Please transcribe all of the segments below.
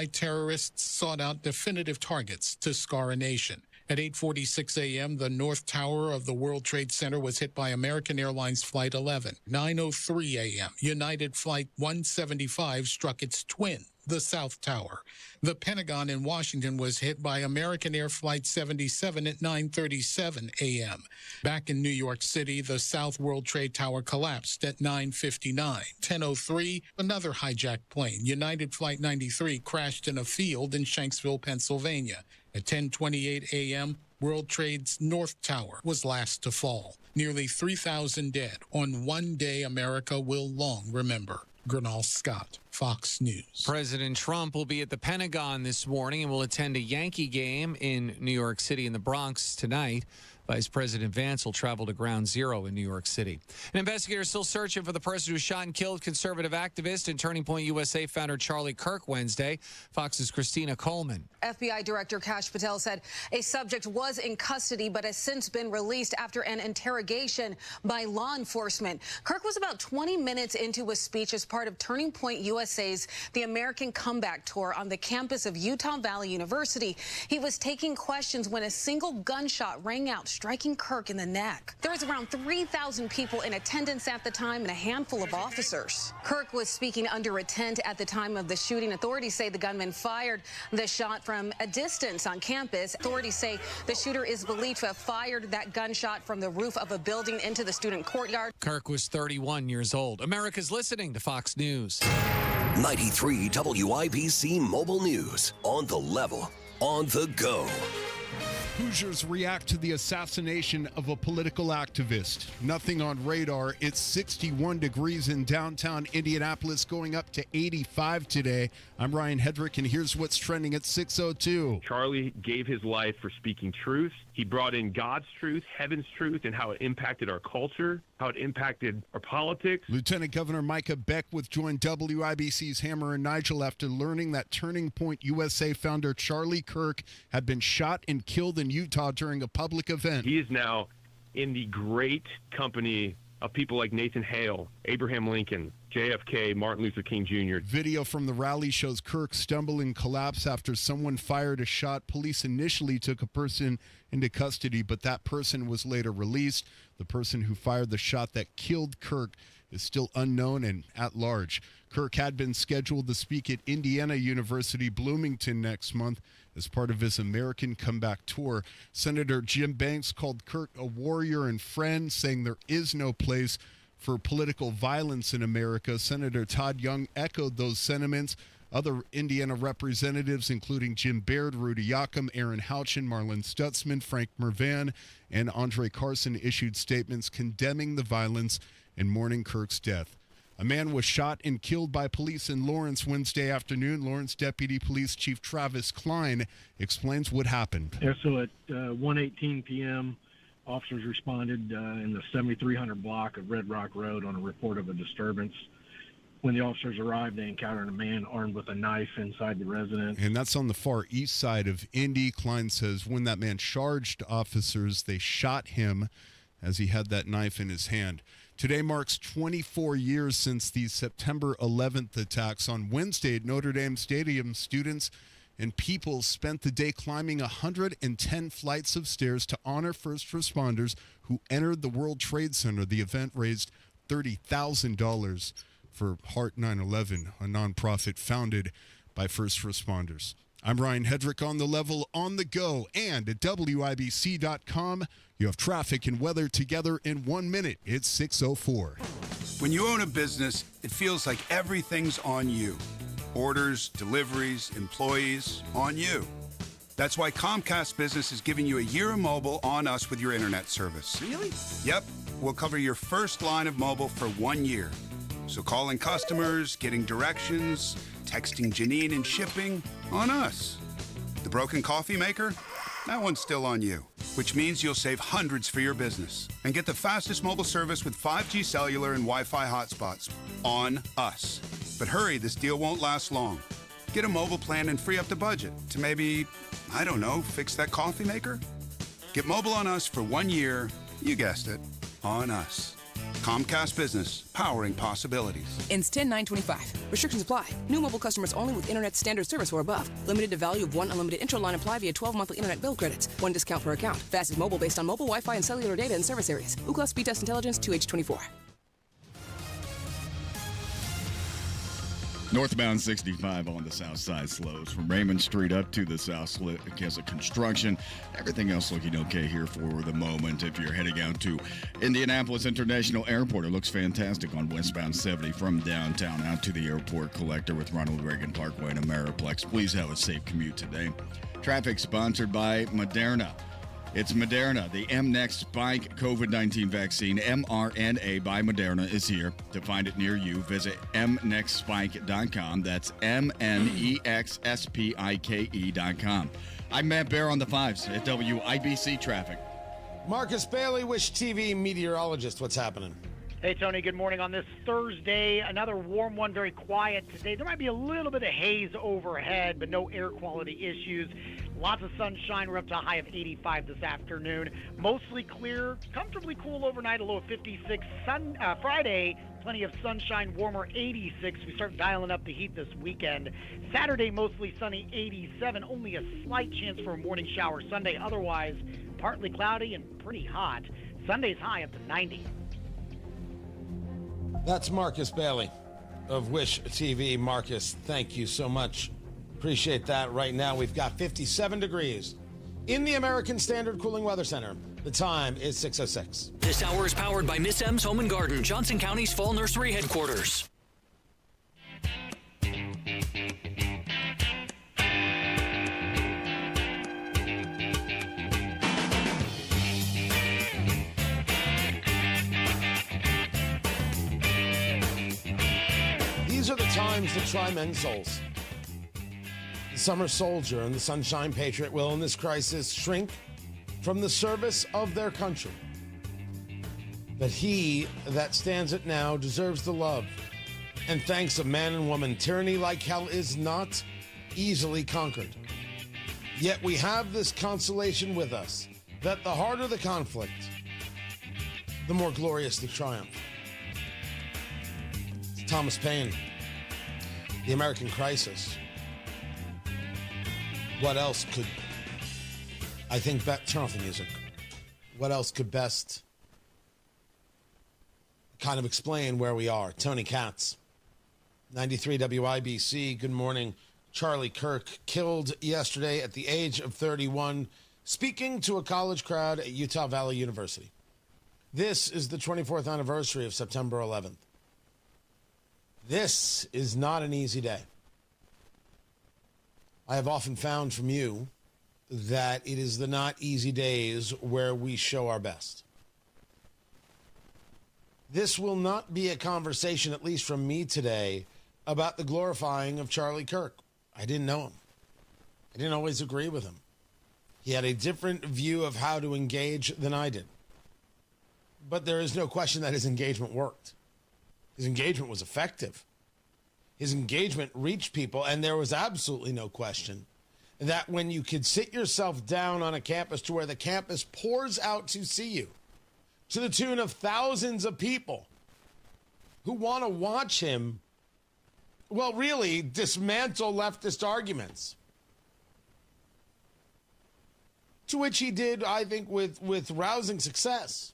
Terrorists sought out definitive targets to scar a nation. At 8:46 a.m., the North Tower of the World Trade Center was hit by American Airlines Flight 11. 9:03 a.m., United Flight 175 struck its twin, the South Tower. The Pentagon in Washington was hit by American Air Flight 77 at 9:37 a.m. Back in New York City, the South World Trade Tower collapsed at 9:59. 10:03, another hijacked plane, United Flight 93, crashed in a field in Shanksville, Pennsylvania. At 10:28 a.m., World Trade's North Tower was last to fall. Nearly 3,000 dead on one day America will long remember. Gernal Scott, Fox News. President Trump will be at the Pentagon this morning and will attend a Yankee game in New York City and the Bronx tonight. Vice President Vance will travel to Ground Zero in New York City. An investigator is still searching for the person who shot and killed conservative activist and Turning Point USA founder Charlie Kirk Wednesday. Fox's Christina Coleman. FBI Director Kash Patel said a subject was in custody but has since been released after an interrogation by law enforcement. Kirk was about 20 minutes into a speech as part of Turning Point USA's The American Comeback Tour on the campus of Utah Valley University. He was taking questions when a single gunshot rang out, striking Kirk in the neck. There was around 3,000 people in attendance at the time and a handful of officers. Kirk was speaking under a tent at the time of the shooting. Authorities say the gunman fired the shot from a distance on campus. Authorities say the shooter is believed to have fired that gunshot from the roof of a building into the student courtyard. Kirk was 31 years old. America's listening to Fox News. 93 WIBC Mobile News. On the level, on the go. Hoosiers react to the assassination of a political activist. Nothing on radar. It's 61 degrees in downtown Indianapolis, going up to 85 today. I'm Ryan Hedrick, and here's what's trending at 6:02. Charlie gave his life for speaking truth. He brought in God's truth, heaven's truth, and how it impacted our culture, how it impacted our politics. Lieutenant Governor Micah Beckwith joined WIBC's Hammer and Nigel after learning that Turning Point USA founder Charlie Kirk had been shot and killed in Utah during a public event. He is now in the great company of people like Nathan Hale, Abraham Lincoln, JFK, Martin Luther King Jr. Video from the rally shows Kirk stumble and collapse after someone fired a shot. Police initially took a person into custody, but that person was later released. The person who fired the shot that killed Kirk is still unknown and at large. Kirk had been scheduled to speak at Indiana University Bloomington next month as part of his American Comeback Tour. Senator Jim Banks called Kirk a warrior and friend, saying there is no place for political violence in America. Senator Todd Young echoed those sentiments. Other Indiana representatives, including Jim Baird, Rudy Yakum, Aaron Houchin, Marlon Stutzman, Frank Mervan, and Andre Carson, issued statements condemning the violence and mourning Kirk's death. A man was shot and killed by police in Lawrence Wednesday afternoon. Lawrence Deputy Police Chief Travis Klein explains what happened. Yeah, so at 1:18 p.m., officers responded in the 7300 block of Red Rock Road on a report of a disturbance. When the officers arrived, they encountered a man armed with a knife inside the residence. And that's on the far east side of Indy. Klein says when that man charged officers, they shot him as he had that knife in his hand. Today marks 24 years since the September 11th attacks. On Wednesday at Notre Dame Stadium, students and people spent the day climbing 110 flights of stairs to honor first responders who entered the World Trade Center. The event raised $30,000 for Heart 9/11, a nonprofit founded by first responders. I'm Ryan Hedrick, on the level, on the go, and at WIBC.com. You have traffic and weather together in 1 minute. It's 6:04. When you own a business, it feels like everything's on you. Orders, deliveries, employees, on you. That's why Comcast Business is giving you a year of mobile on us with your internet service. Really? Yep. We'll cover your first line of mobile for 1 year. So calling customers, getting directions, texting Janine and shipping, on us. The broken coffee maker? That one's still on you, which means you'll save hundreds for your business and get the fastest mobile service with 5G cellular and Wi-Fi hotspots, on us. But hurry, this deal won't last long. Get a mobile plan and free up the budget to maybe, I don't know, fix that coffee maker? Get mobile on us for 1 year, you guessed it, on us. Comcast Business, powering possibilities. Ends 10/9/25. Restrictions apply. New mobile customers only with internet standard service or above. Limited to value of one unlimited intro line apply via 12 monthly internet bill credits. One discount per account. Fastest mobile based on mobile Wi-Fi and cellular data in service areas. Ookla Speed Test Intelligence 2H24. Northbound 65 on the south side slows from Raymond Street up to the south because of construction. Everything else looking okay here for the moment. If you're heading out to Indianapolis International Airport, it looks fantastic on westbound 70 from downtown out to the airport collector with Ronald Reagan Parkway and Ameriplex. Please have a safe commute today. Traffic sponsored by Moderna. It's Moderna. The mNext Spike COVID-19 vaccine, mRNA by Moderna, is here. To find it near you, visit mnextspike.com. That's mnexspike.com. I'm Matt Bear on the 5s at WIBC Traffic. Marcus Bailey, Wish TV meteorologist. What's happening? Hey, Tony. Good morning on this Thursday. Another warm one, very quiet today. There might be a little bit of haze overhead, but no air quality issues. Lots of sunshine. We're up to a high of 85 this afternoon. Mostly clear, comfortably cool overnight, a low of 56. Friday, plenty of sunshine, warmer 86. We start dialing up the heat this weekend. Saturday, mostly sunny 87. Only a slight chance for a morning shower. Sunday, otherwise, partly cloudy and pretty hot. Sunday's high up to 90. That's Marcus Bailey of Wish TV. Marcus, thank you so much. Appreciate that. Right now, we've got 57 degrees in the American Standard Cooling Weather Center. The time is 6:06. This hour is powered by Miss M's Home and Garden, Johnson County's Fall Nursery headquarters. These are the times that try men's souls. The summer soldier and the sunshine patriot will, in this crisis, shrink from the service of their country. But he that stands it now deserves the love and thanks of man and woman. Tyranny like hell is not easily conquered. Yet we have this consolation with us, that the harder the conflict, the more glorious the triumph. It's Thomas Paine, The American Crisis. What else could, I think, turn off the music. What else could best kind of explain where we are? Tony Katz, 93 WIBC. Good morning. Charlie Kirk, killed yesterday at the age of 31, speaking to a college crowd at Utah Valley University. This is the 24th anniversary of September 11th. This is not an easy day. I have often found from you that it is the not easy days where we show our best. This will not be a conversation, at least from me today, about the glorifying of Charlie Kirk. I didn't know him. I didn't always agree with him. He had a different view of how to engage than I did. But there is no question that his engagement worked. His engagement was effective. His engagement reached people, and there was absolutely no question that when you could sit yourself down on a campus to where the campus pours out to see you, to the tune of thousands of people who want to watch him, well, really dismantle leftist arguments, to which he did, I think, with rousing success.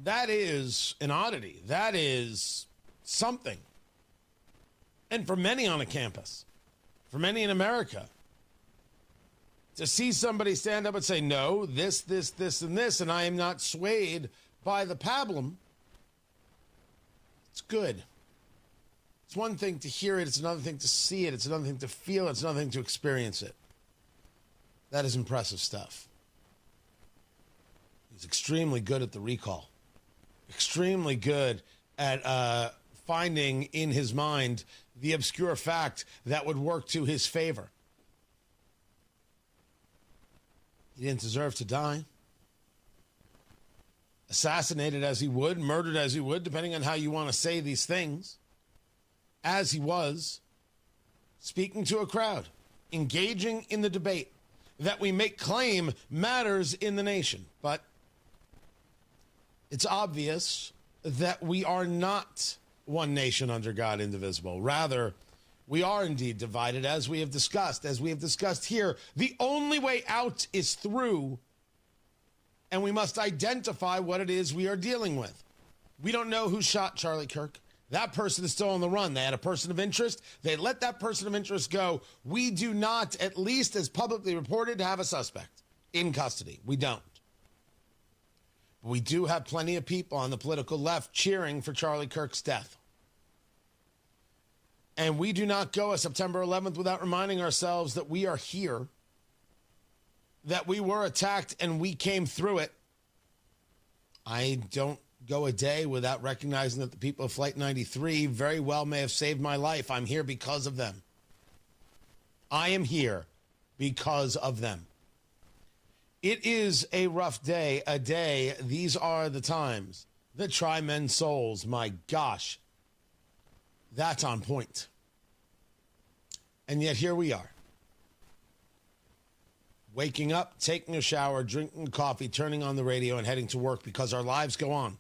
That is an oddity. That is something. And for many on a campus, for many in America, to see somebody stand up and say, no, this, and this, and I am not swayed by the pablum, it's good. It's one thing to hear it. It's another thing to see it. It's another thing to feel it. It's another thing to experience it. That is impressive stuff. He's extremely good at the recall. Extremely good at finding in his mind the obscure fact that would work to his favor. He didn't deserve to die. Assassinated as he would, murdered as he would, depending on how you want to say these things. As he was, speaking to a crowd, engaging in the debate that we make claim matters in the nation. But It's obvious that we are not one nation under God, indivisible. Rather, we are indeed divided, as we have discussed. As we have discussed here, the only way out is through, and we must identify what it is we are dealing with. We don't know who shot Charlie Kirk. That person is still on the run. They had a person of interest. They let that person of interest go. We do not, at least as publicly reported, have a suspect in custody. We don't. We do have plenty of people on the political left cheering for Charlie Kirk's death. And we do not go a September 11th without reminding ourselves that we are here, that we were attacked and we came through it. I don't go a day without recognizing that the people of Flight 93 very well may have saved my life. I'm here because of them. I am here because of them. It is a rough day, a day. These are the times that try men's souls. My gosh, that's on point. And yet here we are. Waking up, taking a shower, drinking coffee, turning on the radio, and heading to work because our lives go on.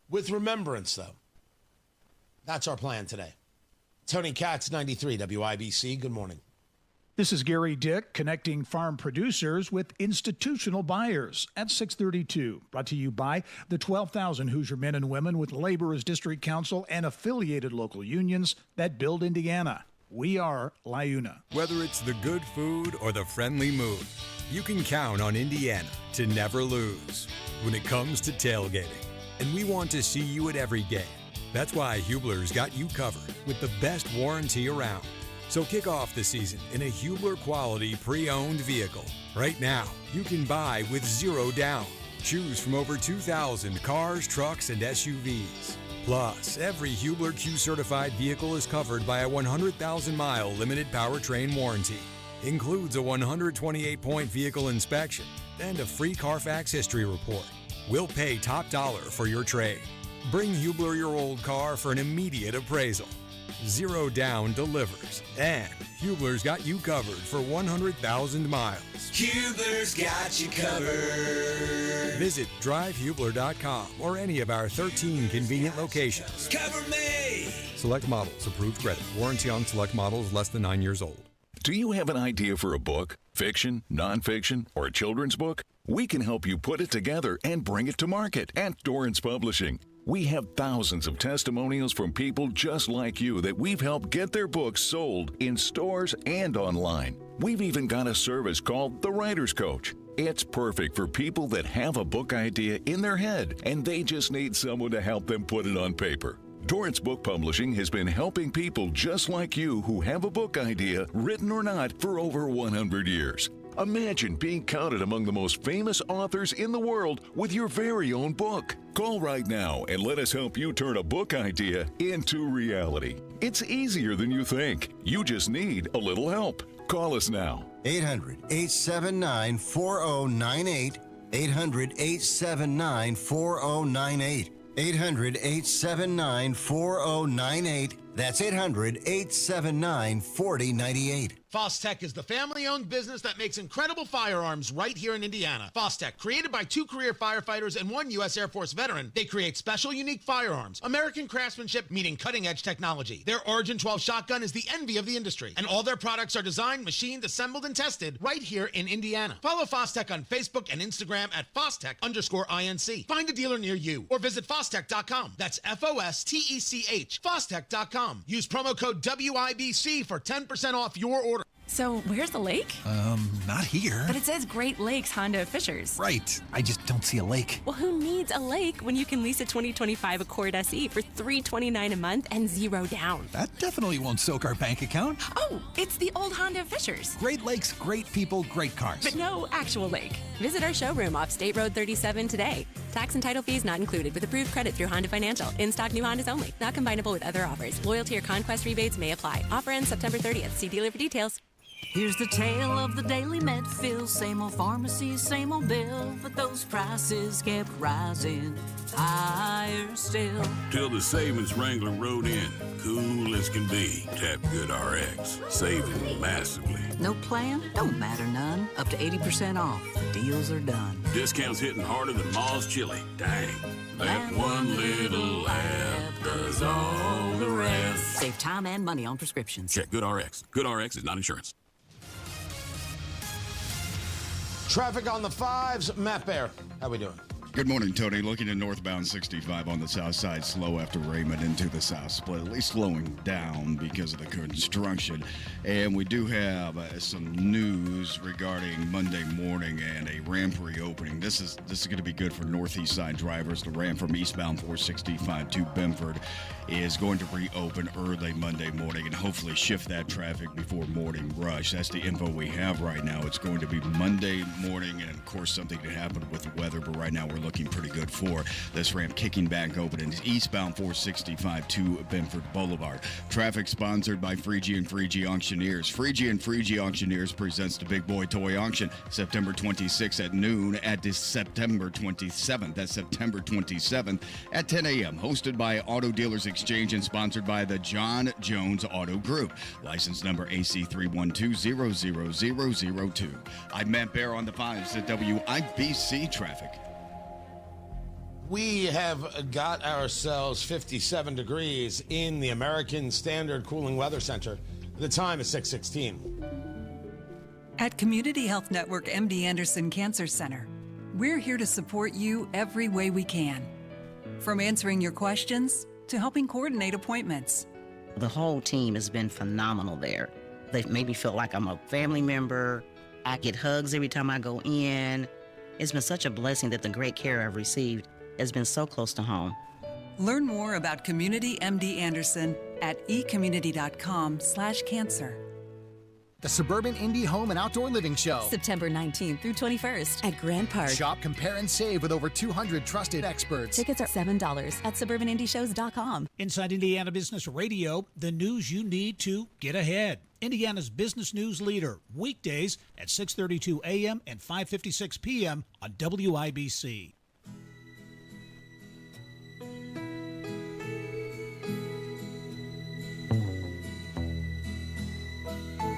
With remembrance, though. That's our plan today. Tony Katz, 93 WIBC. Good morning. This is Gary Dick connecting farm producers with institutional buyers at 632. Brought to you by the 12,000 Hoosier men and women with labor as district council and affiliated local unions that build Indiana. We are LIUNA. Whether it's the good food or the friendly mood, you can count on Indiana to never lose when it comes to tailgating. And we want to see you at every game. That's why Hubler's got you covered with the best warranty around. So kick off the season in a Hubler quality pre-owned vehicle. Right now, you can buy with zero down. Choose from over 2,000 cars, trucks, and SUVs. Plus, every Hubler Q certified vehicle is covered by a 100,000-mile limited powertrain warranty. Includes a 128-point vehicle inspection and a free Carfax history report. We'll pay top dollar for your trade. Bring Hubler your old car for an immediate appraisal. Zero down delivers. And Hubler's got you covered for 100,000 miles. Hubler's got you covered. Visit drivehubler.com or any of our 13 convenient locations. Cover me. Select models, approved credit. Warranty on select models less than 9 years old. Do you have an idea for a book, fiction, nonfiction, or a children's book? We can help you put it together and bring it to market at Dorrance Publishing. We have thousands of testimonials from people just like you that we've helped get their books sold in stores and online. We've even got a service called The Writer's Coach. It's perfect for people that have a book idea in their head and they just need someone to help them put it on paper. Dorrance Book Publishing has been helping people just like you who have a book idea, written or not, for over 100 years. Imagine being counted among the most famous authors in the world with your very own book. Call right now and let us help you turn a book idea into reality. It's easier than you think. You just need a little help. Call us now. 800-879-4098. 800-879-4098. 800-879-4098. That's 800-879-4098. Fostech is the family-owned business that makes incredible firearms right here in Indiana. Fostech, created by 2 career firefighters and 1 U.S. Air Force veteran, they create special, unique firearms. American craftsmanship meeting cutting-edge technology. Their Origin 12 shotgun is the envy of the industry, and all their products are designed, machined, assembled, and tested right here in Indiana. Follow Fostech on Facebook and Instagram at Fostech_INC. Find a dealer near you, or visit Fostech.com. That's F-O-S-T-E-C-H. Fostech.com. Use promo code WIBC for 10% off your order. So, where's the lake? Not here. But it says Great Lakes Honda of Fishers. Right. I just don't see a lake. Well, who needs a lake when you can lease a 2025 Accord SE for $329 a month and zero down? That definitely won't soak our bank account. Oh, it's the old Honda of Fishers. Great Lakes, great people, great cars. But no actual lake. Visit our showroom off State Road 37 today. Tax and title fees not included with approved credit through Honda Financial. In-stock new Hondas only. Not combinable with other offers. Loyalty or conquest rebates may apply. Offer ends September 30th. See dealer for details. Here's the tale of the daily med fill. Same old pharmacy, same old bill, but those prices kept rising higher still. Till the savings Wrangler rode in, cool as can be. Tap Good RX, saving massively. No plan? Don't matter none. Up to 80% off. Deals are done. Discounts hitting harder than Ma's chili. Dang. That one little app does all the rest. Save time and money on prescriptions. Check GoodRx. GoodRx is not insurance. Traffic on the 5s. Matt Bear, how we doing? Good morning, Tony. Looking at northbound 65 on the south side, slow after Raymond into the south split, at least slowing down because of the construction. And we do have some news regarding Monday morning and a ramp reopening. This is going to be good for northeast side drivers. The ramp from eastbound 465 to Benford is going to reopen early Monday morning and hopefully shift that traffic before morning rush. That's the info we have right now. It's going to be Monday morning, and of course something to happen with the weather, but right now we're looking pretty good for this ramp kicking back open in eastbound 465 to Benford Boulevard. Traffic sponsored by Freegee and Freegee Auctioneers. Freegee and Freegee Auctioneers presents the Big Boy Toy Auction September 26th at noon at this September 27th. That's September 27th at 10 a.m. Hosted by Auto Dealers Exchange and sponsored by the John Jones Auto Group. License number AC3120002. I'm Matt Bear on the 5s at WIBC Traffic. We have got ourselves 57 degrees in the American Standard Cooling Weather Center. The time is 6:16. At Community Health Network MD Anderson Cancer Center, we're here to support you every way we can. From answering your questions to helping coordinate appointments. The whole team has been phenomenal there. They've made me feel like I'm a family member. I get hugs every time I go in. It's been such a blessing that the great care I've received has been so close to home. Learn more about Community MD Anderson at ecommunity.com/cancer. The Suburban Indie Home and Outdoor Living Show. September 19th through 21st at Grand Park. Shop, compare, and save with over 200 trusted experts. Tickets are $7 at suburbanindieshows.com. Inside Indiana Business Radio, the news you need to get ahead. Indiana's business news leader, weekdays at 6:32 a.m. and 5:56 p.m. on WIBC.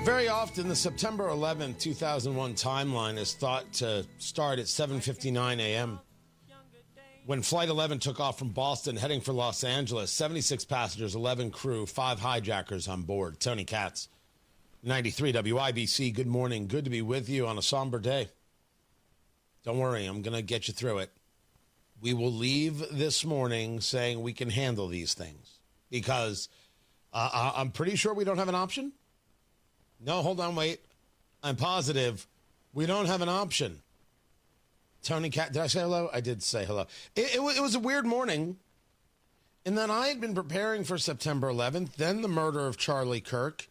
Very often, the September 11, 2001 timeline is thought to start at 7:59 a.m. When Flight 11 took off from Boston heading for Los Angeles. 76 passengers, 11 crew, 5 hijackers on board. Tony Katz, 93 WIBC. Good morning. Good to be with you on a somber day. Don't worry, I'm going to get you through it. We will leave this morning saying we can handle these things because I'm pretty sure we don't have an option. No, hold on, wait. I'm positive we don't have an option. Tony Cat, did I say hello? I did say hello. It was a weird morning. And then I had been preparing for September 11th, then the murder of Charlie Kirk.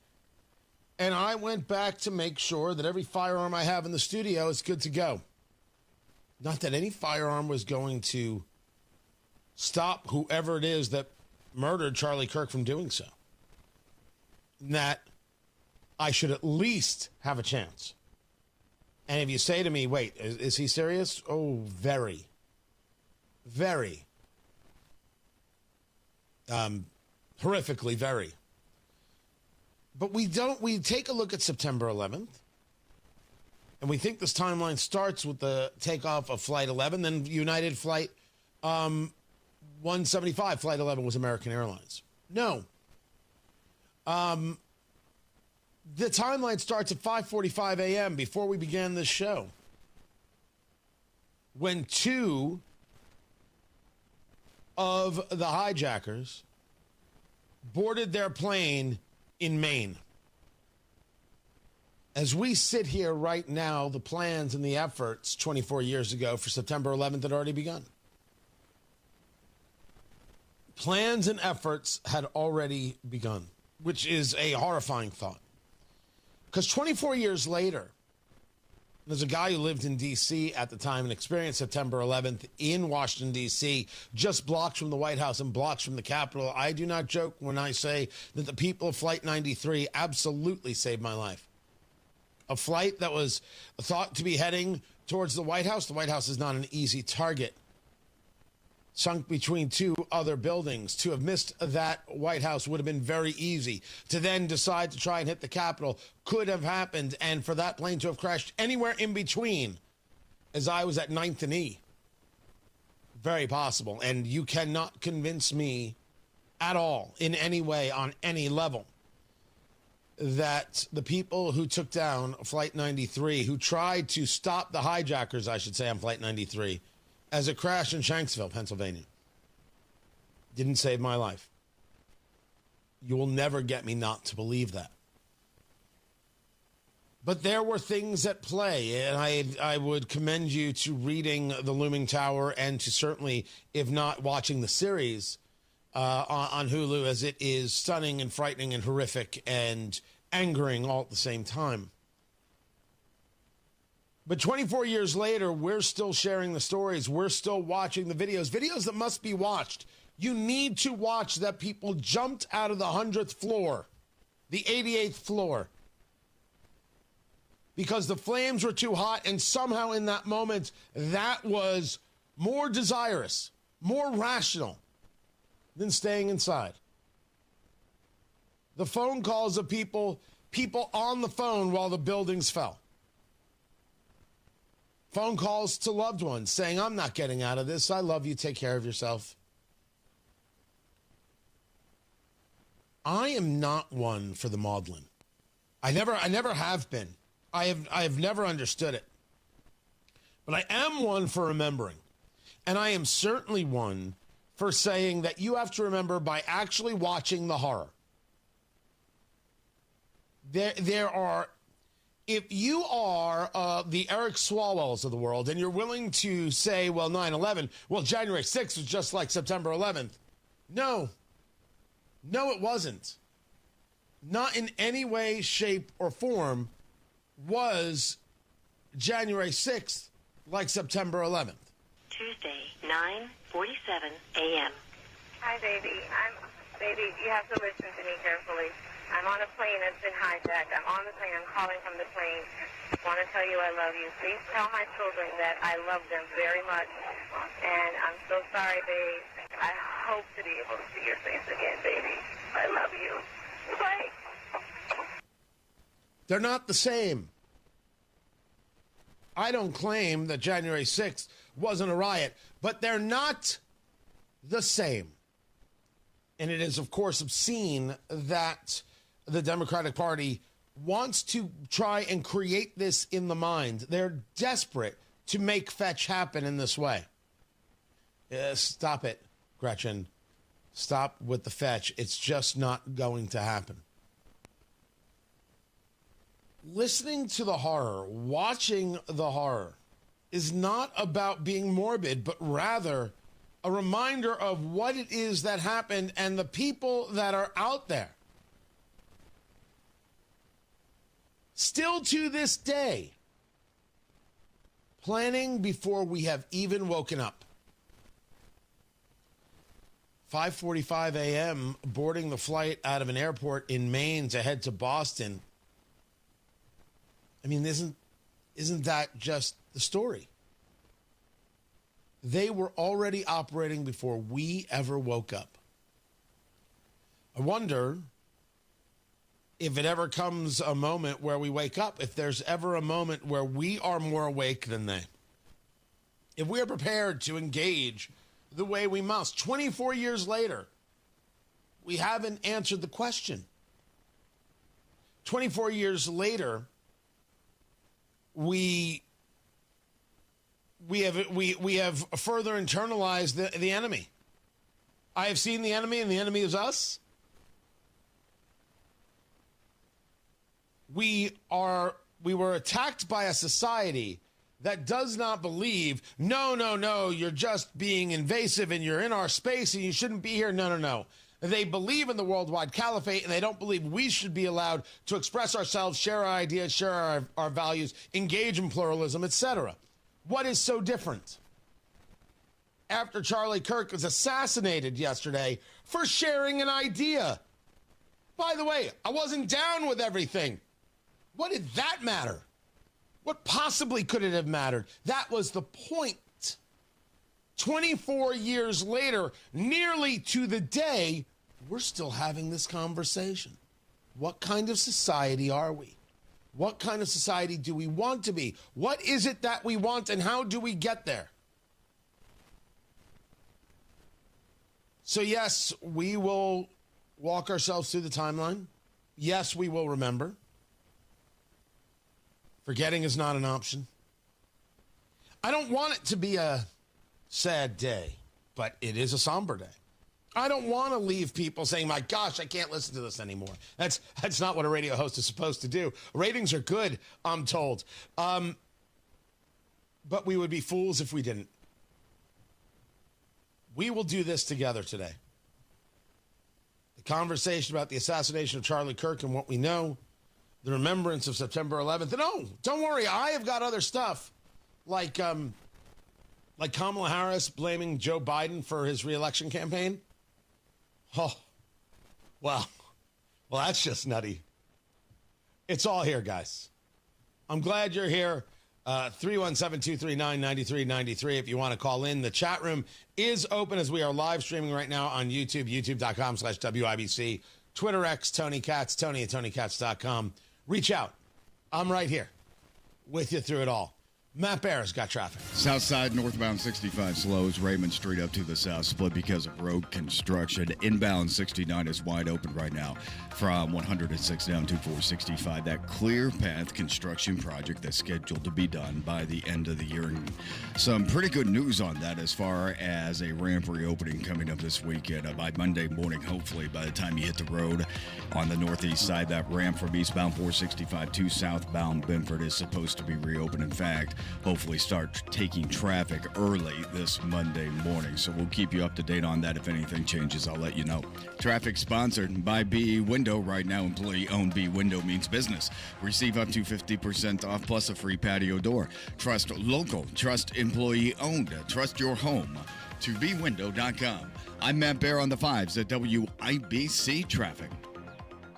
And I went back to make sure that every firearm I have in the studio is good to go. Not that any firearm was going to stop whoever it is that murdered Charlie Kirk from doing so. That I should at least have a chance. And if you say to me, wait, is he serious? Oh, very. Very. Horrifically very. But we take a look at September 11th, and we think this timeline starts with the takeoff of Flight 11, then United Flight 175. Flight 11 was American Airlines. No. The timeline starts at 5:45 a.m. before we began this show, when 2 of the hijackers boarded their plane in Maine. As we sit here right now, the plans and the efforts 24 years ago for September 11th had already begun. Plans and efforts had already begun, which is a horrifying thought. Because 24 years later, there's a guy who lived in D.C. at the time and experienced September 11th in Washington, D.C., just blocks from the White House and blocks from the Capitol. I do not joke when I say that the people of Flight 93 absolutely saved my life. A flight that was thought to be heading towards the White House. The White House is not an easy target. sunk between two other buildings. To have missed that White House would have been very easy. To then decide to try and hit the Capitol could have happened, and for that plane to have crashed anywhere in between, as I was at 9th and E, very possible. And you cannot convince me at all, in any way, on any level, that the people who took down Flight 93, who tried to stop the hijackers, I should say, on Flight 93, as it crashed in Shanksville, Pennsylvania, didn't save my life. You will never get me not to believe that. But there were things at play, and I would commend you to reading The Looming Tower and to certainly, if not watching the series on Hulu, as it is stunning and frightening and horrific and angering all at the same time. But 24 years later, we're still sharing the stories. We're still watching the videos that must be watched. You need to watch that people jumped out of the 100th floor, the 88th floor, because the flames were too hot, and somehow in that moment, that was more desirous, more rational than staying inside. The phone calls of people on the phone while the buildings fell. Phone calls to loved ones saying, I'm not getting out of this. I love you. Take care of yourself. I am not one for the maudlin. I never have been. I have never understood it. But I am one for remembering. And I am certainly one for saying that you have to remember by actually watching the horror. There are, if you are the Eric Swalwells of the world and you're willing to say, well, 9/11, well, January 6th was just like September 11th. No, it wasn't. Not in any way, shape, or form was January 6th like September 11th. Tuesday, 9:47 a.m. Hi, baby. Baby, you have to listen to me carefully. I'm on a plane that's been hijacked. I'm on the plane. I'm calling from the plane. I want to tell you I love you. Please tell my children that I love them very much. And I'm so sorry, babe. I hope to be able to see your face again, baby. I love you. Bye. They're not the same. I don't claim that January 6th wasn't a riot, but they're not the same. And it is, of course, obscene that the Democratic Party wants to try and create this in the mind. They're desperate to make fetch happen in this way. Stop it, Gretchen. Stop with the fetch. It's just not going to happen. Listening to the horror, watching the horror, is not about being morbid, but rather a reminder of what it is that happened and the people that are out there. Still to this day, planning before we have even woken up. 5:45 a.m., boarding the flight out of an airport in Maine to head to Boston. I mean, isn't that just the story? They were already operating before we ever woke up. I wonder if it ever comes a moment where we wake up, if there's ever a moment where we are more awake than they. If we are prepared to engage the way we must. 24 years later, we haven't answered the question. 24 years later, we have further internalized the enemy. I have seen the enemy, and the enemy is us. We were attacked by a society that does not believe, no, you're just being invasive and you're in our space and you shouldn't be here. No. They believe in the worldwide caliphate, and they don't believe we should be allowed to express ourselves, share our ideas, share our values, engage in pluralism, etc. What is so different? After Charlie Kirk was assassinated yesterday for sharing an idea. By the way, I wasn't down with everything. What did that matter? What possibly could it have mattered? That was the point. 24 years later, nearly to the day, we're still having this conversation. What kind of society are we? What kind of society do we want to be? What is it that we want, and how do we get there? So yes, we will walk ourselves through the timeline. Yes, we will remember. Forgetting is not an option. I don't want it to be a sad day, but it is a somber day. I don't want to leave people saying, my gosh, I can't listen to this anymore. That's not what a radio host is supposed to do. Ratings are good, I'm told. But we would be fools if we didn't. We will do this together today. The conversation about the assassination of Charlie Kirk and what we know, the remembrance of September 11th. And oh, don't worry, I have got other stuff like Kamala Harris blaming Joe Biden for his reelection campaign. Oh, well, that's just nutty. It's all here, guys. I'm glad you're here. 317-239-9393 if you want to call in. The chat room is open as we are live streaming right now on YouTube, youtube.com/WIBC. Twitter X, Tony Katz, Tony at TonyKatz.com. Reach out. I'm right here with you through it all. Matt Bear's got traffic. South side, northbound 65 slows. Raymond Street up to the south split because of road construction. Inbound 69 is wide open right now from 106 down to 465. That clear path construction project that's scheduled to be done by the end of the year. And some pretty good news on that as far as a ramp reopening coming up this weekend. By Monday morning, hopefully, by the time you hit the road on the northeast side, that ramp from eastbound 465 to southbound Benford is supposed to be reopened. In fact, hopefully start taking traffic early this Monday morning. So we'll keep you up to date on that. If anything changes, I'll let you know. Traffic sponsored by BE Window. Right now, employee-owned BE Window means business. Receive up to 50% off plus a free patio door. Trust local. Trust employee-owned. Trust your home to BeWindow.com. I'm Matt Bear on the 5s at WIBC Traffic.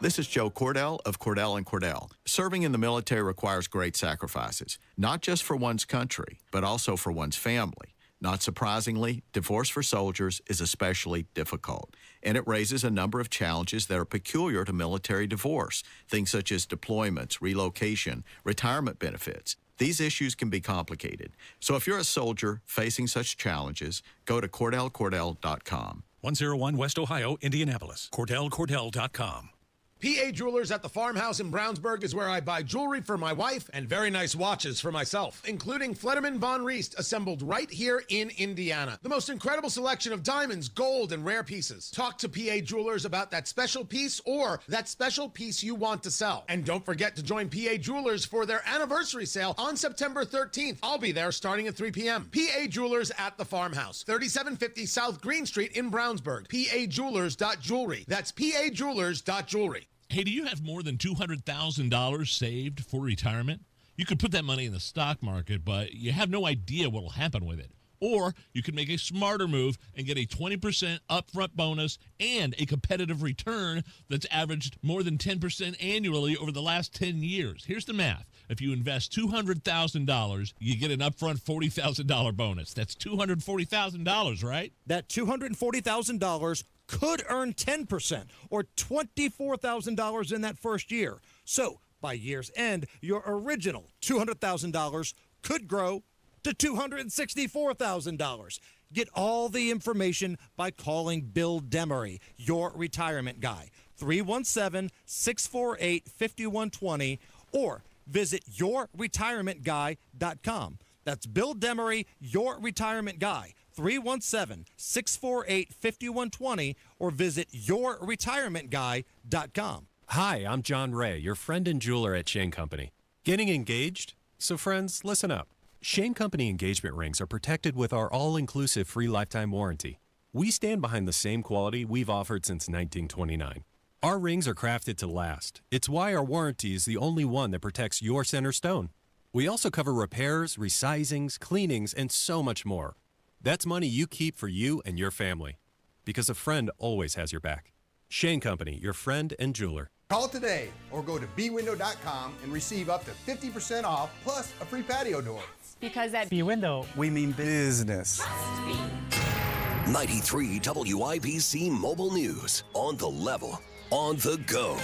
This is Joe Cordell of Cordell & Cordell. Serving in the military requires great sacrifices, not just for one's country, but also for one's family. Not surprisingly, divorce for soldiers is especially difficult, and it raises a number of challenges that are peculiar to military divorce, things such as deployments, relocation, retirement benefits. These issues can be complicated. So if you're a soldier facing such challenges, go to CordellCordell.com. 101 West Ohio, Indianapolis. CordellCordell.com. PA Jewelers at the Farmhouse in Brownsburg is where I buy jewelry for my wife and very nice watches for myself, including Flederman Von Riest, assembled right here in Indiana. The most incredible selection of diamonds, gold, and rare pieces. Talk to PA Jewelers about that special piece or that special piece you want to sell. And don't forget to join PA Jewelers for their anniversary sale on September 13th. I'll be there starting at 3 p.m. PA Jewelers at the Farmhouse, 3750 South Green Street in Brownsburg. PAJewelers.jewelry. That's PAJewelers.jewelry. Hey, do you have more than $200,000 saved for retirement? You could put that money in the stock market, but you have no idea what will happen with it. Or you could make a smarter move and get a 20% upfront bonus and a competitive return that's averaged more than 10% annually over the last 10 years. Here's the math. If you invest $200,000, you get an upfront $40,000 bonus. That's $240,000, right? That $240,000 could earn 10% or $24,000 in that first year. So by year's end, your original $200,000 could grow to $264,000. Get all the information by calling Bill Demery, your retirement guy, 317-648-5120, or visit yourretirementguy.com. That's Bill Demery, your retirement guy, 317-648-5120, or visit yourretirementguy.com. Hi, I'm John Ray, your friend and jeweler at Shane Company. Getting engaged? So friends, listen up. Shane Company engagement rings are protected with our all-inclusive free lifetime warranty. We stand behind the same quality we've offered since 1929. Our rings are crafted to last. It's why our warranty is the only one that protects your center stone. We also cover repairs, resizings, cleanings, and so much more. That's money you keep for you and your family. Because a friend always has your back. Shane Company, your friend and jeweler. Call today or go to bwindow.com and receive up to 50% off plus a free patio door. Because at B-Window, we mean business. 93 WIBC Mobile News. On the level, on the go.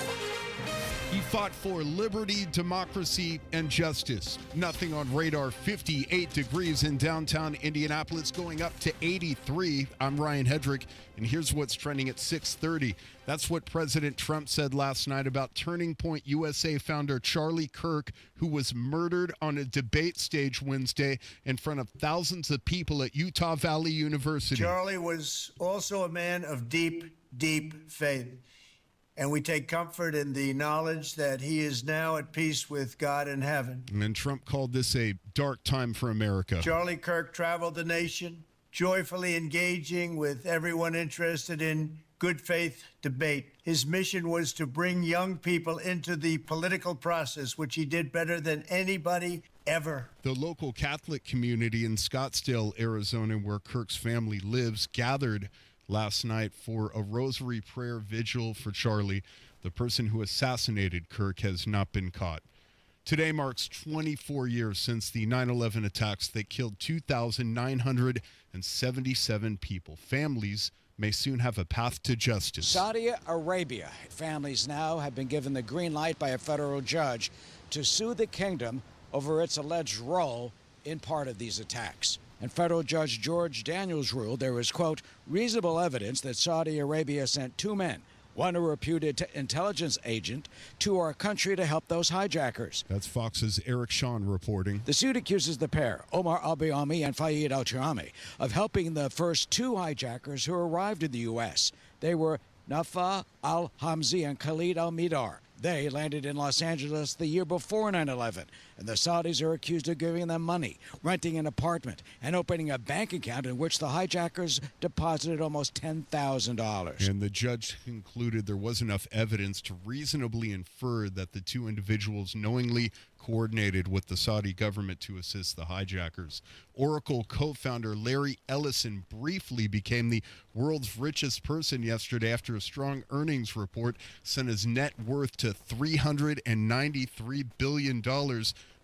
He fought for liberty, democracy, and justice. Nothing on radar. 58 degrees in downtown Indianapolis, going up to 83. I'm Ryan Hedrick, and here's what's trending at 6:30. That's what President Trump said last night about Turning Point USA founder Charlie Kirk, who was murdered on a debate stage Wednesday in front of thousands of people at Utah Valley University. Charlie was also a man of deep, deep faith. And we take comfort in the knowledge that he is now at peace with God in heaven. And Trump called this a dark time for America. Charlie Kirk traveled the nation, joyfully engaging with everyone interested in good faith debate. His mission was to bring young people into the political process, which he did better than anybody ever. The local Catholic community in Scottsdale, Arizona, where Kirk's family lives, gathered last night for a rosary prayer vigil for Charlie. The person who assassinated Kirk has not been caught. Today marks 24 years since the 9/11 attacks that killed 2,977 people. Families may soon have a path to justice. Saudi Arabia families now have been given the green light by a federal judge to sue the kingdom over its alleged role in part of these attacks. And federal judge George Daniels ruled there was, quote, reasonable evidence that Saudi Arabia sent two men, one a reputed intelligence agent, to our country to help those hijackers. That's Fox's Eric Shawn reporting. The suit accuses the pair, Omar al-Biami and Fayed al-Tirami, of helping the first two hijackers who arrived in the U.S. They were Nafa al-Hamzi and Khalid al-Midar. They landed in Los Angeles the year before 9/11, and the Saudis are accused of giving them money, renting an apartment, and opening a bank account in which the hijackers deposited almost $10,000. And the judge concluded there was enough evidence to reasonably infer that the two individuals knowingly coordinated with the Saudi government to assist the hijackers. Oracle co-founder Larry Ellison briefly became the world's richest person yesterday after a strong earnings report sent his net worth to $393 billion.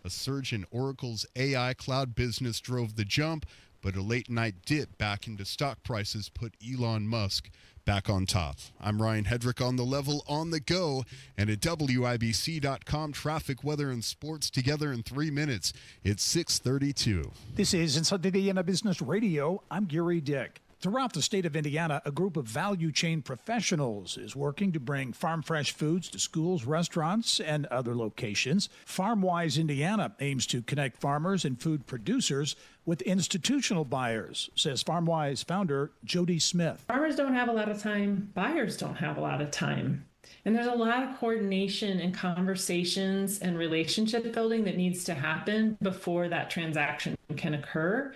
A surge in Oracle's AI cloud business drove the jump, but a late-night dip back into stock prices put Elon Musk back on top. I'm Ryan Hedrick on the level, on the go, and at WIBC.com, traffic, weather, and sports together in 3 minutes. It's 6:32. This is Inside Indiana Business Radio. I'm Gary Dick. Throughout the state of Indiana, a group of value chain professionals is working to bring farm fresh foods to schools, restaurants, and other locations. FarmWise Indiana aims to connect farmers and food producers with institutional buyers, says FarmWise founder Jody Smith. Farmers don't have a lot of time. Buyers don't have a lot of time. And there's a lot of coordination and conversations and relationship building that needs to happen before that transaction can occur,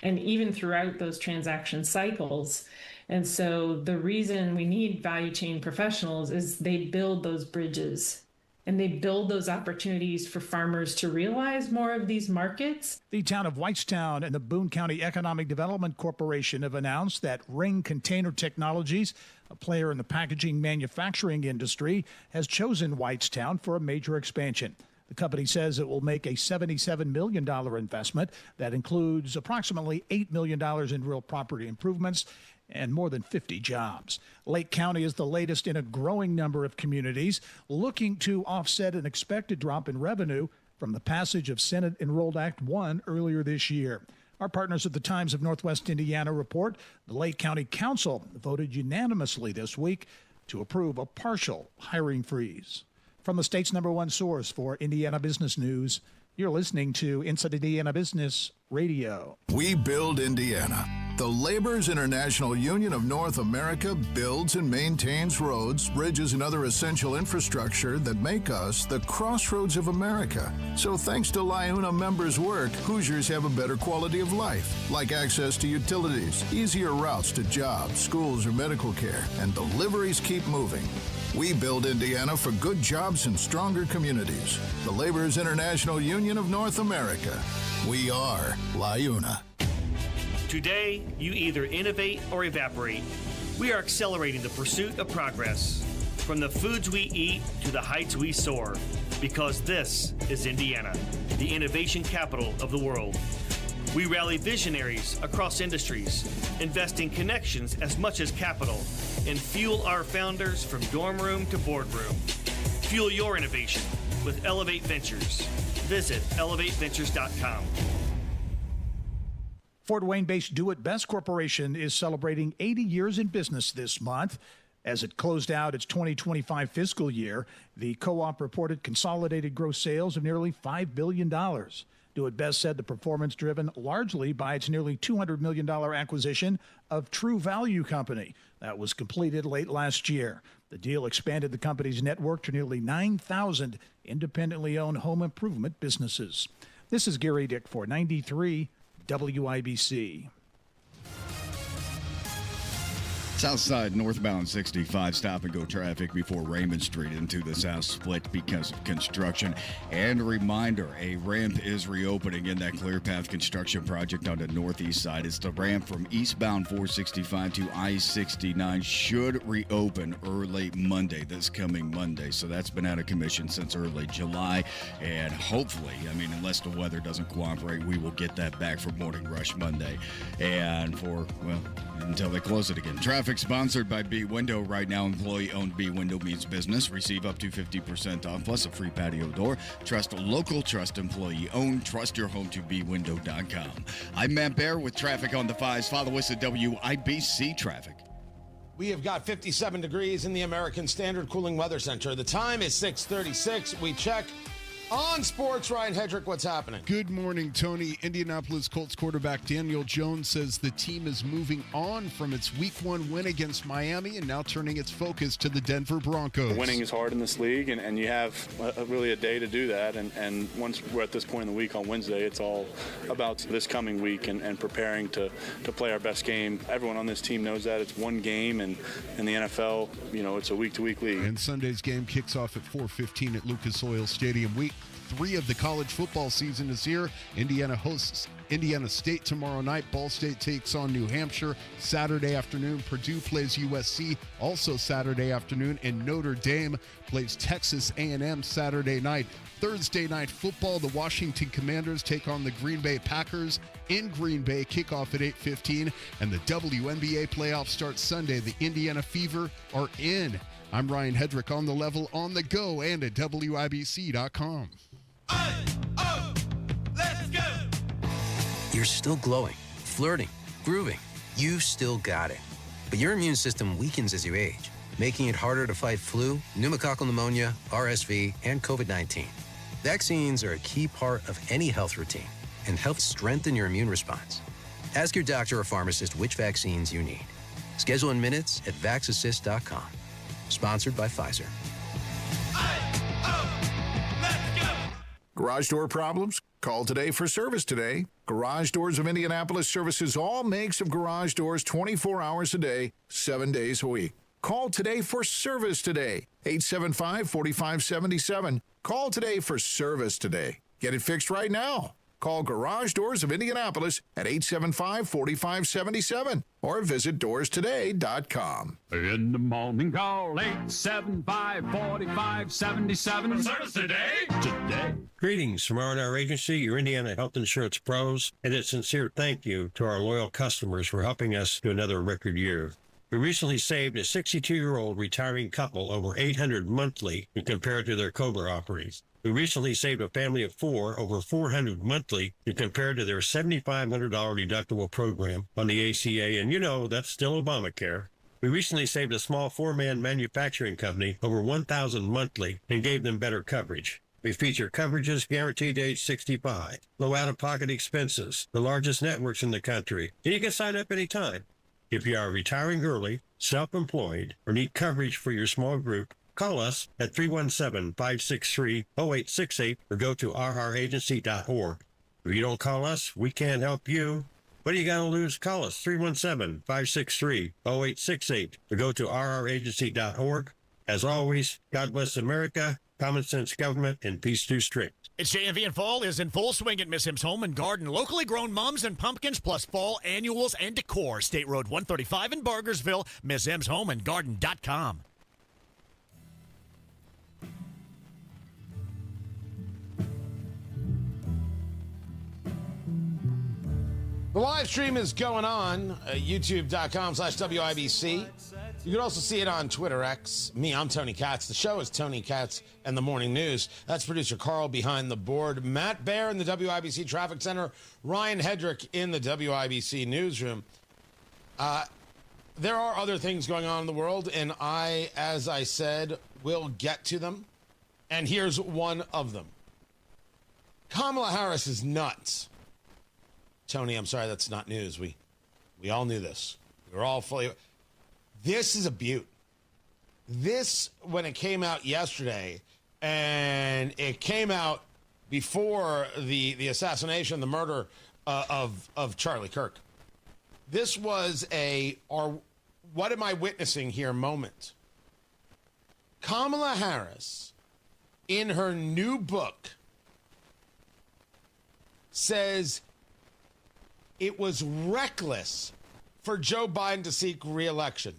and even throughout those transaction cycles. And so the reason we need value chain professionals is they build those bridges and they build those opportunities for farmers to realize more of these markets. The town of Whitestown and the Boone County Economic Development Corporation have announced that Ring Container Technologies, a player in the packaging manufacturing industry, has chosen Whitestown for a major expansion. The company says it will make a $77 million investment that includes approximately $8 million in real property improvements and more than 50 jobs. Lake County is the latest in a growing number of communities looking to offset an expected drop in revenue from the passage of Senate Enrolled Act 1 earlier this year. Our partners at the Times of Northwest Indiana report the Lake County Council voted unanimously this week to approve a partial hiring freeze. From the state's #1 source for Indiana business news, you're listening to Inside Indiana Business Radio. We build Indiana. The Laborers International Union of North America builds and maintains roads, bridges, and other essential infrastructure that make us the crossroads of America. So thanks to LIUNA members' work, Hoosiers have a better quality of life, like access to utilities, easier routes to jobs, schools, or medical care, and deliveries keep moving. We build Indiana for good jobs and stronger communities. The Laborers International Union of North America. We are LIUNA. Today, you either innovate or evaporate. We are accelerating the pursuit of progress. From the foods we eat to the heights we soar, because this is Indiana, the innovation capital of the world. We rally visionaries across industries, investing connections as much as capital, and fuel our founders from dorm room to boardroom. Fuel your innovation with Elevate Ventures. Visit elevateventures.com. Fort Wayne-based Do It Best Corporation is celebrating 80 years in business this month. As it closed out its 2025 fiscal year, the co-op reported consolidated gross sales of nearly $5 billion. Do It Best said the performance driven largely by its nearly $200 million acquisition of True Value Company. That was completed late last year. The deal expanded the company's network to nearly 9,000 independently owned home improvement businesses. This is Gary Dick for 93 WIBC. Southside northbound 65 stop-and-go traffic before Raymond Street into the south split because of construction. And a reminder, a ramp is reopening in that Clear Path construction project on the northeast side. It's the ramp from eastbound 465 to I-69 should reopen early Monday, this coming Monday. So that's been out of commission since early July. And hopefully, unless the weather doesn't cooperate, we will get that back for Morning Rush Monday. And until they close it again. Traffic sponsored by B Window. Right now, employee-owned B Window means business. Receive up to 50% off, plus a free patio door. Trust local, trust employee-owned. Trust your home to bwindow.com. I'm Matt Bear with traffic on the 5s. Follow us at WIBC Traffic. We have got 57 degrees in the American Standard Cooling Weather Center. The time is 6:36. We check on sports. Ryan Hedrick, what's happening? Good morning, Tony. Indianapolis Colts quarterback Daniel Jones says the team is moving on from its Week 1 win against Miami and now turning its focus to the Denver Broncos. Winning is hard in this league, and you have really a day to do that. And once we're at this point in the week on Wednesday, it's all about this coming week and preparing to play our best game. Everyone on this team knows that. It's one game, and in the NFL, it's a week-to-week league. And Sunday's game kicks off at 4:15 at Lucas Oil Stadium. Week 3 of the college football season is here. Indiana hosts Indiana State tomorrow night. Ball State takes on New Hampshire Saturday afternoon. Purdue plays USC also Saturday afternoon. And Notre Dame plays Texas A&M Saturday night. Thursday night football, the Washington Commanders take on the Green Bay Packers in Green Bay. Kickoff at 8:15. And the WNBA playoffs start Sunday. The Indiana Fever are in. I'm Ryan Hedrick on the level, on the go, and at WIBC.com. Let's go! You're still glowing, flirting, grooving. You still got it. But your immune system weakens as you age, making it harder to fight flu, pneumococcal pneumonia, RSV, and COVID-19. Vaccines are a key part of any health routine and help strengthen your immune response. Ask your doctor or pharmacist which vaccines you need. Schedule in minutes at vaxassist.com. Sponsored by Pfizer. Garage door problems? Call today for service today. Garage Doors of Indianapolis services all makes of garage doors 24 hours a day, 7 days a week. Call today for service today. 875-4577. Call today for service today. Get it fixed right now. Call Garage Doors of Indianapolis at 875-4577 or visit doorstoday.com. In the morning, call 875-4577. Service today. Greetings from R&R Agency, your Indiana health insurance pros, and a sincere thank you to our loyal customers for helping us to another record year. We recently saved a 62-year-old retiring couple over $800 monthly when compared to their COBRA offerings. We recently saved a family of 4 over $400 monthly when compared to their $7,500 deductible program on the ACA, and that's still Obamacare. We recently saved a small 4-man manufacturing company over $1,000 monthly and gave them better coverage. We feature coverages guaranteed to age 65, low out-of-pocket expenses, the largest networks in the country, and you can sign up anytime. If you are retiring early, self-employed, or need coverage for your small group, call us at 317-563-0868 or go to rragency.org. If you don't call us, we can't help you. What do you got to lose? Call us 317-563-0868 or go to rragency.org. As always, God bless America, common sense government, and peace through strict. It's JMV and fall is in full swing at Miss M's Home and Garden. Locally grown mums and pumpkins plus fall annuals and decor. State Road 135 in Bargersville. MissM'sHomeandGarden.com. The live stream is going on, youtube.com/WIBC. You can also see it on Twitter X. I'm Tony Katz. The show is Tony Katz and the Morning News. That's producer Carl behind the board. Matt Baer in the WIBC Traffic Center. Ryan Hedrick in the WIBC Newsroom. There are other things going on in the world, and I, as I said, will get to them. And here's one of them. Kamala Harris is nuts. Tony, I'm sorry, that's not news. We all knew this. We were all fully... This is a beaut. This, when it came out yesterday, and it came out before the assassination, the murder of Charlie Kirk. This was what am I witnessing here moment. Kamala Harris, in her new book, says it was reckless for Joe Biden to seek re-election.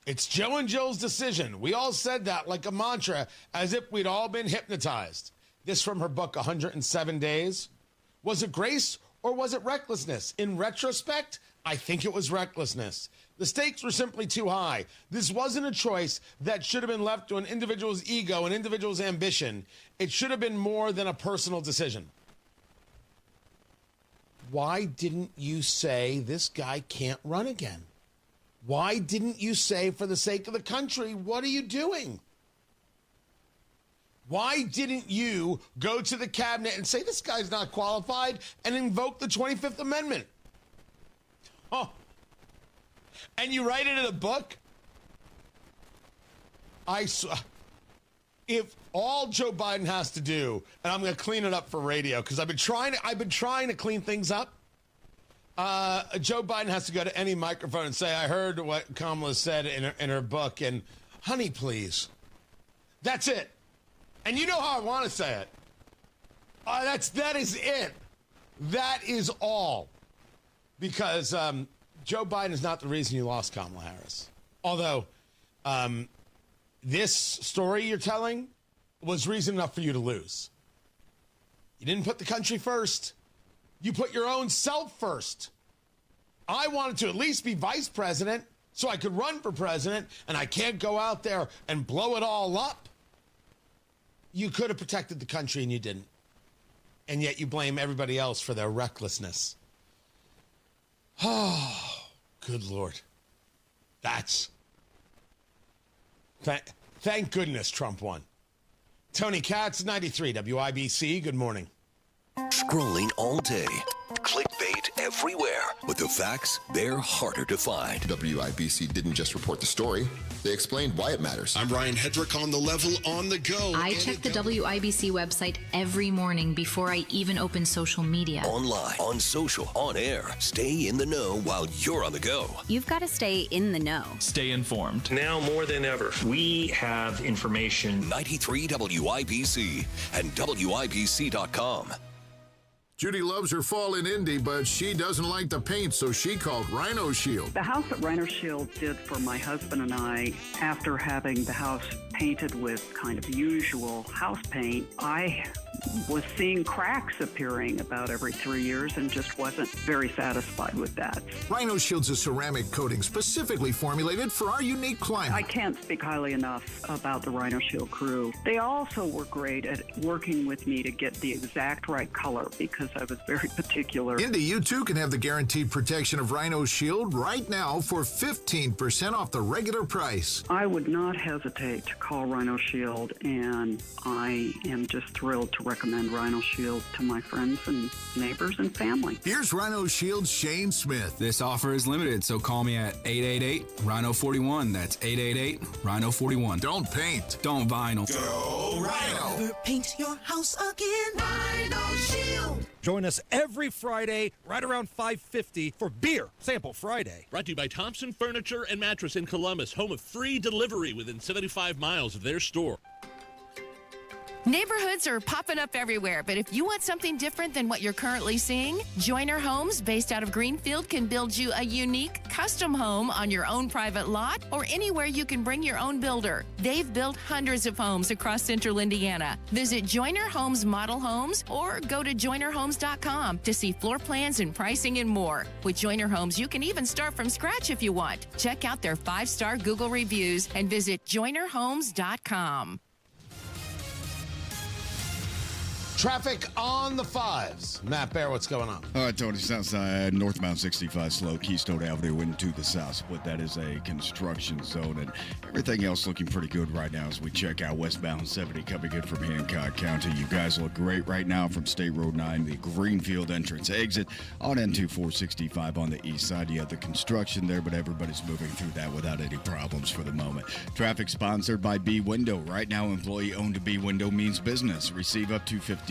It's Joe and Jill's decision. We all said that like a mantra, as if we'd all been hypnotized. This from her book, 107 Days. Was it grace or was it recklessness? In retrospect, I think it was recklessness. The stakes were simply too high. This wasn't a choice that should have been left to an individual's ego, an individual's ambition. It should have been more than a personal decision. Why didn't you say this guy can't run again? Why didn't you say, for the sake of the country, what are you doing? Why didn't you go to the cabinet and say this guy's not qualified and invoke the 25th Amendment? Oh, and you write it in a book? If all Joe Biden has to do, and I'm going to clean it up for radio because I've been trying to clean things up. Joe Biden has to go to any microphone and say, I heard what Kamala said in her book, and honey, please. That's it. And you know how I want to say it. That is it. That is all. Because Joe Biden is not the reason you lost Kamala Harris. Although this story you're telling was reason enough for you to lose. You didn't put the country first. You put your own self first. I wanted to at least be vice president so I could run for president, and I can't go out there and blow it all up. You could have protected the country, and you didn't. And yet you blame everybody else for their recklessness. Oh, good Lord. Thank goodness Trump won. Tony Katz, 93 WIBC. Good morning. Scrolling all day. Clickbait everywhere. But the facts, they're harder to find. WIBC didn't just report the story. They explained why it matters. I'm Ryan Hedrick on the level on the go. I check the WIBC website every morning before I even open social media. Online, on social, on air. Stay in the know while you're on the go. You've got to stay in the know. Stay informed. Now more than ever, we have information. 93 WIBC and WIBC.com. Judy loves her fall in Indy, but she doesn't like the paint, so she called Rhino Shield. The house that Rhino Shield did for my husband and I, after having the house painted with kind of usual house paint, I was seeing cracks appearing about every 3 years and just wasn't very satisfied with that. Rhino Shield's a ceramic coating specifically formulated for our unique climate. I can't speak highly enough about the Rhino Shield crew. They also were great at working with me to get the exact right color because I was very particular. Indy, you too can have the guaranteed protection of Rhino Shield right now for 15% off the regular price. I would not hesitate to call Rhino Shield, and I am just thrilled to recommend Rhino Shield to my friends and neighbors and family. Here's Rhino Shield's Shane Smith. This offer is limited, so call me at 888-RHINO-41. That's 888-RHINO-41. Don't paint. Don't vinyl. Go Rhino. Never paint your house again. Rhino Shield. Join us every Friday right around 5:50 for Beer Sample Friday. Brought to you by Thompson Furniture and Mattress in Columbus, home of free delivery within 75 miles of their store. Neighborhoods are popping up everywhere, but if you want something different than what you're currently seeing, Joyner Homes, based out of Greenfield, can build you a unique, custom home on your own private lot or anywhere you can bring your own builder. They've built hundreds of homes across central Indiana. Visit Joyner Homes Model Homes or go to joynerhomes.com to see floor plans and pricing and more. With Joyner Homes, you can even start from scratch if you want. Check out their 5-star Google reviews and visit joynerhomes.com. Traffic on the 5s. Matt Bear, what's going on? All right, Tony, southside, northbound 65 slow, Keystone Avenue into the south split. That is a construction zone, and everything else looking pretty good right now as we check out westbound 70 coming in from Hancock County. You guys look great right now from State Road 9, the Greenfield entrance exit on N2 465 on the east side. You have the construction there, but everybody's moving through that without any problems for the moment. Traffic sponsored by B Window. Right now, employee-owned B Window means business. Receive up to 50%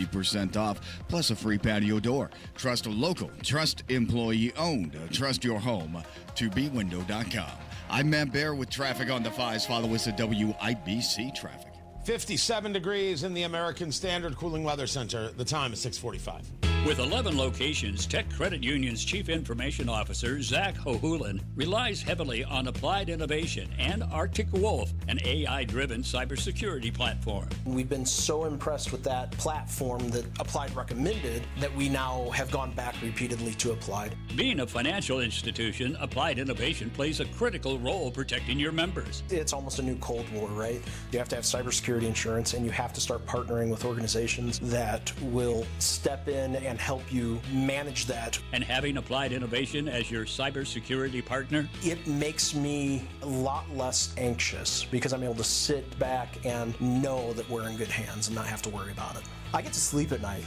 off, plus a free patio door. Trust local, trust employee-owned. Trust your home to bwindow.com. I'm Matt Bear with traffic on the 5s. Follow us at WIBC Traffic. 57 degrees in the American Standard Cooling Weather Center. The time is 6:45. With 11 locations, Tech Credit Union's Chief Information Officer, Zach Hohulin, relies heavily on applied innovation and Arctic Wolf, an AI-driven cybersecurity platform. We've been so impressed with that platform that Applied recommended that we now have gone back repeatedly to Applied. Being a financial institution, Applied Innovation plays a critical role protecting your members. It's almost a new Cold War, right? You have to have cybersecurity insurance, and you have to start partnering with organizations that will step in and help you manage that. And having Applied Innovation as your cybersecurity partner? It makes me a lot less anxious because I'm able to sit back and know that we're in good hands and not have to worry about it. I get to sleep at night.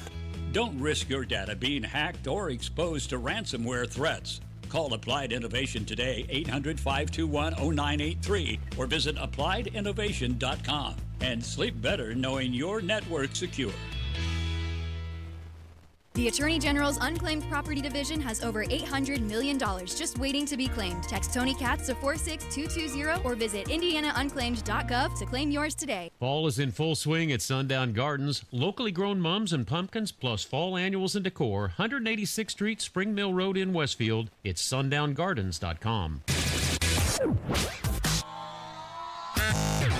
Don't risk your data being hacked or exposed to ransomware threats. Call Applied Innovation today, 800-521-0983, or visit appliedinnovation.com. And sleep better knowing your network's secure. The Attorney General's Unclaimed Property Division has over $800 million just waiting to be claimed. Text Tony Katz to 46220 or visit indianaunclaimed.gov to claim yours today. Fall is in full swing at Sundown Gardens. Locally grown mums and pumpkins plus fall annuals and decor. 186th Street, Spring Mill Road in Westfield. It's sundown.gardens.com.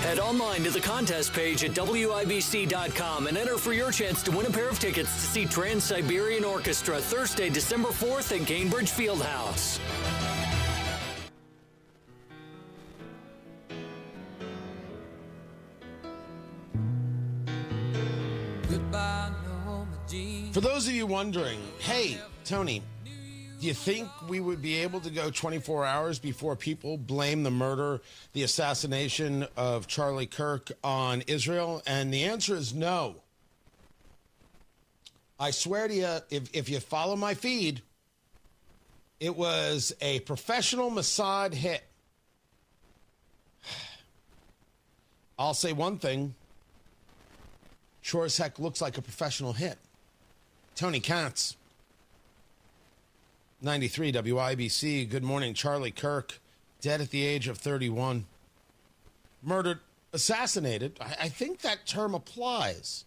Head online to the contest page at WIBC.com and enter for your chance to win a pair of tickets to see Trans-Siberian Orchestra Thursday, December 4th at Cambridge Fieldhouse. For those of you wondering, hey, Tony, do you think we would be able to go 24 hours before people blame the murder, the assassination of Charlie Kirk on Israel? And the answer is no. I swear to you, if you follow my feed, it was a professional Mossad hit. I'll say one thing. Sure as heck looks like a professional hit. Tony Katz. 93 WIBC. Good morning. Charlie Kirk, dead at the age of 31. Murdered, assassinated. I think that term applies.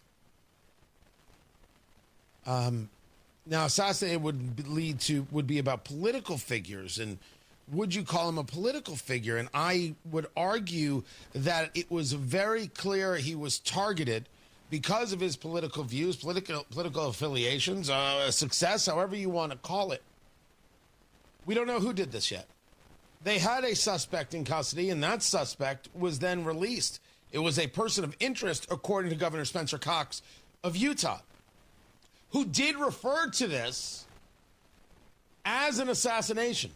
Now, assassinated would be about political figures, and would you call him a political figure? And I would argue that it was very clear he was targeted because of his political views, political affiliations, success, however you want to call it. We don't know who did this yet. They had a suspect in custody, and that suspect was then released. It was a person of interest, according to Governor Spencer Cox of Utah, who did refer to this as an assassination.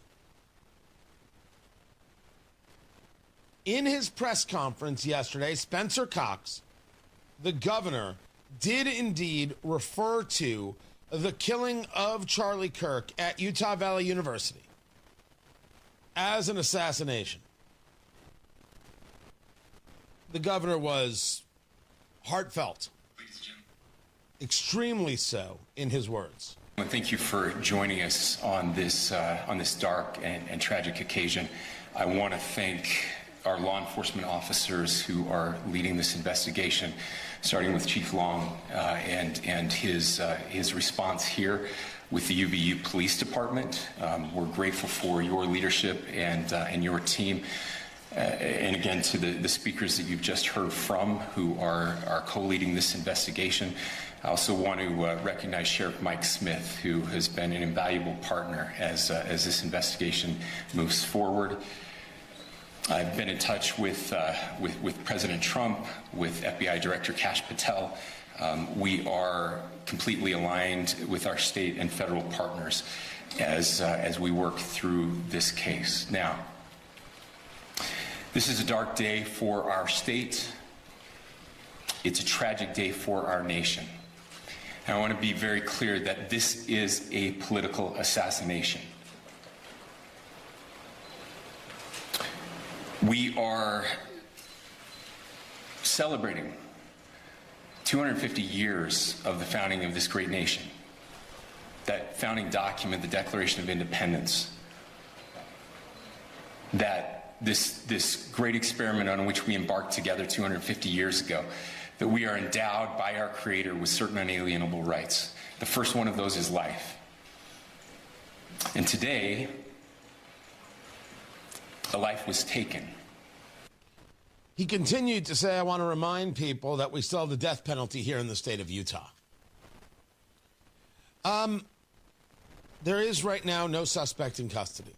In his press conference yesterday, Spencer Cox, the governor, did indeed refer to the killing of Charlie Kirk at Utah Valley University as an assassination. The governor was heartfelt, extremely so in his words. Well, thank you for joining us on this dark and tragic occasion. I want to thank our law enforcement officers who are leading this investigation, starting with Chief Long and his response here with the UVU Police Department. We're grateful for your leadership and your team. And again, to the speakers that you've just heard from who are co-leading this investigation. I also want to recognize Sheriff Mike Smith, who has been an invaluable partner as this investigation moves forward. I've been in touch with President Trump, with FBI Director Kash Patel. We are completely aligned with our state and federal partners as we work through this case. Now, this is a dark day for our state. It's a tragic day for our nation. And I want to be very clear that this is a political assassination. We are celebrating 250 years of the founding of this great nation. That founding document, the Declaration of Independence, that this great experiment on which we embarked together 250 years ago, that we are endowed by our Creator with certain unalienable rights. The first one of those is life. And today, a life was taken. He continued to say, I want to remind people that we still have the death penalty here in the state of Utah. There is right now no suspect in custody.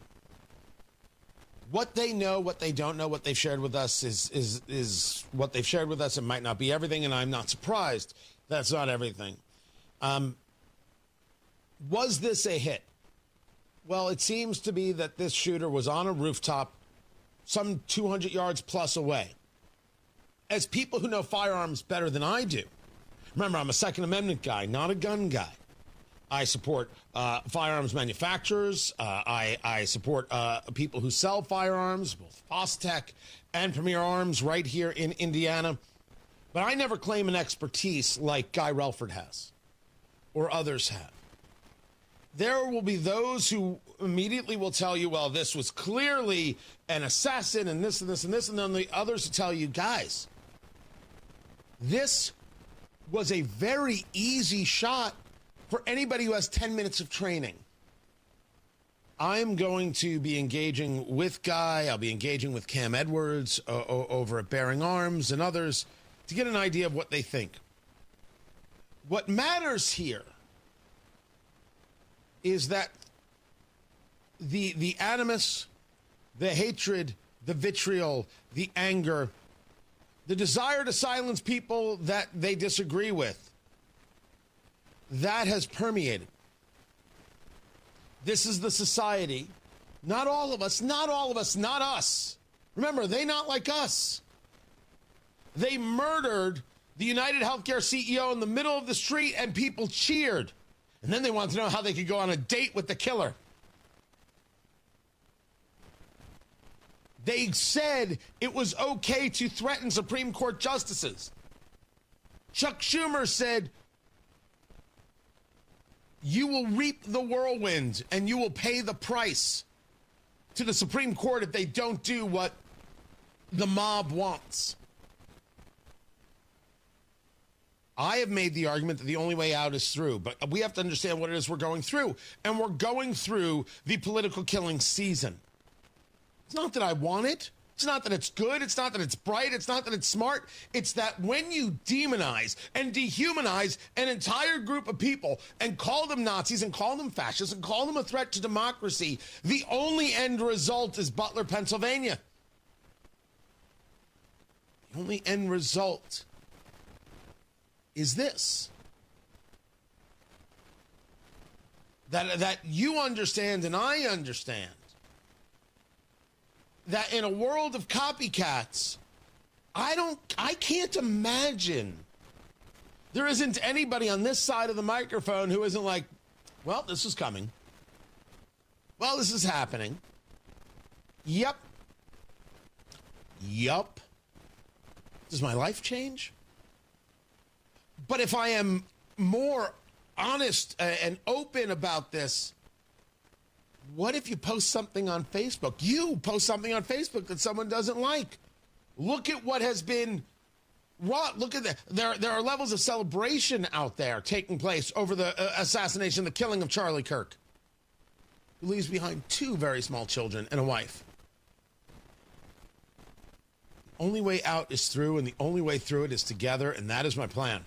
What they know, what they don't know, what they've shared with us is what they've shared with us. It might not be everything, and I'm not surprised that's not everything. Was this a hit? Well, it seems to be that this shooter was on a rooftop some 200 yards plus away. As people who know firearms better than I do, remember, I'm a Second Amendment guy, not a gun guy. I support firearms manufacturers. I support people who sell firearms, both Fostech and Premier Arms right here in Indiana. But I never claim an expertise like Guy Relford has or others have. There will be those who immediately will tell you, well, this was clearly an assassin and this and this and this. And then the others will tell you, guys, this was a very easy shot for anybody who has 10 minutes of training. I'm going to be engaging with Guy. I'll be engaging with Cam Edwards over at Bearing Arms and others to get an idea of what they think. What matters here is that the animus, the hatred, the vitriol, the anger, the desire to silence people that they disagree with, that has permeated. This is the society. Not all of us, not us. Remember, they not like us. They murdered the United Healthcare CEO in the middle of the street and people cheered. And then they wanted to know how they could go on a date with the killer. They said it was okay to threaten Supreme Court justices. Chuck Schumer said, you will reap the whirlwind and you will pay the price to the Supreme Court if they don't do what the mob wants. I have made the argument that the only way out is through, but we have to understand what it is we're going through. And we're going through the political killing season. It's not that I want it. It's not that it's good. It's not that it's bright. It's not that it's smart. It's that when you demonize and dehumanize an entire group of people and call them Nazis and call them fascists and call them a threat to democracy, the only end result is Butler, Pennsylvania. The only end result is this. That you understand and I understand that in a world of copycats, I can't imagine there isn't anybody on this side of the microphone who isn't like, well, this is coming. Well, this is happening. Yep. Does my life change? But if I am more honest and open about this, What if you post something on Facebook? You post something on Facebook that someone doesn't like. Look at what has been wrought. Look at that. There are levels of celebration out there taking place over the assassination, the killing of Charlie Kirk, who leaves behind 2 very small children and a wife. The only way out is through, and the only way through it is together, and that is my plan.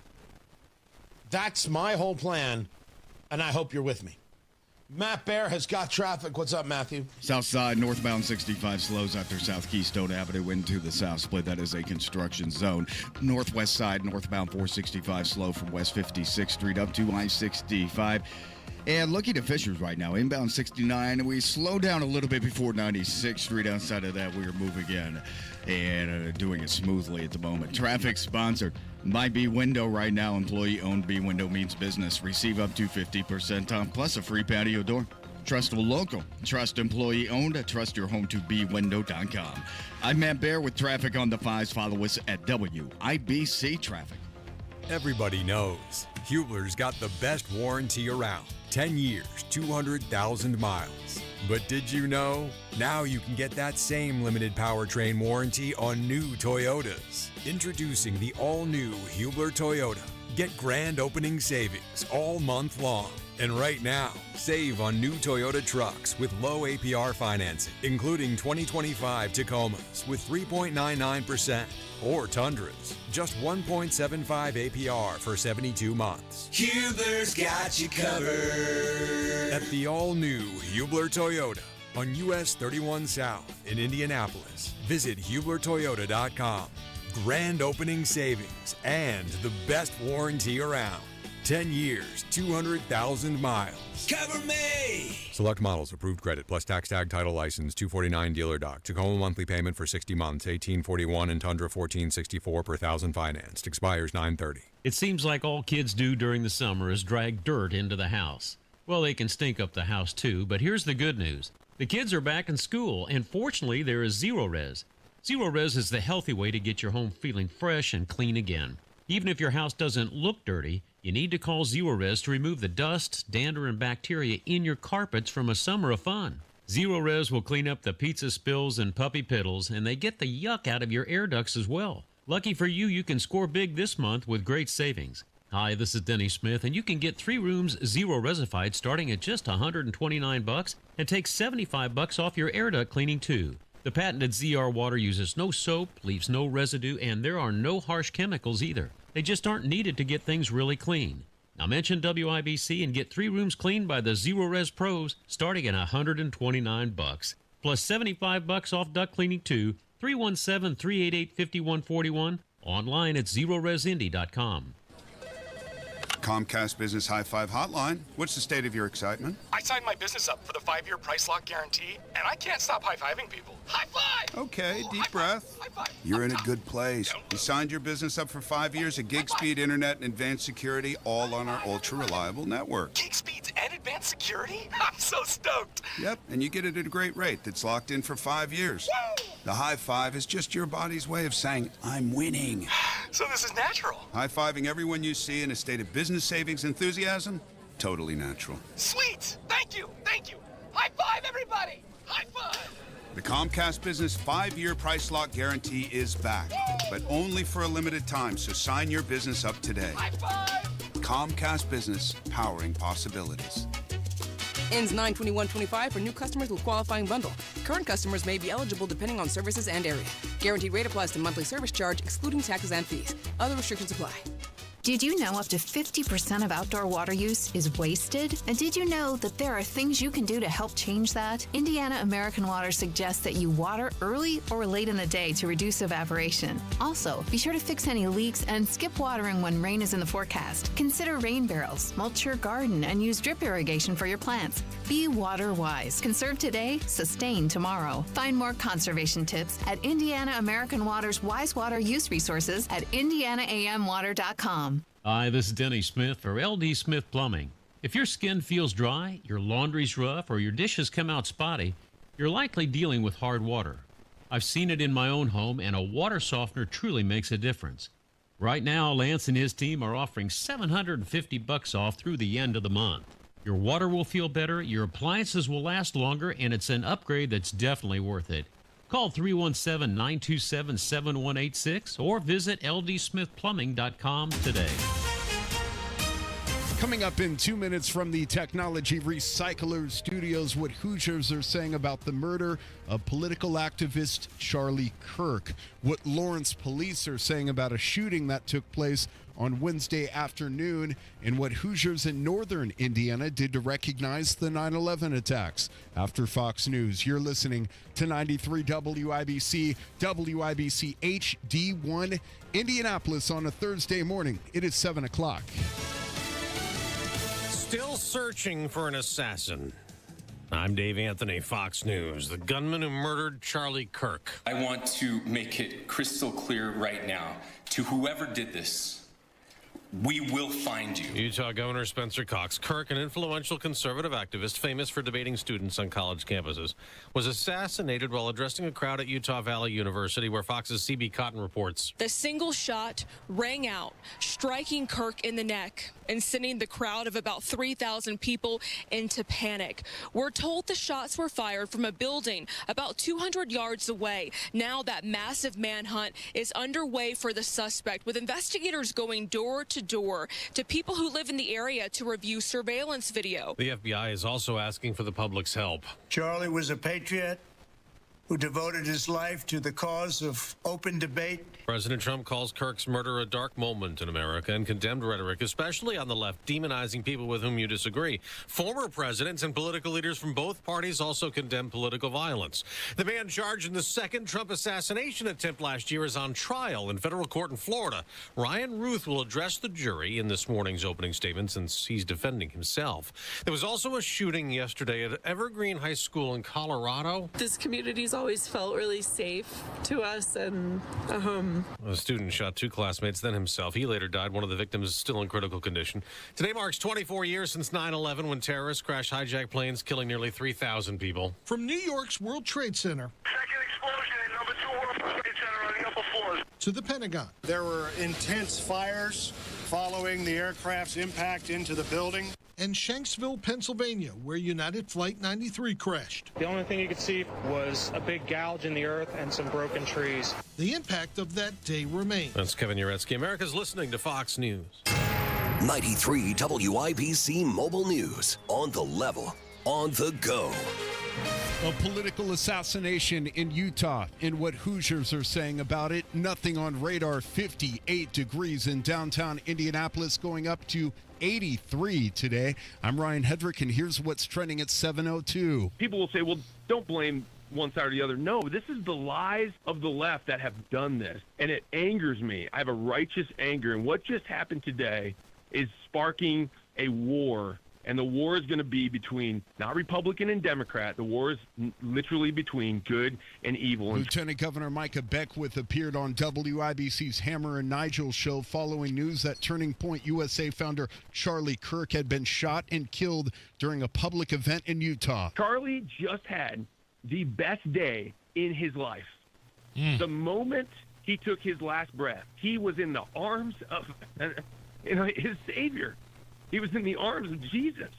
That's my whole plan, and I hope you're with me. Matt Bear has got traffic. What's up, Matthew? South side, northbound 65 slows after South Keystone Avenue into the south split. That is a construction zone. Northwest side, northbound 465 slow from West 56th Street up to I-65. And looking at Fishers right now, inbound 69. We slow down a little bit before 96th Street. Outside of that, we are moving in and doing it smoothly at the moment. Traffic sponsored by B Window right now. Employee-owned B Window means business. Receive up to 50% off, plus a free patio door. Trustable local. Trust employee-owned. Trust your home to bwindow.com. I'm Matt Bear with traffic on the 5s. Follow us at WIBC Traffic. Everybody knows Hubler's got the best warranty around. 10 years, 200,000 miles. But did you know? Now you can get that same limited powertrain warranty on new Toyotas. Introducing the all-new Hubler Toyota. Get grand opening savings all month long. And right now, save on new Toyota trucks with low APR financing, including 2025 Tacomas with 3.99%, or Tundras, just 1.75 APR for 72 months. Hubler's got you covered. At the all-new Hubler Toyota on US 31 South in Indianapolis. Visit HublerToyota.com. Grand opening savings and the best warranty around. 10 years, 200,000 miles. Cover me! Select models, approved credit, plus tax tag, title license, 249 dealer doc. Tacoma monthly payment for 60 months, 1841, and Tundra 1464 per thousand financed. Expires 9/30. It seems like all kids do during the summer is drag dirt into the house. Well, they can stink up the house too, but here's the good news. The kids are back in school, and fortunately there is Zero Res. Zero Res is the healthy way to get your home feeling fresh and clean again. Even if your house doesn't look dirty, you need to call Zero Res to remove the dust, dander, and bacteria in your carpets from a summer of fun. Zero Res will clean up the pizza spills and puppy piddles, and they get the yuck out of your air ducts as well. Lucky for you, you can score big this month with great savings. Hi, this is Denny Smith, and you can get 3 rooms Zero Resified starting at just $129 and take $75 off your air duct cleaning too. The patented ZR water uses no soap, leaves no residue, and there are no harsh chemicals either. They just aren't needed to get things really clean. Now mention WIBC and get 3 rooms cleaned by the Zero Res Pros starting at $129, plus $75 off duct cleaning too. 317-388-5141. Online at ZeroResIndy.com. Comcast Business High Five Hotline. What's the state of your excitement? I signed my business up for the 5-year price lock guarantee, and I can't stop high-fiving people. High five! Okay, deep breath. You're in a good place. You signed your business up for 5 years of gig speed internet and advanced security, all on our ultra-reliable network. Gig speeds and advanced security? I'm so stoked. Yep, and you get it at a great rate that's locked in for 5 years. Woo! The high five is just your body's way of saying, I'm winning. So this is natural. High-fiving everyone you see in a state of business savings enthusiasm? Totally natural. Sweet! Thank you! Thank you! High five, everybody! High five! The Comcast Business 5-year price lock guarantee is back, but only for a limited time, so sign your business up today. High five! Comcast Business, powering possibilities. Ends 9/21/25 for new customers with qualifying bundle. Current customers may be eligible depending on services and area. Guaranteed rate applies to monthly service charge, excluding taxes and fees. Other restrictions apply. Did you know up to 50% of outdoor water use is wasted? And did you know that there are things you can do to help change that? Indiana American Water suggests that you water early or late in the day to reduce evaporation. Also, be sure to fix any leaks and skip watering when rain is in the forecast. Consider rain barrels, mulch your garden, and use drip irrigation for your plants. Be water wise. Conserve today, sustain tomorrow. Find more conservation tips at Indiana American Water's Wise Water Use Resources at indianaamwater.com. Hi, this is Denny Smith for LD Smith Plumbing. If your skin feels dry, your laundry's rough, or your dishes come out spotty, you're likely dealing with hard water. I've seen it in my own home, and a water softener truly makes a difference. Right now, Lance and his team are offering $750 off through the end of the month. Your water will feel better, your appliances will last longer, and it's an upgrade that's definitely worth it. Call 317-927-7186 or visit ldsmithplumbing.com today. Coming up in 2 minutes from the Technology Recyclers Studios, what Hoosiers are saying about the murder of political activist Charlie Kirk. What Lawrence police are saying about a shooting that took place on Wednesday afternoon, and what Hoosiers in northern Indiana did to recognize the 9/11 attacks. After Fox News, you're listening to 93 WIBC, WIBC HD1, Indianapolis on a Thursday morning. It is 7 o'clock. Still searching for an assassin. I'm Dave Anthony, Fox News. The gunman who murdered Charlie Kirk. I want to make it crystal clear right now to whoever did this. We will find you. Utah Governor Spencer Cox Kirk, an influential conservative activist famous for debating students on college campuses, was assassinated while addressing a crowd at Utah Valley University, where Fox's CB Cotton reports. The single shot rang out, striking Kirk in the neck and sending the crowd of about 3,000 people into panic. We're told the shots were fired from a building about 200 yards away. Now that massive manhunt is underway for the suspect, with investigators going door to door to people who live in the area to review surveillance video. The FBI is also asking for the public's help. Charlie was a patriot who devoted his life to the cause of open debate. President Trump calls Kirk's murder a dark moment in America and condemned rhetoric, especially on the left, demonizing people with whom you disagree. Former presidents and political leaders from both parties also condemned political violence. The man charged in the second Trump assassination attempt last year is on trial in federal court in Florida. Ryan Ruth will address the jury in this morning's opening statement since he's defending himself. There was also a shooting yesterday at Evergreen High School in Colorado. This community's always felt really safe to us, and a student shot two classmates, then himself. He later died. One of the victims is still in critical condition. Today marks 24 years since 9/11, when terrorists crashed hijacked planes, killing nearly 3,000 people. From New York's World Trade Center to the Pentagon. There were intense fires following the aircraft's impact into the building. And Shanksville, Pennsylvania, where United Flight 93 crashed. The only thing you could see was a big gouge in the earth and some broken trees. The impact of that day remains. That's Kevin Uretsky. America's listening to Fox News. 93 WIBC Mobile News. On the level, on the go. A political assassination in Utah, and what Hoosiers are saying about it. Nothing on radar. 58 degrees in downtown Indianapolis, going up to 83 today. I'm Ryan Hedrick, and here's what's trending at 7:02. People will say, well, don't blame one side or the other. No, this is the lies of the left that have done this, and it angers me. I have a righteous anger, and what just happened today is sparking a war. And the war is going to be between not Republican and Democrat. The war is literally between good and evil. Lieutenant Governor Micah Beckwith appeared on WIBC's Hammer and Nigel show following news that Turning Point USA founder Charlie Kirk had been shot and killed during a public event in Utah. Charlie just had the best day in his life. The moment he took his last breath, he was in the arms of his Savior. He was in the arms of Jesus.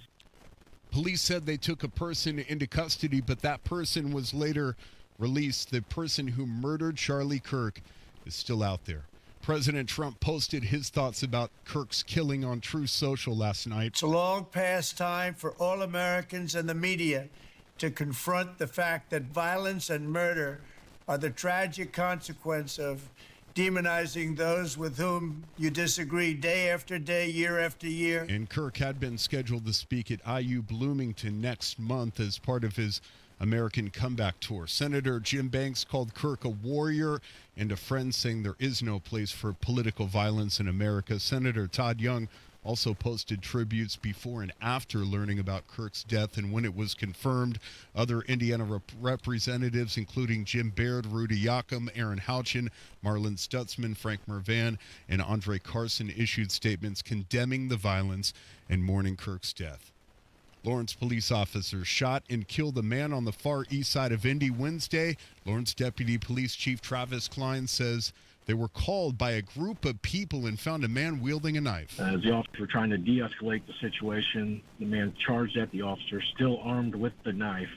Police said they took a person into custody, but that person was later released. The person who murdered Charlie Kirk is still out there. President Trump posted his thoughts about Kirk's killing on Truth Social last night. It's a long past time for all Americans and the media to confront the fact that violence and murder are the tragic consequence of demonizing those with whom you disagree day after day, year after year. And Kirk had been scheduled to speak at IU Bloomington next month as part of his American Comeback Tour. Senator Jim Banks called Kirk a warrior and a friend, saying there is no place for political violence in America. Senator Todd Young also posted tributes before and after learning about Kirk's death and when it was confirmed. Other Indiana representatives, including Jim Baird, Rudy Yakum, Aaron Houchin, Marlon Stutzman, Frank Mervan, and Andre Carson, issued statements condemning the violence and mourning Kirk's death. Lawrence police officers shot and killed a man on the far east side of Indy Wednesday. Lawrence Deputy Police Chief Travis Klein says They were called by a group of people and found a man wielding a knife. As the officers were trying to de-escalate the situation, the man charged at the officer, still armed with the knife,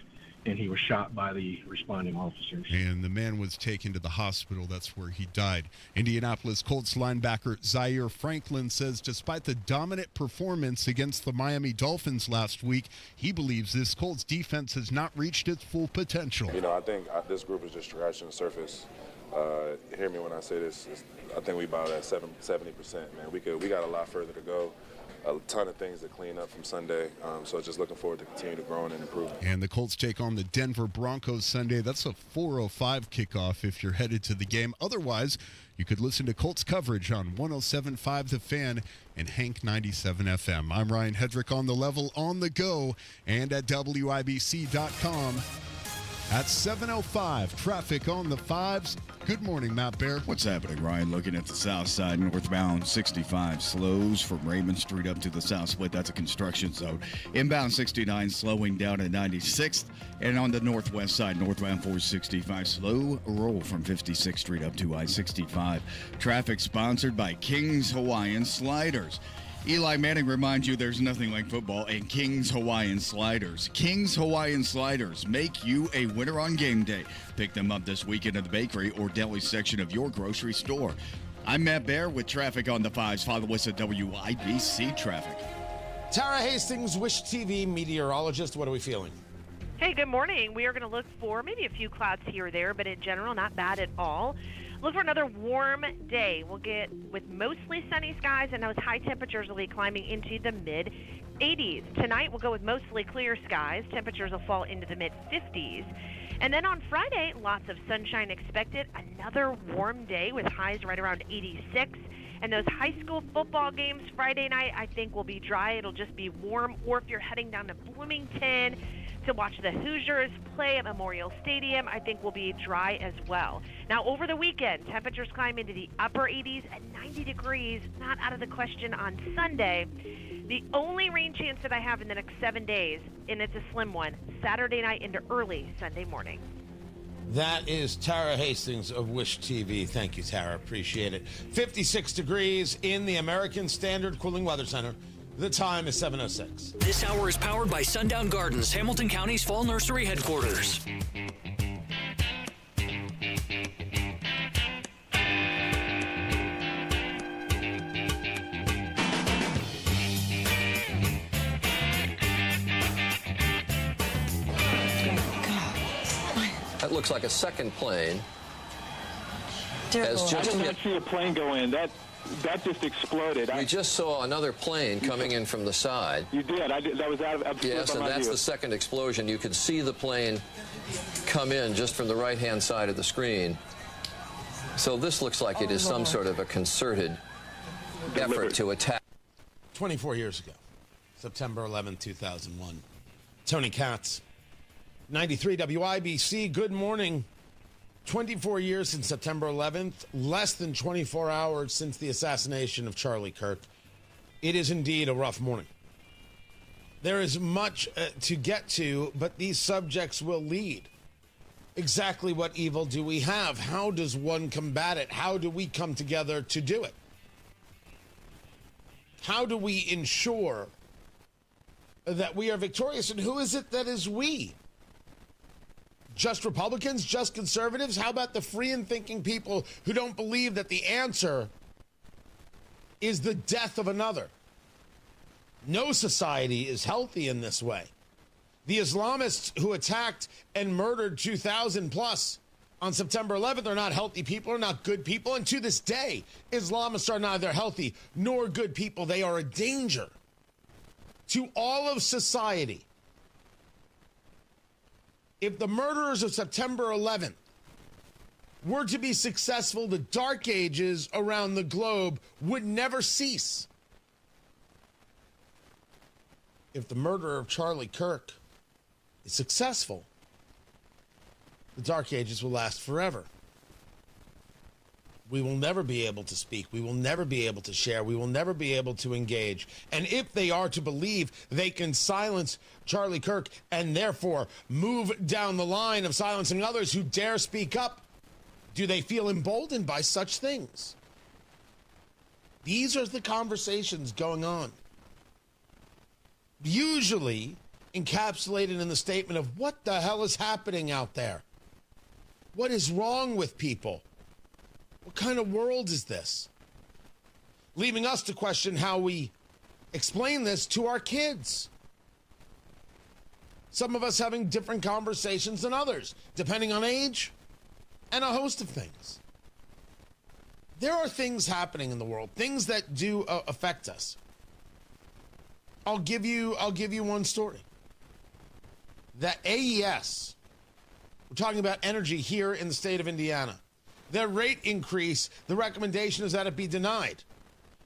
and he was shot by the responding officers. And the man was taken to the hospital. That's where he died. Indianapolis Colts linebacker Zaire Franklin says despite the dominant performance against the Miami Dolphins last week, he believes this Colts defense has not reached its full potential. I think this group is just scratching the surface. Hear me when I say this. I think we about at 70%, man. We got a lot further to go. A ton of things to clean up from Sunday. So just looking forward to continue to grow and improve. And the Colts take on the Denver Broncos Sunday. That's a 4:05 kickoff if you're headed to the game. Otherwise, you could listen to Colts coverage on 107.5 The Fan and Hank 97 FM. I'm Ryan Hedrick on the level, on the go, and at WIBC.com. At 7:05, traffic on the 5s. Good morning, Matt Bear. What's happening, Ryan? Looking at the south side, northbound 65 slows from Raymond Street up to the south split. That's a construction zone. Inbound 69 slowing down at 96th. And on the northwest side, northbound 465 slow roll from 56th Street up to I-65. Traffic sponsored by King's Hawaiian Sliders. Eli Manning reminds you there's nothing like football and King's Hawaiian Sliders. King's Hawaiian Sliders make you a winner on game day. Pick them up this weekend at the bakery or deli section of your grocery store. I'm Matt Bear with traffic on the 5s. Follow us at WIBC Traffic. Tara Hastings, Wish TV meteorologist. What are we feeling? Hey, good morning. We are going to look for maybe a few clouds here or there, but in general, not bad at all. Look for another warm day. We'll get with mostly sunny skies, and those high temperatures will be climbing into the mid-80s. Tonight, we'll go with mostly clear skies. Temperatures will fall into the mid-50s. And then on Friday, lots of sunshine expected. Another warm day with highs right around 86. And those high school football games Friday night, I think, will be dry. It'll just be warm. Or if you're heading down to Bloomington to watch the Hoosiers play at Memorial Stadium, I think will be dry as well. Now, over the weekend, temperatures climb into the upper 80s and 90 degrees, not out of the question on Sunday. The only rain chance that I have in the next 7 days, and it's a slim one, Saturday night into early Sunday morning. That is Tara Hastings of Wish TV. Thank you, Tara. Appreciate it. 56 degrees in the American Standard Cooling Weather Center. The time is 7:06. This hour is powered by Sundown Gardens, Hamilton County's fall nursery headquarters. That looks like a second plane. I did not see a plane go in. That just exploded. We just saw another plane coming in from the side. You did. That was out of absolutely. Yes, and that's the second explosion. You could see the plane come in just from the right-hand side of the screen. So this looks like it is some sort of a concerted effort to attack. 24 years ago, September 11, 2001. Tony Katz, 93 WIBC. Good morning. 24 years since September 11th, less than 24 hours since the assassination of Charlie Kirk. It is indeed a rough morning. There is much to get to, but these subjects will lead. Exactly what evil do we have? How does one combat it? How do we come together to do it? How do we ensure that we are victorious? And who is it that is we? Just Republicans? Just conservatives? How about the free and thinking people who don't believe that the answer is the death of another? No society is healthy in this way. The Islamists who attacked and murdered 2,000 plus on September 11th are not healthy people, are not good people. And to this day, Islamists are neither healthy nor good people. They are a danger to all of society. If the murderers of September 11th were to be successful, the dark ages around the globe would never cease. If the murder of Charlie Kirk is successful, the dark ages will last forever. We will never be able to speak. We will never be able to share. We will never be able to engage. And if they are to believe they can silence Charlie Kirk and therefore move down the line of silencing others who dare speak up, Do they feel emboldened by such things? These are the conversations going on. Usually encapsulated in the statement of what the hell is happening out there? What is wrong with people? What kind of world is this? Leaving us to question how we explain this to our kids. Some of us having different conversations than others, depending on age and a host of things. There are things happening in the world, things that do affect us. I'll give you one story. That AES, we're talking about energy here in the state of Indiana. Their rate increase, the recommendation is that it be denied.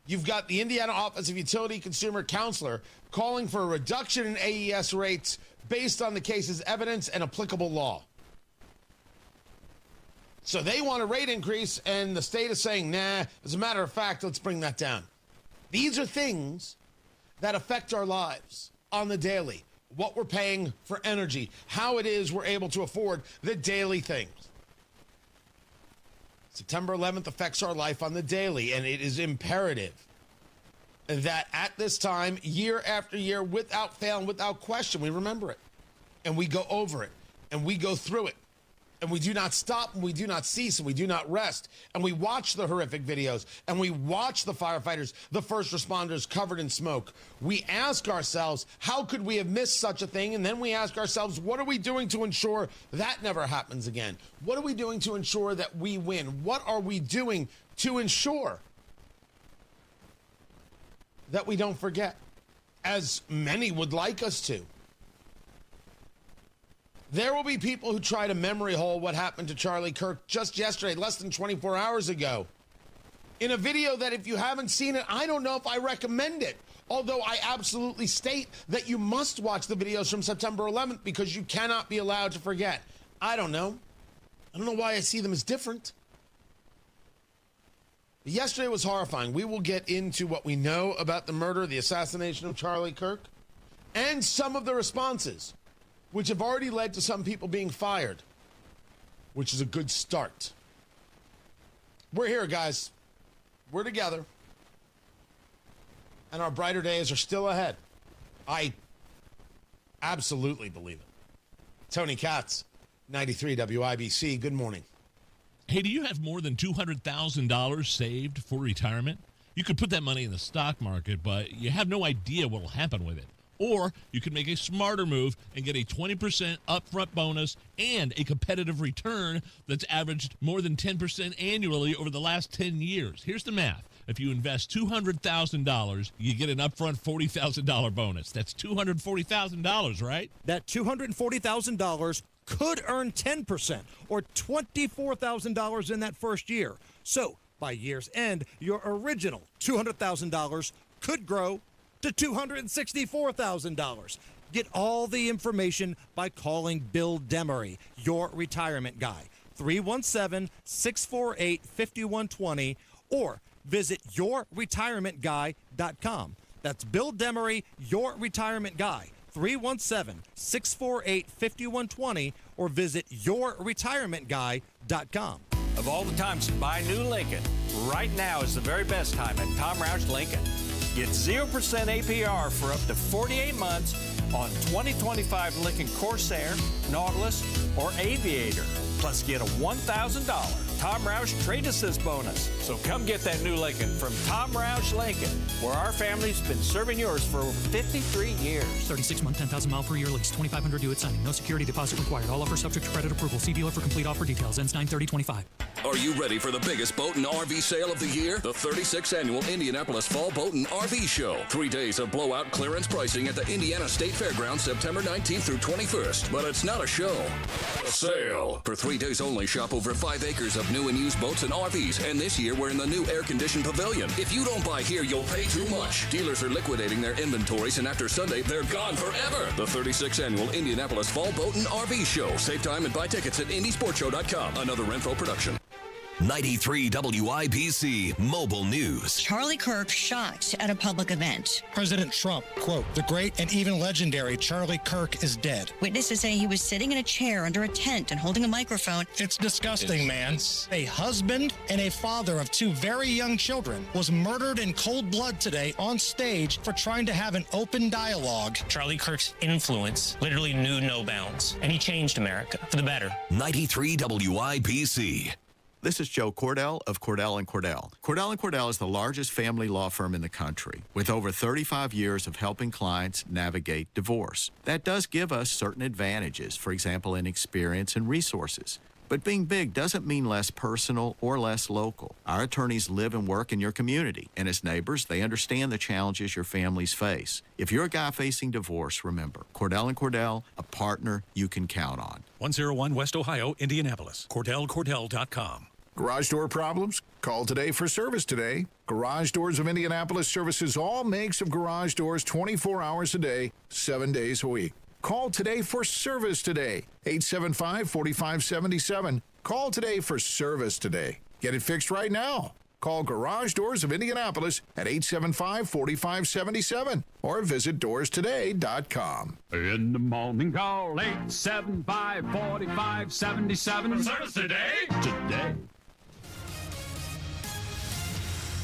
You've got the Indiana Office of Utility Consumer Counselor calling for a reduction in AES rates based on the case's evidence and applicable law. So they want a rate increase, and the state is saying, nah, as a matter of fact, let's bring that down. These are things that affect our lives on the daily. What we're paying for energy, how it is we're able to afford the daily things. September 11th affects our life on the daily, and it is imperative that at this time, year after year, without fail and without question, we remember it, and we go over it, and we go through it, and we do not stop, and we do not cease, and we do not rest, and we watch the horrific videos, and we watch the firefighters, the first responders covered in smoke. We ask ourselves, how could we have missed such a thing? And then we ask ourselves, what are we doing to ensure that never happens again? What are we doing to ensure that we win? What are we doing to ensure that we don't forget, as many would like us to? There will be people who try to memory hole what happened to Charlie Kirk just yesterday, less than 24 hours ago, in a video that if you haven't seen it, I don't know if I recommend it. Although I absolutely state that you must watch the videos from September 11th because you cannot be allowed to forget. I don't know why I see them as different. Yesterday was horrifying. We will get into what we know about the murder, the assassination of Charlie Kirk, and some of the responses, which have already led to some people being fired, which is a good start. We're here, guys. We're together. And our brighter days are still ahead. I absolutely believe it. Tony Katz, 93 WIBC. Good morning. Hey, do you have more than $200,000 saved for retirement? You could put that money in the stock market, but you have no idea what will happen with it. Or you could make a smarter move and get a 20% upfront bonus and a competitive return that's averaged more than 10% annually over the last 10 years. Here's the math. If you invest $200,000, you get an upfront $40,000 bonus. That's $240,000, right? That $240,000 could earn 10% or $24,000 in that first year. So by year's end, your original $200,000 could grow to $264,000. Get all the information by calling Bill Demery, your retirement guy, 317-648-5120, or visit yourretirementguy.com. That's Bill Demery, your retirement guy, 317-648-5120, or visit yourretirementguy.com. Of all the times to buy a new Lincoln, right now is the very best time at Tom Roush Lincoln. Get 0% APR for up to 48 months on 2025 Lincoln Corsair, Nautilus, or Aviator. Plus get a $1,000 Tom Roush Trade Assist bonus. So come get that new Lincoln from Tom Roush Lincoln, where our family's been serving yours for over 53 years. 36-month, 10,000-mile per year lease. $2,500 due at signing. No security deposit required. All offers subject to credit approval. See dealer for complete offer details. Ends 9/30/25. Are you ready for the biggest boat and RV sale of the year? The 36th Annual Indianapolis Fall Boat and RV Show. 3 days of blowout clearance pricing at the Indiana State Fairgrounds September 19th through 21st. But it's not a show. A sale. For 3 days only, shop over 5 acres of new and used boats and RVs. And this year, we're in the new air-conditioned pavilion. If you don't buy here, you'll pay too much. Dealers are liquidating their inventories, and after Sunday, they're gone forever. The 36th Annual Indianapolis Fall Boat and RV Show. Save time and buy tickets at IndySportShow.com. Another Renfro production. 93 WIBC Mobile News. Charlie Kirk shot at a public event. President Trump, quote, "The great and even legendary Charlie Kirk is dead." Witnesses say he was sitting in a chair under a tent and holding a microphone. It's disgusting, man. A husband and a father of two very young children was murdered in cold blood today on stage for trying to have an open dialogue. Charlie Kirk's influence literally knew no bounds, and he changed America for the better. 93 WIBC. This is Joe Cordell of Cordell & Cordell. Cordell & Cordell is the largest family law firm in the country with over 35 years of helping clients navigate divorce. That does give us certain advantages, for example, in experience and resources. But being big doesn't mean less personal or less local. Our attorneys live and work in your community, and as neighbors, they understand the challenges your families face. If you're a guy facing divorce, remember, Cordell & Cordell, a partner you can count on. 101 West Ohio, Indianapolis. CordellCordell.com. Garage door problems? Call today for service today. Garage Doors of Indianapolis services all makes of garage doors 24 hours a day, 7 days a week. Call today for service today. 875-4577. Call today for service today. Get it fixed right now. Call Garage Doors of Indianapolis at 875-4577 or visit doorstoday.com. In the morning, call 875-4577. Service today. Today.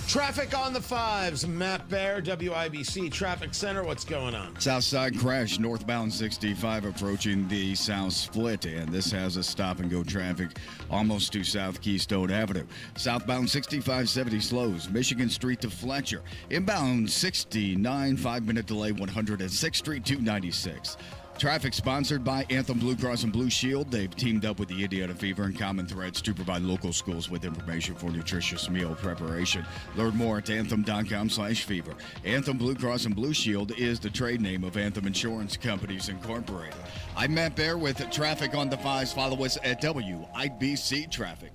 Traffic on the fives. Matt Bear, WIBC Traffic Center. What's going on? Southside crash, northbound 65 approaching the South Split, and this has a stop-and-go traffic almost to South Keystone Avenue. Southbound 6570 slows, Michigan Street to Fletcher. Inbound 69, 5-minute delay, 106th Street, 296. Traffic sponsored by Anthem Blue Cross and Blue Shield. They've teamed up with the Indiana Fever and Common Threads to provide local schools with information for nutritious meal preparation. Learn more at anthem.com/fever. Anthem Blue Cross and Blue Shield is the trade name of Anthem Insurance Companies Incorporated. I'm Matt Bear with traffic on the fives. Follow us at WIBC Traffic.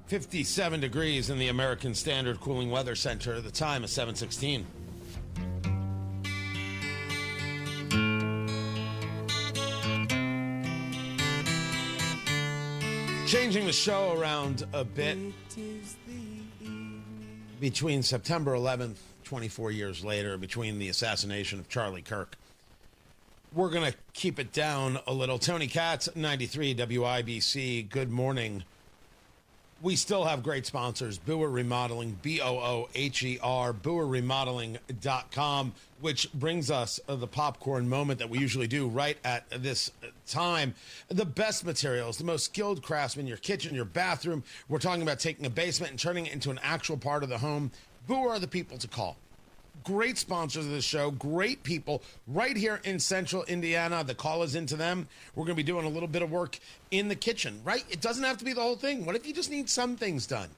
57 degrees in the American Standard Cooling Weather Center. The time is 7:16. Changing the show around a bit. Between September 11th, 24 years later, between the assassination of Charlie Kirk, we're going to keep it down a little. Tony Katz, 93 WIBC, good morning. We still have great sponsors. Booher Remodeling, BOOHER, BooherRemodeling.com, which brings us the popcorn moment that we usually do right at this time. The best materials, the most skilled craftsmen, your kitchen, your bathroom. We're talking about taking a basement and turning it into an actual part of the home. Booher are the people to call. Great sponsors of the show, great people right here in central Indiana. The call is into them. We're going to be doing a little bit of work in the kitchen, right? It doesn't have to be the whole thing. What if you just need some things done?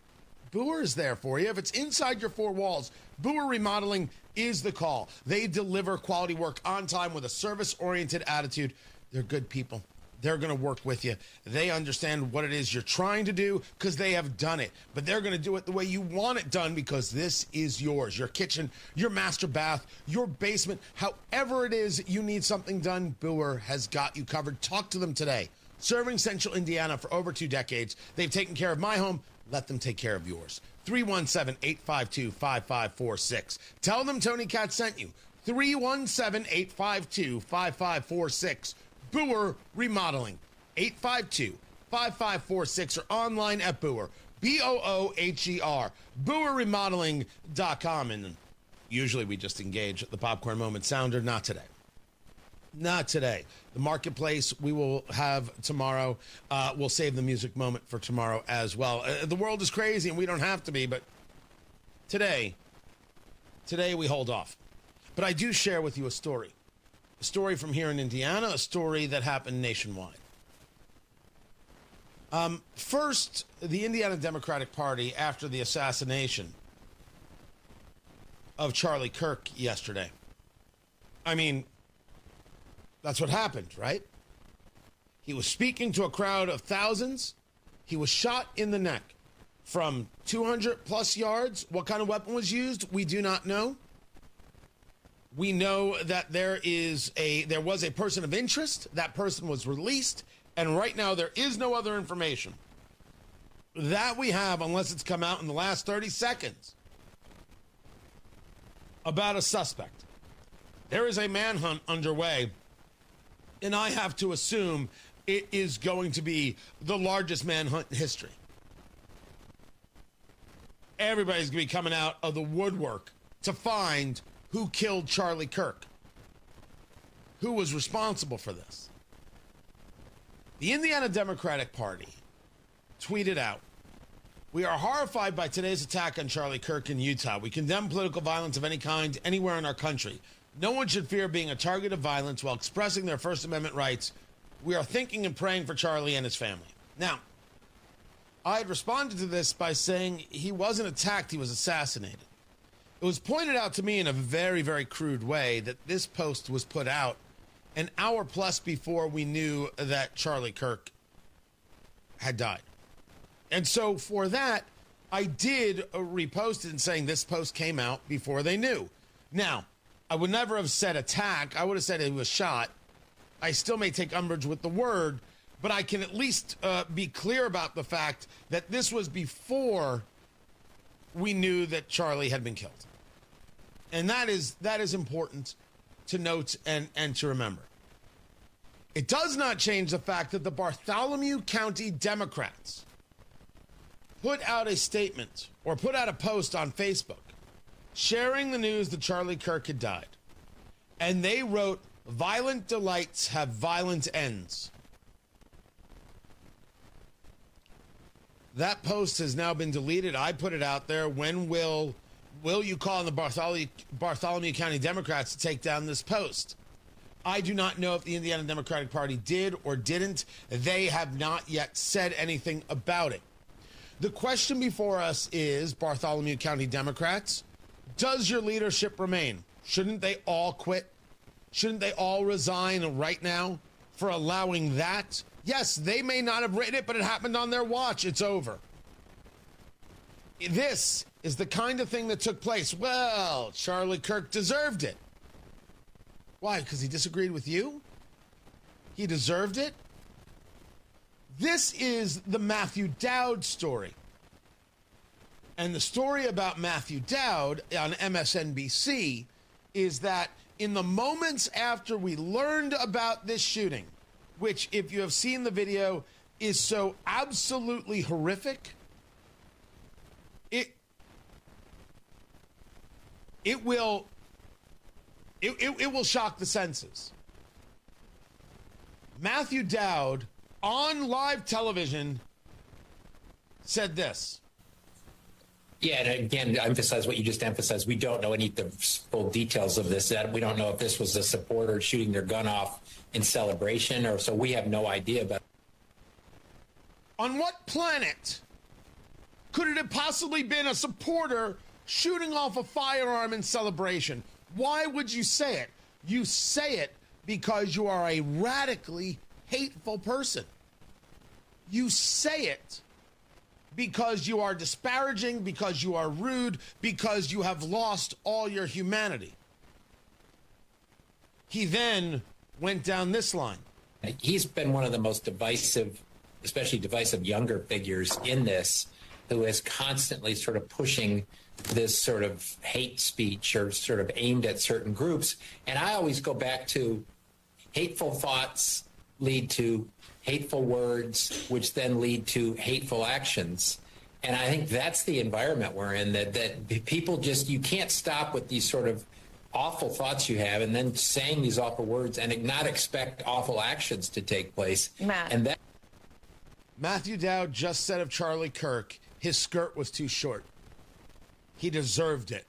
Booher is there for you. If it's inside your four walls, Booher Remodeling is the call. They deliver quality work on time with a service-oriented attitude. They're good people. They're going to work with you. They understand what it is you're trying to do because they have done it. But they're going to do it the way you want it done because this is yours. Your kitchen, your master bath, your basement, however it is you need something done, Booher has got you covered. Talk to them today. Serving central Indiana for over 2 decades. They've taken care of my home. Let them take care of yours. 317-852-5546. Tell them Tony Katz sent you. 317-852-5546. Booher Remodeling, 852-5546, or online at Booher, BOOHER, BooherRemodeling.com. And usually we just engage the popcorn moment sounder. Not today. Not today. The marketplace we will have tomorrow. We'll save the music moment for tomorrow as well. The world is crazy and we don't have to be, but today we hold off. But I do share with you a story. A story from here in Indiana, a story that happened nationwide. First, the Indiana Democratic Party, after the assassination of Charlie Kirk yesterday. I mean, that's what happened, right? He was speaking to a crowd of thousands. He was shot in the neck from 200 plus yards. What kind of weapon was used? We do not know. We know that there was a person of interest. That person was released, and right now there is no other information. that we have, unless it's come out in the last 30 seconds, about a suspect. There is a manhunt underway, and I have to assume it is going to be the largest manhunt in history. Everybody's going to be coming out of the woodwork to find who killed Charlie Kirk, who was responsible for this. The Indiana Democratic Party tweeted out, "We are horrified by today's attack on Charlie Kirk in Utah. We condemn political violence of any kind anywhere in our country. No one should fear being a target of violence while expressing their First Amendment rights. We are thinking and praying for Charlie and his family." Now, I had responded to this by saying he wasn't attacked, he was assassinated. It was pointed out to me in a very, very crude way that this post was put out an hour plus before we knew that Charlie Kirk had died. And so for that, I did repost it and saying this post came out before they knew. Now, I would never have said attack. I would have said he was shot. I still may take umbrage with the word, but I can at least be clear about the fact that this was before we knew that Charlie had been killed. And that is important to note and to remember. It does not change the fact that the Bartholomew County Democrats put out a statement or put out a post on Facebook sharing the news that Charlie Kirk had died. And they wrote, "Violent delights have violent ends." That post has now been deleted. I put it out there. When will you call on the Bartholomew County Democrats to take down this post? I do not know if the Indiana Democratic Party did or didn't. They have not yet said anything about it. The question before us is, Bartholomew County Democrats, does your leadership remain? Shouldn't they all quit? Shouldn't they all resign right now for allowing that? Yes, they may not have written it, but it happened on their watch. It's over. This is the kind of thing that took place. Well, Charlie Kirk deserved it. Why? Because he disagreed with you? He deserved it? This is the Matthew Dowd story. And the story about Matthew Dowd on MSNBC is that in the moments after we learned about this shooting, which, if you have seen the video, is so absolutely horrific, it will shock the senses. Matthew Dowd on live television said this. Yeah, and again, to emphasize what you just emphasized, we don't know any of the full details of this. That we don't know if this was a supporter shooting their gun off in celebration, or so we have no idea about. On what planet could it have possibly been a supporter shooting off a firearm in celebration? Why would you say it? You say it because you are a radically hateful person. You say it because you are disparaging, because you are rude, because you have lost all your humanity. He then went down this line. He's been one of the most divisive, especially divisive younger figures in this, who is constantly sort of pushing this sort of hate speech or sort of aimed at certain groups. And I always go back to hateful thoughts lead to hateful words, which then lead to hateful actions. And I think that's the environment we're in, that people just, you can't stop with these sort of awful thoughts you have and then saying these awful words and not expect awful actions to take place. Matt. And that Matthew Dowd just said of Charlie Kirk, his skirt was too short. He deserved it.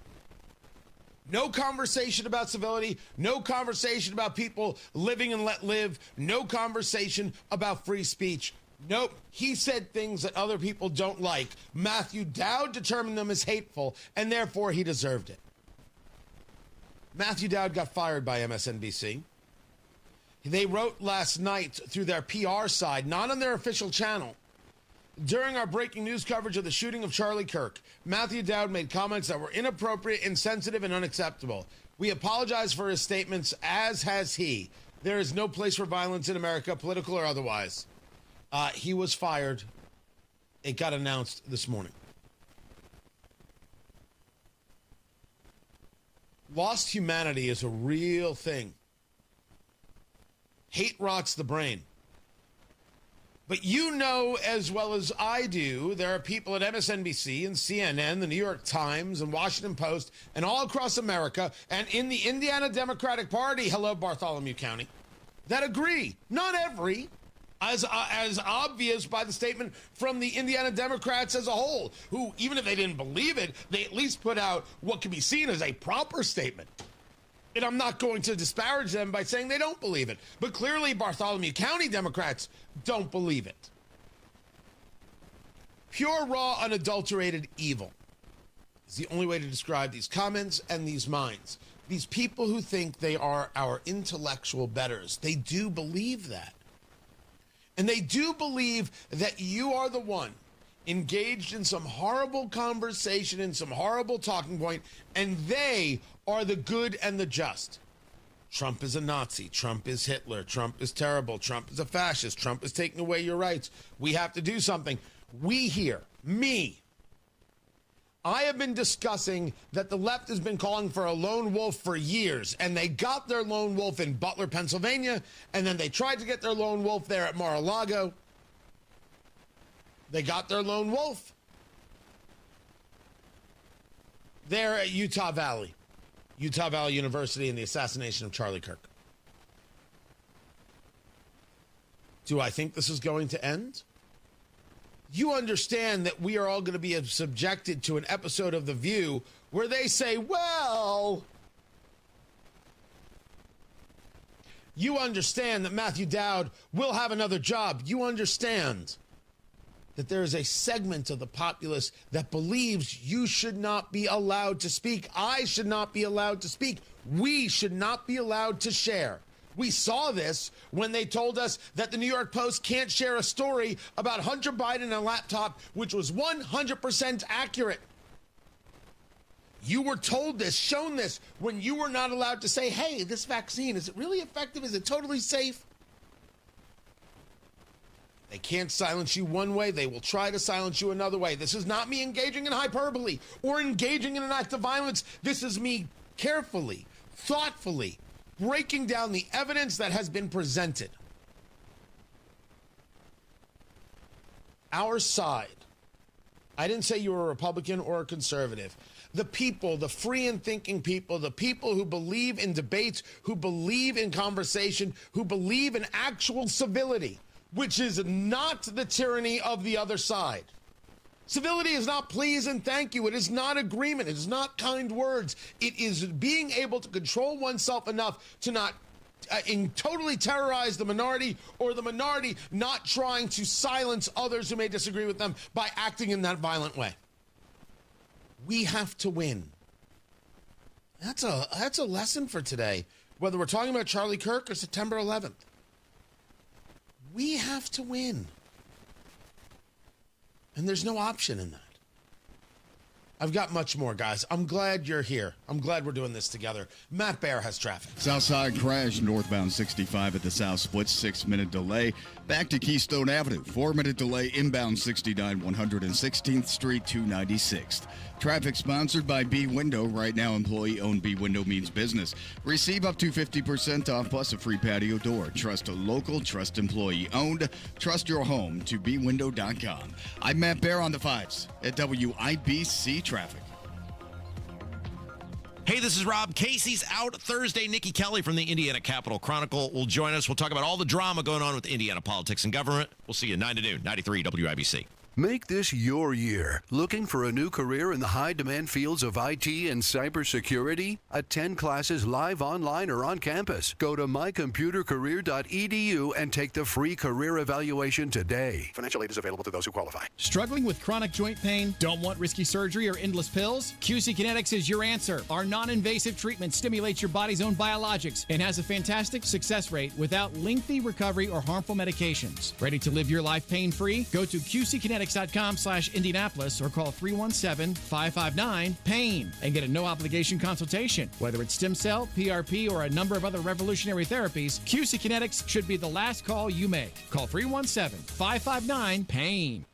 No conversation about civility, no conversation about people living and let live, no conversation about free speech. Nope, he said things that other people don't like. Matthew Dowd determined them as hateful, and therefore he deserved it. Matthew Dowd got fired by MSNBC. They wrote last night through their PR side, not on their official channel. During our breaking news coverage of the shooting of Charlie Kirk, Matthew Dowd made comments that were inappropriate, insensitive, and unacceptable. We apologize for his statements, as has he. There is no place for violence in America, political or otherwise. He was fired It got announced this morning. Lost humanity is a real thing. Hate rots the brain. But you know as well as I do, there are people at MSNBC and CNN, the New York Times and Washington Post, and all across America, and in the Indiana Democratic Party, hello, Bartholomew County, that agree. Not every, as obvious by the statement from the Indiana Democrats as a whole, who, even if they didn't believe it, they at least put out what can be seen as a proper statement. And I'm not going to disparage them by saying they don't believe it. But clearly, Bartholomew County Democrats don't believe it. Pure, raw, unadulterated evil is the only way to describe these comments and these minds. These people who think they are our intellectual betters, they do believe that. And they do believe that you are the one engaged in some horrible conversation, in some horrible talking point, and they are the good and the just. Trump is a Nazi. Trump is Hitler. Trump is terrible. Trump is a fascist. Trump is taking away your rights. We have to do something. We here, me, I have been discussing that the left has been calling for a lone wolf for years, and they got their lone wolf in Butler, Pennsylvania, and then they tried to get their lone wolf there at Mar-a-Lago. They got their lone wolf there at Utah Valley University, and the assassination of Charlie Kirk. Do I think this is going to end? You understand that we are all going to be subjected to an episode of The View where they say, well, you understand that Matthew Dowd will have another job. You understand that there is a segment of the populace that believes you should not be allowed to speak. I should not be allowed to speak. We should not be allowed to share. We saw this when they told us that the New York Post can't share a story about Hunter Biden and a laptop, which was 100% accurate. You were told this, shown this, when you were not allowed to say, hey, this vaccine, is it really effective? Is it totally safe? They can't silence you one way. They will try to silence you another way. This is not me engaging in hyperbole or engaging in an act of violence. This is me carefully, thoughtfully breaking down the evidence that has been presented. Our side, I didn't say you were a Republican or a conservative. The people, the free and thinking people, the people who believe in debates, who believe in conversation, who believe in actual civility, which is not the tyranny of the other side. Civility is not please and thank you. It is not agreement. It is not kind words. It is being able to control oneself enough to not totally terrorize the minority, or the minority not trying to silence others who may disagree with them by acting in that violent way. We have to win. That's a lesson for today, whether we're talking about Charlie Kirk or September 11th. We have to win. And there's no option in that. I've got much more, guys. I'm glad you're here. I'm glad we're doing this together. Matt Baer has traffic. Southside crash, northbound 65 at the South Split, 6-minute delay. Back to Keystone Avenue, 4-minute delay, inbound 69, 116th Street, 296th. Traffic sponsored by B Window. Right now, employee-owned B Window means business. Receive up to 50% off plus a free patio door. Trust a local, trust employee-owned. Trust your home to bwindow.com. I'm Matt Baer on the 5s at WIBC Traffic. Hey, this is Rob. Casey's out Thursday. Nikki Kelly from the Indiana Capital Chronicle will join us. We'll talk about all the drama going on with Indiana politics and government. We'll see you 9 to noon, 93 WIBC. Make this your year. Looking for a new career in the high-demand fields of IT and cybersecurity? Attend classes live, online, or on campus. Go to mycomputercareer.edu and take the free career evaluation today. Financial aid is available to those who qualify. Struggling with chronic joint pain? Don't want risky surgery or endless pills? QC Kinetics is your answer. Our non-invasive treatment stimulates your body's own biologics and has a fantastic success rate without lengthy recovery or harmful medications. Ready to live your life pain-free? Go to QCkinetics.com/Indianapolis or call 317-559-PAIN and get a no-obligation consultation. Whether it's stem cell, PRP, or a number of other revolutionary therapies, QC Kinetics should be the last call you make. Call 317-559-PAIN.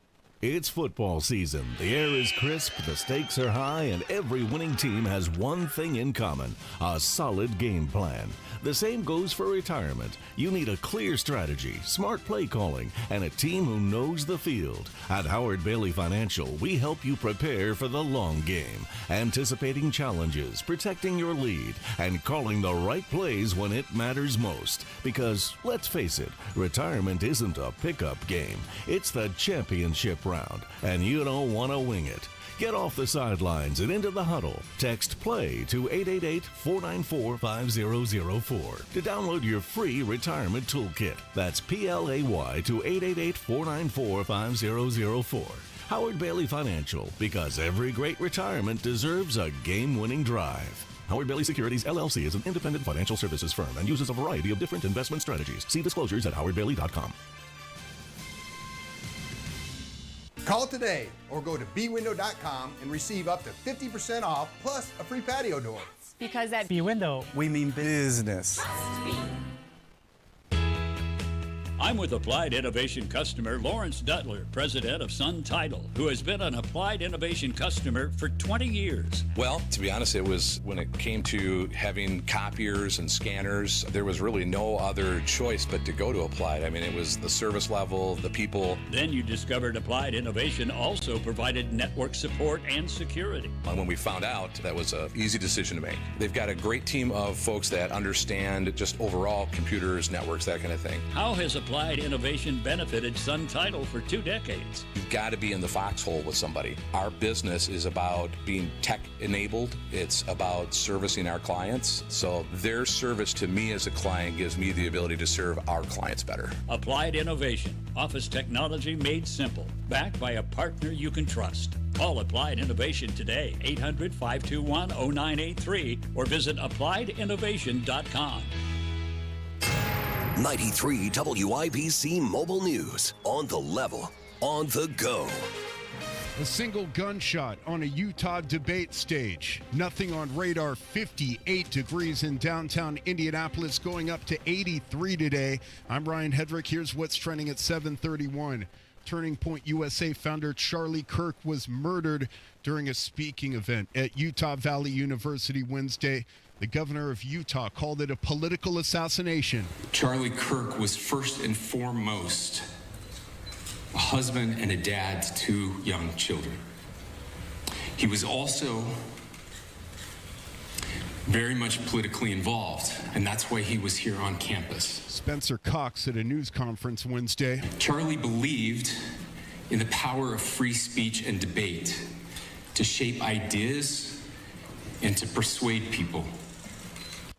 It's football season. The air is crisp, the stakes are high, and every winning team has one thing in common: a solid game plan. The same goes for retirement. You need a clear strategy, smart play calling, and a team who knows the field. At Howard Bailey Financial, we help you prepare for the long game, anticipating challenges, protecting your lead, and calling the right plays when it matters most. Because, let's face it, retirement isn't a pickup game. It's the championship round, and you don't want to wing it. Get off the sidelines and into the huddle. Text PLAY to 888-494-5004 to download your free retirement toolkit. That's PLAY to 888-494-5004. Howard Bailey Financial, because every great retirement deserves a game-winning drive. Howard Bailey Securities, LLC is an independent financial services firm and uses a variety of different investment strategies. See disclosures at howardbailey.com. Call today or go to bwindow.com and receive up to 50% off plus a free patio door. Because at B-Window, we mean business. I'm with Applied Innovation customer Lawrence Duttler, president of Sun Title, who has been an Applied Innovation customer for 20 years. Well, to be honest, it was when it came to having copiers and scanners, there was really no other choice but to go to Applied. I mean, it was the service level, the people. Then you discovered Applied Innovation also provided network support and security. And when we found out, that was an easy decision to make. They've got a great team of folks that understand just overall computers, networks, that kind of thing. How has Applied Innovation benefited Sun Title for 2 decades? You've got to be in the foxhole with somebody. Our business is about being tech-enabled. It's about servicing our clients. So their service to me as a client gives me the ability to serve our clients better. Applied Innovation, office technology made simple, backed by a partner you can trust. Call Applied Innovation today, 800-521-0983, or visit appliedinnovation.com. 93 WIBC Mobile News. On the level, on the go. A single gunshot on a Utah debate stage. Nothing on radar. 58 degrees in downtown Indianapolis, going up to 83 today. I'm Ryan Hedrick. Here's what's trending at 7:31. Turning Point USA founder Charlie Kirk was murdered during a speaking event at Utah Valley University Wednesday. The governor of Utah called it a political assassination. Charlie Kirk was first and foremost a husband and a dad to 2 young children. He was also very much politically involved, and that's why he was here on campus. Spencer Cox at a news conference Wednesday. Charlie believed in the power of free speech and debate to shape ideas and to persuade people.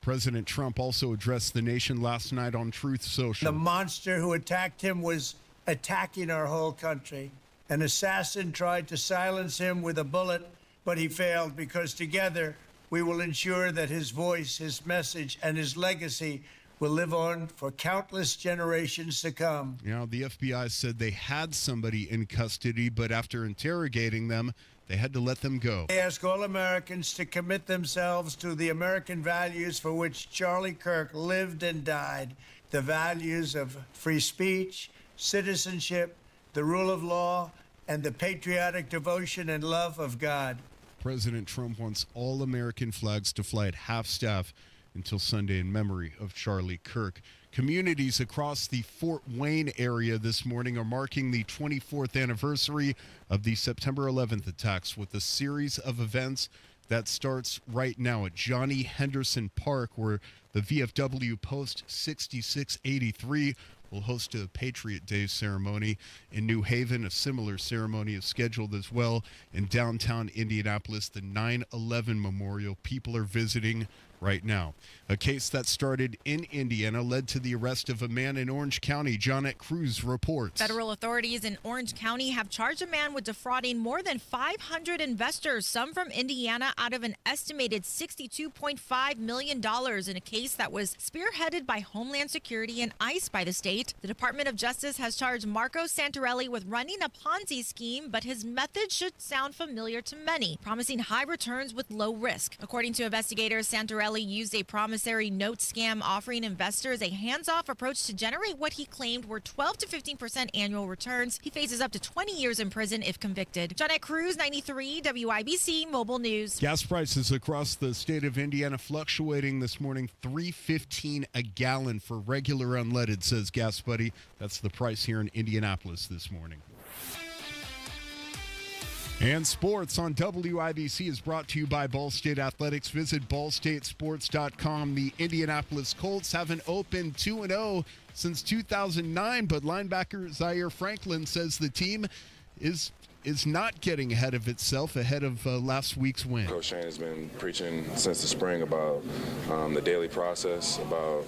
President Trump also addressed the nation last night on Truth Social. The monster who attacked him was attacking our whole country. An assassin tried to silence him with a bullet, but he failed, because together we will ensure that his voice, his message, and his legacy will live on for countless generations to come. Now, the FBI said they had somebody in custody, but after interrogating them, they had to let them go. I ask all Americans to commit themselves to the American values for which Charlie Kirk lived and died. The values of free speech, citizenship, the rule of law, and the patriotic devotion and love of God. President Trump wants all American flags to fly at half-staff until Sunday in memory of Charlie Kirk. Communities across the Fort Wayne area this morning are marking the 24th anniversary of the September 11th attacks with a series of events that starts right now at Johnny Henderson Park, where the VFW Post 6683 will host a Patriot Day ceremony. In New Haven, a similar ceremony is scheduled as well. In downtown Indianapolis, the 9/11 Memorial, people are visiting right now. A case that started in Indiana led to the arrest of a man in Orange County. Jonette Cruz reports. Federal authorities in Orange County have charged a man with defrauding more than 500 investors, some from Indiana, out of an estimated $62.5 million in a case that was spearheaded by Homeland Security and ICE by the state. The Department of Justice has charged Marco Santarelli with running a Ponzi scheme, but his methods should sound familiar to many, promising high returns with low risk. According to investigators, Santarelli Torelli used a promissory note scam offering investors a hands-off approach to generate what he claimed were 12 to 15% annual returns. He faces up to 20 years in prison if convicted. Jeanette Cruz, 93 WIBC Mobile News. Gas prices across the state of Indiana fluctuating this morning, $3.15 a gallon for regular unleaded, says Gas Buddy. That's the price here in Indianapolis this morning. And sports on WIBC is brought to you by Ball State Athletics. Visit ballstatesports.com. The Indianapolis Colts haven't opened 2-0 since 2009, but linebacker Zaire Franklin says the team is not getting ahead of itself ahead of last week's win. Coach Shane has been preaching since the spring about the daily process, about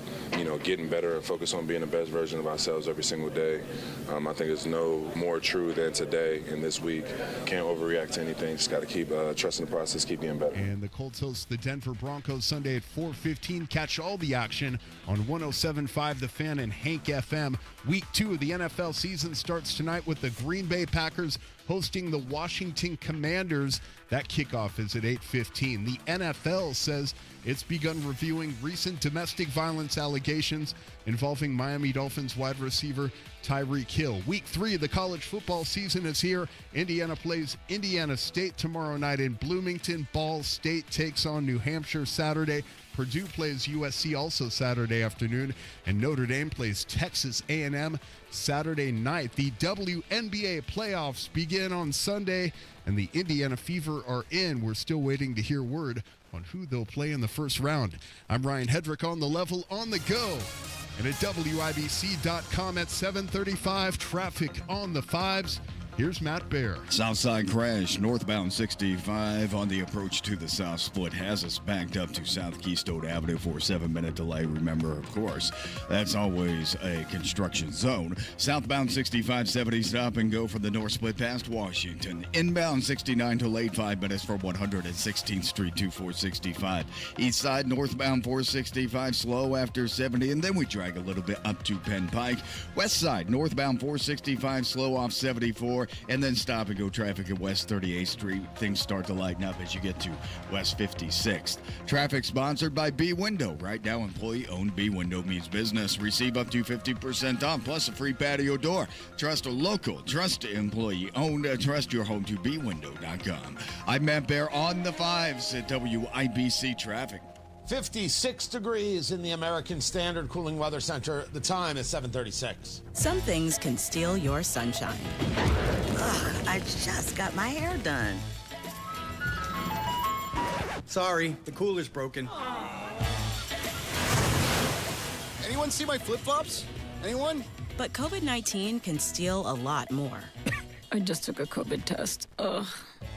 getting better and focus on being the best version of ourselves every single day. I think it's no more true than today and this week. Can't overreact to anything. Just got to keep trusting the process, keep getting better. And the Colts host the Denver Broncos Sunday at 4:15. Catch all the action on 107.5 The Fan and Hank FM. Week 2 of the NFL season starts tonight with the Green Bay Packers hosting the Washington Commanders. That kickoff is at 8:15. The NFL says it's begun reviewing recent domestic violence allegations involving Miami Dolphins wide receiver Tyreek Hill. Week 3 of the college football season is here. Indiana plays Indiana State tomorrow night in Bloomington. Ball State takes on New Hampshire Saturday. Purdue plays USC also Saturday afternoon, and Notre Dame plays Texas A&M Saturday night. The WNBA playoffs begin on Sunday, and the Indiana Fever are in. We're still waiting to hear word on who they'll play in the first round. I'm Ryan Hedrick on the level on the go. And at WIBC.com at 7:35, traffic on the 5s. Here's Matt Bear. Southside crash, northbound 65 on the approach to the South Split has us backed up to South Keystone Avenue for a 7-minute delay. Remember, of course, that's always a construction zone. Southbound 65, 70 stop and go for the North Split past Washington. Inbound 69 till late 5 minutes for 116th Street to 465. East side northbound 465 slow after 70, and then we drag a little bit up to Penn Pike. West side northbound 465 slow off 74. And then stop and go traffic at West 38th Street. Things start to lighten up as you get to West 56th. Traffic sponsored by B Window. Right now, employee-owned B Window means business. Receive up to 50% off plus a free patio door. Trust a local, trust employee-owned, trust your home to bwindow.com. I'm Matt Bear on the 5s at WIBC Traffic. 56 degrees in the American Standard Cooling Weather Center. The time is 7:36. Some things can steal your sunshine. Ugh, I just got my hair done. Sorry, the cooler's broken. Anyone see my flip-flops? Anyone? But COVID-19 can steal a lot more. I just took a COVID test. Ugh.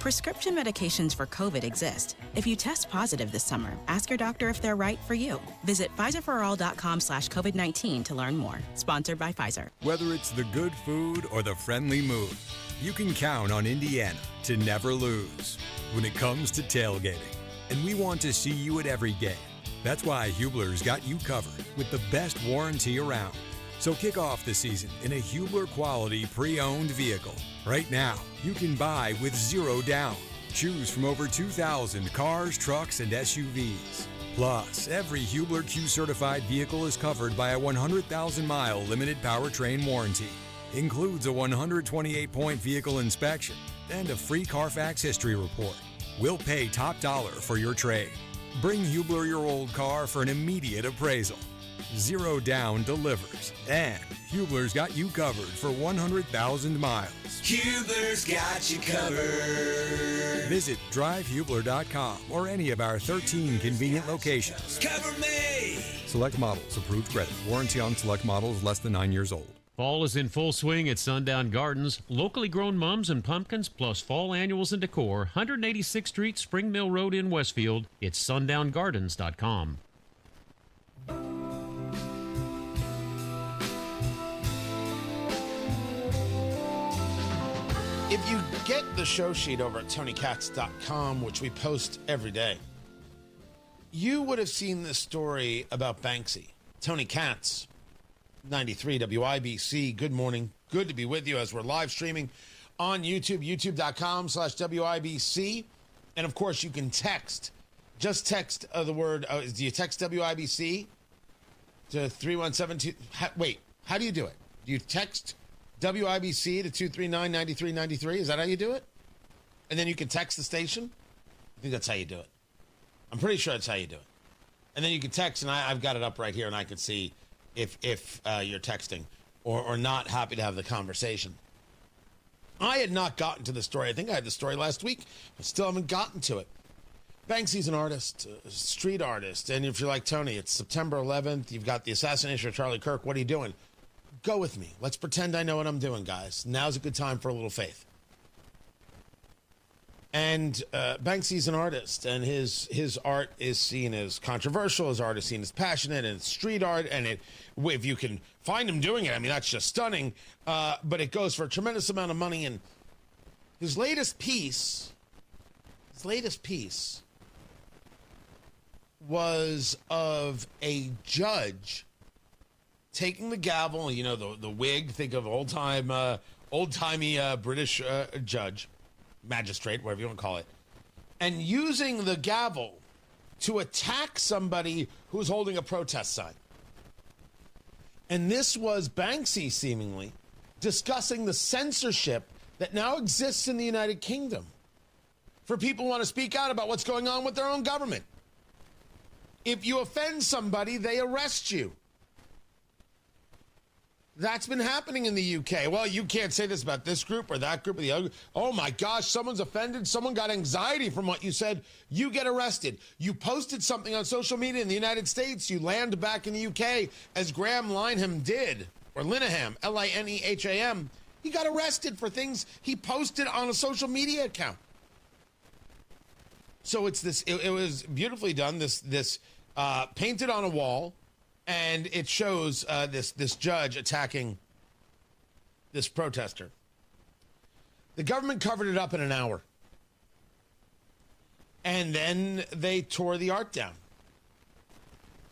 Prescription medications for COVID exist. If you test positive this summer, ask your doctor if they're right for you. Visit PfizerForAll.com/COVID-19 to learn more. Sponsored by Pfizer. Whether it's the good food or the friendly mood, you can count on Indiana to never lose when it comes to tailgating. And we want to see you at every game. That's why Hubler's got you covered with the best warranty around. So kick off the season in a Hubler quality pre-owned vehicle. Right now, you can buy with zero down. Choose from over 2,000 cars, trucks, and SUVs. Plus, every Hubler Q certified vehicle is covered by a 100,000-mile limited powertrain warranty. Includes a 128-point vehicle inspection and a free Carfax history report. We'll pay top dollar for your trade. Bring Hubler your old car for an immediate appraisal. Zero down delivers, and Hubler's got you covered for 100,000 miles. Hubler's got you covered. Visit drivehubler.com or any of our 13 convenient locations. Cover me. Select models, approved credit. Warranty on select models less than 9 years old. Fall is in full swing at Sundown Gardens. Locally grown mums and pumpkins plus fall annuals and decor. 186th Street, Spring Mill Road in Westfield. It's sundown.gardens.com. If you get the show sheet over at TonyKatz.com, which we post every day, you would have seen this story about Banksy. Tony Katz, 93 WIBC. Good morning. Good to be with you as we're live streaming on YouTube, youtube.com/WIBC. And, of course, you can text Just text the word, do you text WIBC to 3172? Wait, how do you do it? Do you text WIBC to 239-9393? Is that how you do it? And then you can text the station? I think that's how you do it. I'm pretty sure that's how you do it. And then you can text, and I've got it up right here, and I can see if you're texting or not. Happy to have the conversation. I had not gotten to the story. I think I had the story last week. I still haven't gotten to it. Banksy's an artist, a street artist. And if you're like Tony, it's September 11th. You've got the assassination of Charlie Kirk. What are you doing? Go with me. Let's pretend I know what I'm doing, guys. Now's a good time for a little faith. And Banksy's an artist, and his art is seen as controversial. His art is seen as passionate, and it's street art. And if you can find him doing it, I mean, that's just stunning. But it goes for a tremendous amount of money. And his latest piece was of a judge taking the gavel. You know, the wig. Think of old-timey British judge. Magistrate, whatever you want to call it, and using the gavel to attack somebody who's holding a protest sign. And this was Banksy seemingly discussing the censorship that now exists in the United Kingdom for people who want to speak out about what's going on with their own government. If you offend somebody, they arrest you. That's been happening in the UK. Well, you can't say this about this group or that group or the other. Oh my gosh, someone's offended. Someone got anxiety from what you said. You get arrested. You posted something on social media in the United States. You land back in the UK as Graham Linehan did, or Linehan, Lineham. He got arrested for things he posted on a social media account. So it's this. It was beautifully done. This painted on a wall. And it shows this judge attacking this protester. The government covered it up in an hour. And then they tore the art down.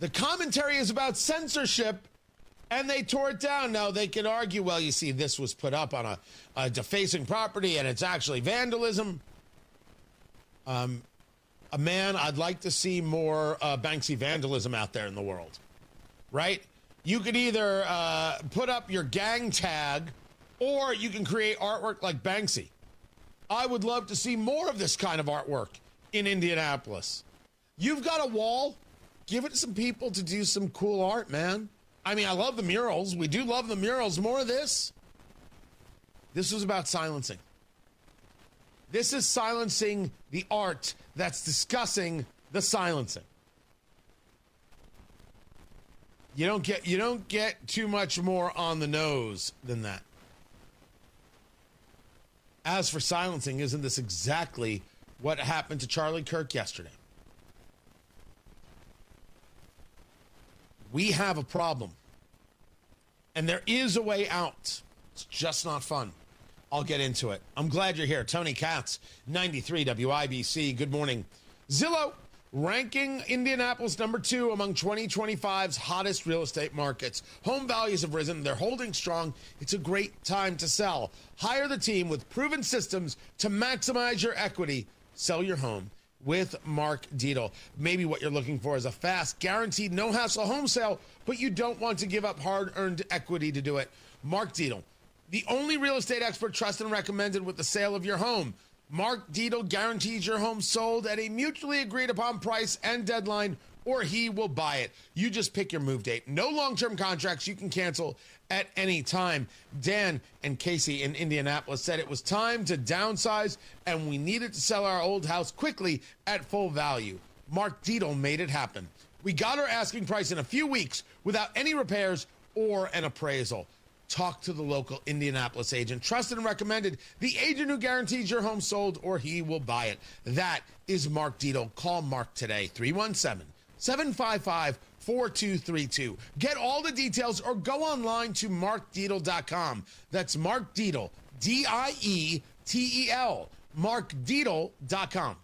The commentary is about censorship, and they tore it down. Now, they can argue, well, you see, this was put up on a defacing property, and it's actually vandalism. I'd like to see more Banksy vandalism out there in the world. Right? You could either put up your gang tag, or you can create artwork like Banksy. I would love to see more of this kind of artwork in Indianapolis. You've got a wall. Give it to some people to do some cool art, man. I mean, I love the murals. We do love the murals. More of this. This was about silencing. This is silencing the art that's discussing the silencing. You don't get too much more on the nose than that. As for silencing, isn't this exactly what happened to Charlie Kirk yesterday? We have a problem. And there is a way out. It's just not fun. I'll get into it. I'm glad you're here. Tony Katz, 93 WIBC. Good morning. Zillow ranking Indianapolis number 2 among 2025's hottest real estate markets. Home values have risen. They're holding strong. It's a great time to sell. Hire the team with proven systems to maximize your equity. Sell your home with Mark Dietel. Maybe what you're looking for is a fast, guaranteed, no-hassle home sale, but you don't want to give up hard-earned equity to do it. Mark Dietel, the only real estate expert trusted and recommended with the sale of your home. Mark Dietel guarantees your home sold at a mutually agreed upon price and deadline, or he will buy it. You just pick your move date. No long-term contracts you can cancel at any time. Dan and Casey in Indianapolis said it was time to downsize, and we needed to sell our old house quickly at full value. Mark Dietel made it happen. We got our asking price in a few weeks without any repairs or an appraisal. Talk to the local Indianapolis agent. Trusted and recommended. The agent who guarantees your home sold or he will buy it. That is Mark Dietel. Call Mark today. 317-755-4232. Get all the details or go online to markdietel.com. That's Mark Dietel. D-I-E-T-E-L. markdietel.com.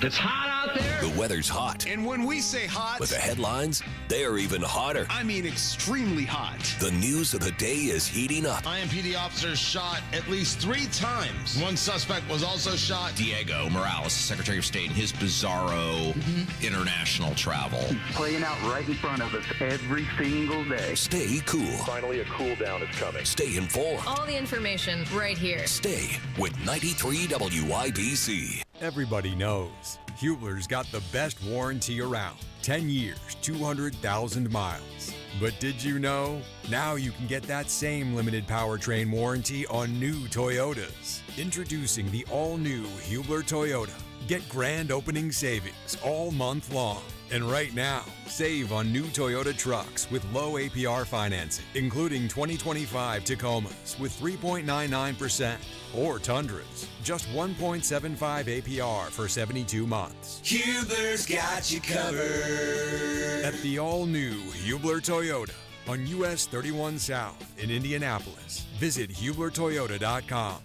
It's hot out there. The weather's hot. And when we say hot, But the headlines, they're even hotter. I mean extremely hot. The news of the day is heating up. IMPD officers shot at least 3 times. One suspect was also shot. Diego Morales, Secretary of State, in his bizarro international travel. Playing out right in front of us every single day. Stay cool. Finally, a cool down is coming. Stay informed. All the information right here. Stay with 93 WIBC. Everybody knows Hubler's got the best warranty around. 10 years, 200,000 miles. But did you know? Now you can get that same limited powertrain warranty on new Toyotas. Introducing the all-new Hubler Toyota. Get grand opening savings all month long. And right now, save on new Toyota trucks with low APR financing, including 2025 Tacomas with 3.99%, or Tundras, just 1.75 APR for 72 months. Hubler's got you covered. At the all-new Hubler Toyota on US 31 South in Indianapolis. Visit HublerToyota.com.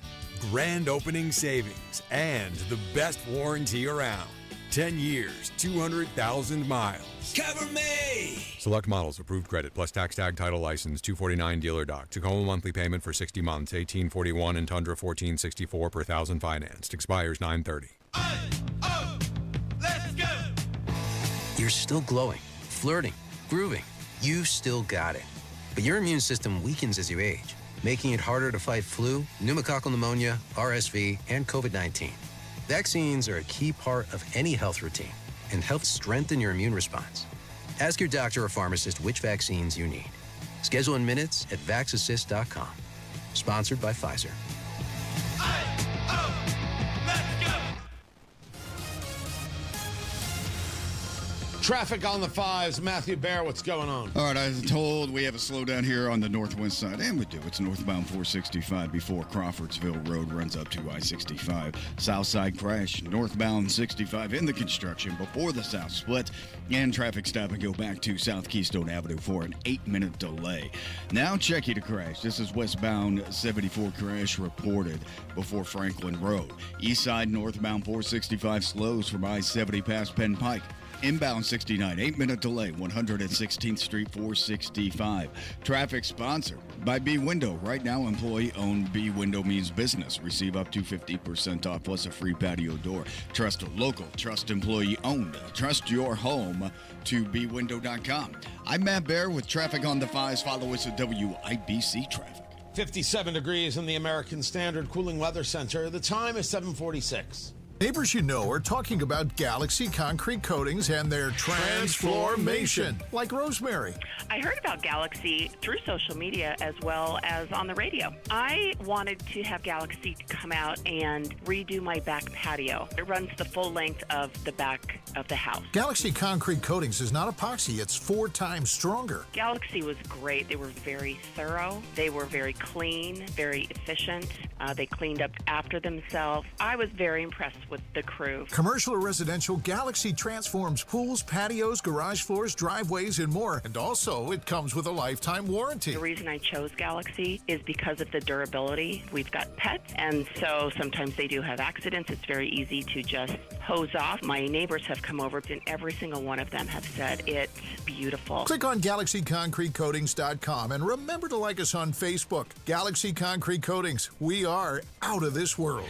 Grand opening savings and the best warranty around. 10 years, 200,000 miles. Cover me! Select models, approved credit, plus tax tag title license, 249 dealer doc. Tacoma monthly payment for 60 months, 1841, and Tundra 1464 per thousand financed. Expires 9/30. Let's go! You're still glowing, flirting, grooving. You've still got it. But your immune system weakens as you age, making it harder to fight flu, pneumococcal pneumonia, RSV, and COVID-19. Vaccines are a key part of any health routine and help strengthen your immune response. Ask your doctor or pharmacist which vaccines you need. Schedule in minutes at vaxassist.com. Sponsored by Pfizer. Traffic on the 5s. Matthew Bear, what's going on? All right, as told, we have a slowdown here on the northwest side, and we do. It's northbound 465 before Crawfordsville Road runs up to I-65. South side crash, northbound 65 in the construction before the south split, and traffic stop and go back to South Keystone Avenue for an 8-minute delay. Now checking the crash. This is westbound 74 crash reported before Franklin Road. East side northbound 465 slows from I-70 past Penn Pike. Inbound 69, 8-minute delay, 116th Street, 465. Traffic sponsored by B Window. Right now, employee-owned B Window means business. Receive up to 50% off plus a free patio door. Trust local, trust employee-owned. Trust your home to bwindow.com. I'm Matt Bear with traffic on the 5s. Follow us at WIBC Traffic. 57 degrees in the American Standard Cooling Weather Center. The time is 7:46. Neighbors you know are talking about Galaxy concrete coatings and their transformation, like Rosemary. I heard about Galaxy through social media as well as on the radio. I wanted to have Galaxy come out and redo my back patio. It runs the full length of the back of the house. Galaxy concrete coatings is not epoxy, it's 4 times stronger. Galaxy was great. They were very thorough. They were very clean, very efficient. They cleaned up after themselves. I was very impressed with the crew. Commercial or residential, Galaxy transforms pools, patios, garage floors, driveways, and more. And also, it comes with a lifetime warranty. The reason I chose Galaxy is because of the durability. We've got pets, and so sometimes they do have accidents. It's very easy to just hose off. My neighbors have come over, and every single one of them have said it's beautiful. Click on GalaxyConcreteCoatings.com and remember to like us on Facebook. Galaxy Concrete Coatings. We are out of this world.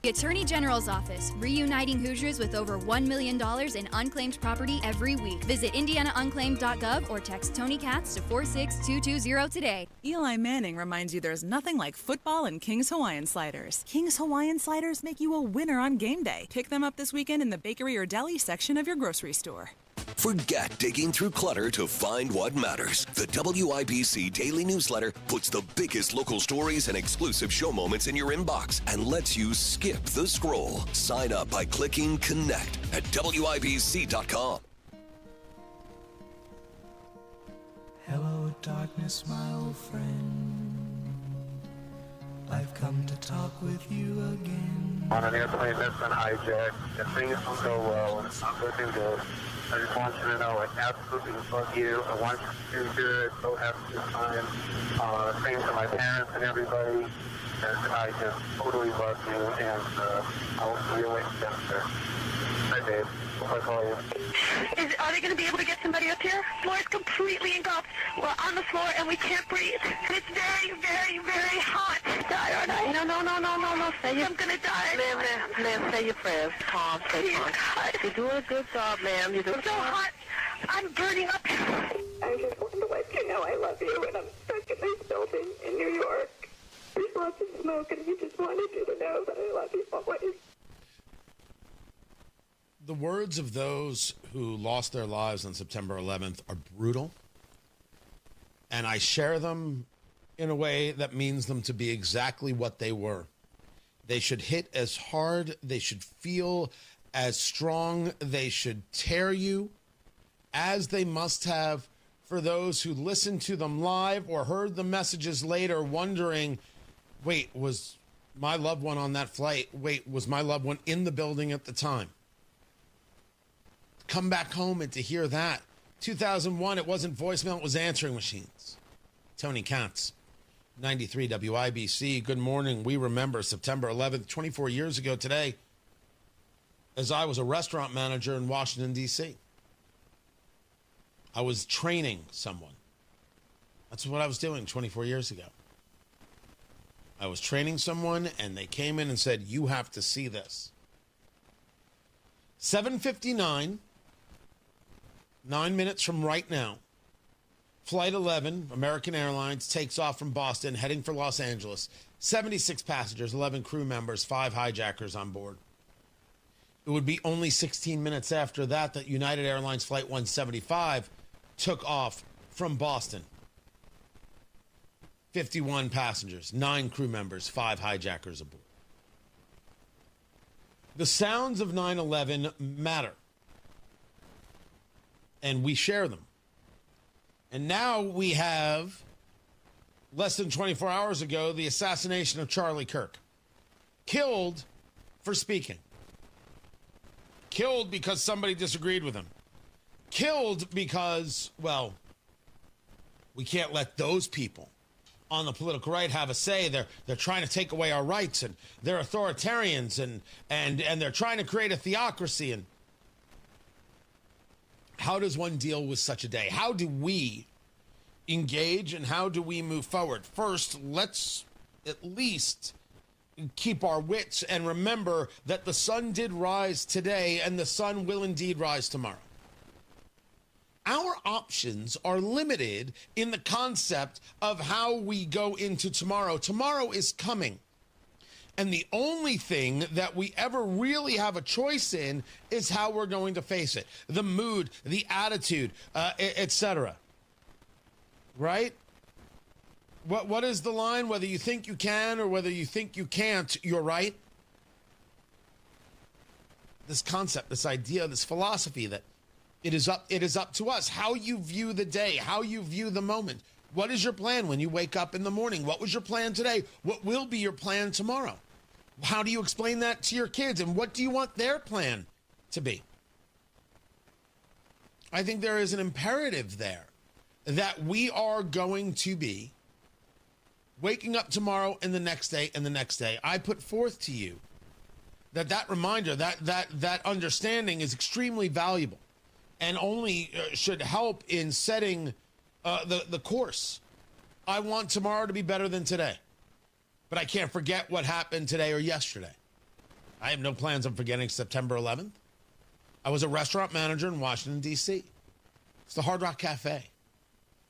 The Attorney General's Office, reuniting Hoosiers with over $1 million in unclaimed property every week. Visit indianaunclaimed.gov or text Tony Katz to 46220 today. Eli Manning reminds you there's nothing like football and King's Hawaiian Sliders. King's Hawaiian Sliders make you a winner on game day. Pick them up this weekend in the bakery or deli section of your grocery store. Forget digging through clutter to find what matters. The WIBC Daily Newsletter puts the biggest local stories and exclusive show moments in your inbox and lets you skip the scroll. Sign up by clicking Connect at WIBC.com. Hello, darkness, my old friend. I've come to talk with you again. on an airplane that's been hijacked, and things don't go well, and it's not looking good. I just want you to know I absolutely love you. I want you to do good. So have a good time. Same to my parents and everybody. And I just totally love you, and I will see you later. Bye, Dave. I'll call you. Are they going to be able to get somebody up here? The floor is completely engulfed. We're on the floor and we can't breathe. And it's very, very, very hot. Die, aren't I? No. Say I'm going to die. Ma'am, say your prayers. Calm, stay calm. You're doing a good job, ma'am. You're doing so hot. I'm burning up. I just want to let you know I love you, and I'm stuck in this building in New York. There's lots of smoke, and we just wanted you to know that I love you always. The words of those who lost their lives on September 11th are brutal, and I share them in a way that means them to be exactly what they were. They should hit as hard, they should feel as strong, they should tear you as they must have for those who listened to them live or heard the messages later wondering, wait, was my loved one on that flight? Wait, was my loved one in the building at the time? Come back home and to hear that. 2001, it wasn't voicemail, it was answering machines. Tony Katz, 93 WIBC. Good morning. We remember September 11th, 24 years ago today, as I was a restaurant manager in Washington, D.C. I was training someone. That's what I was doing 24 years ago. I was training someone, and they came in and said, you have to see this. 7:59, 9 minutes from right now, Flight 11, American Airlines, takes off from Boston, heading for Los Angeles. 76 passengers, 11 crew members, 5 hijackers on board. It would be only 16 minutes after that that United Airlines Flight 175 took off from Boston. 51 passengers, 9 crew members, 5 hijackers aboard. The sounds of 9/11 matter, and we share them. And now we have, less than 24 hours ago, the assassination of Charlie Kirk. Killed for speaking. Killed because somebody disagreed with him. Killed because, well, we can't let those people on the political right have a say. They're trying to take away our rights, and they're authoritarians, and they're trying to create a theocracy. And how does one deal with such a day? How do we engage, and how do we move forward? First, let's at least keep our wits and remember that the sun did rise today, and the sun will indeed rise tomorrow. Our options are limited in the concept of how we go into tomorrow. Tomorrow is coming. And the only thing that we ever really have a choice in is how we're going to face it. The mood, the attitude, etc. Right? What is the line? Whether you think you can or whether you think you can't, you're right. This concept, this idea, this philosophy that it is up to us. How you view the day, how you view the moment. What is your plan when you wake up in the morning? What was your plan today? What will be your plan tomorrow? How do you explain that to your kids? And what do you want their plan to be? I think there is an imperative there that we are going to be waking up tomorrow and the next day and the next day. I put forth to you that reminder, that understanding is extremely valuable and only should help in setting the course. I want tomorrow to be better than today, but I can't forget what happened today or yesterday. I have no plans on forgetting September 11th. I was a restaurant manager in Washington, D.C. It's the Hard Rock Cafe.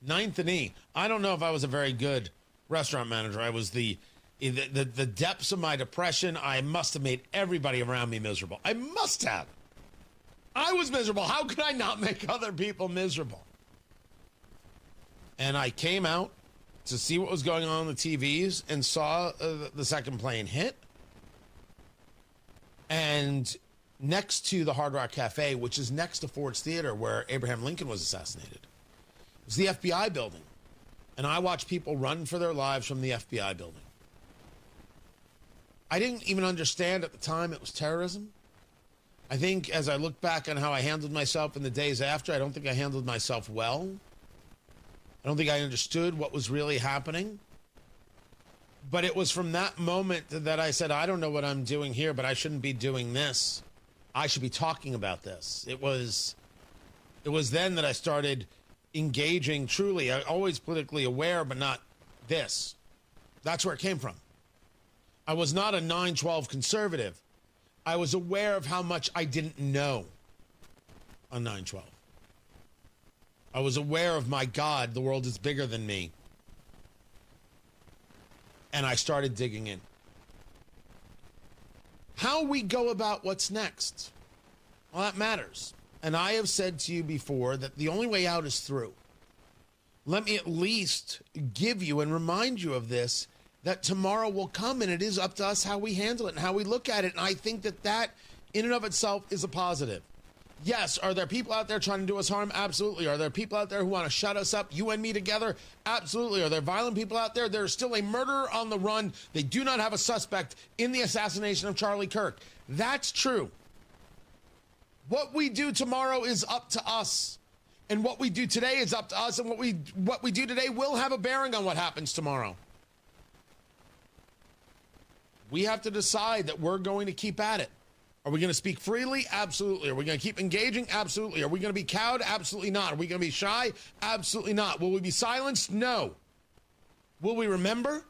9th and E. I don't know if I was a very good restaurant manager. I was the depths of my depression. I must have made everybody around me miserable. I must have. I was miserable. How could I not make other people miserable? And I came out to see what was going on the TVs and saw the second plane hit. And next to the Hard Rock Cafe, which is next to Ford's Theater where Abraham Lincoln was assassinated, was the FBI building. And I watched people run for their lives from the FBI building. I didn't even understand at the time it was terrorism. I think as I look back on how I handled myself in the days after, I don't think I handled myself well. I don't think I understood what was really happening. But it was from that moment that I said, I don't know what I'm doing here, but I shouldn't be doing this. I should be talking about this. It was then that I started engaging truly. I'm always politically aware, but not this. That's where it came from. I was not a 9/12 conservative. I was aware of how much I didn't know on 9/12. I was aware of, my God, the world is bigger than me. And I started digging in. How we go about what's next, well, that matters. And I have said to you before that the only way out is through. Let me at least give you and remind you of this, that tomorrow will come, and it is up to us how we handle it and how we look at it. And I think that that in and of itself is a positive. Yes, are there people out there trying to do us harm? Absolutely. Are there people out there who want to shut us up, you and me together? Absolutely. Are there violent people out there? There's still a murderer on the run. They do not have a suspect in the assassination of Charlie Kirk. That's true. What we do tomorrow is up to us. And what we do today is up to us. And what we do today will have a bearing on what happens tomorrow. We have to decide that we're going to keep at it. Are we going to speak freely? Absolutely. Are we going to keep engaging? Absolutely. Are we going to be cowed? Absolutely not. Are we going to be shy? Absolutely not. Will we be silenced? No. Will we remember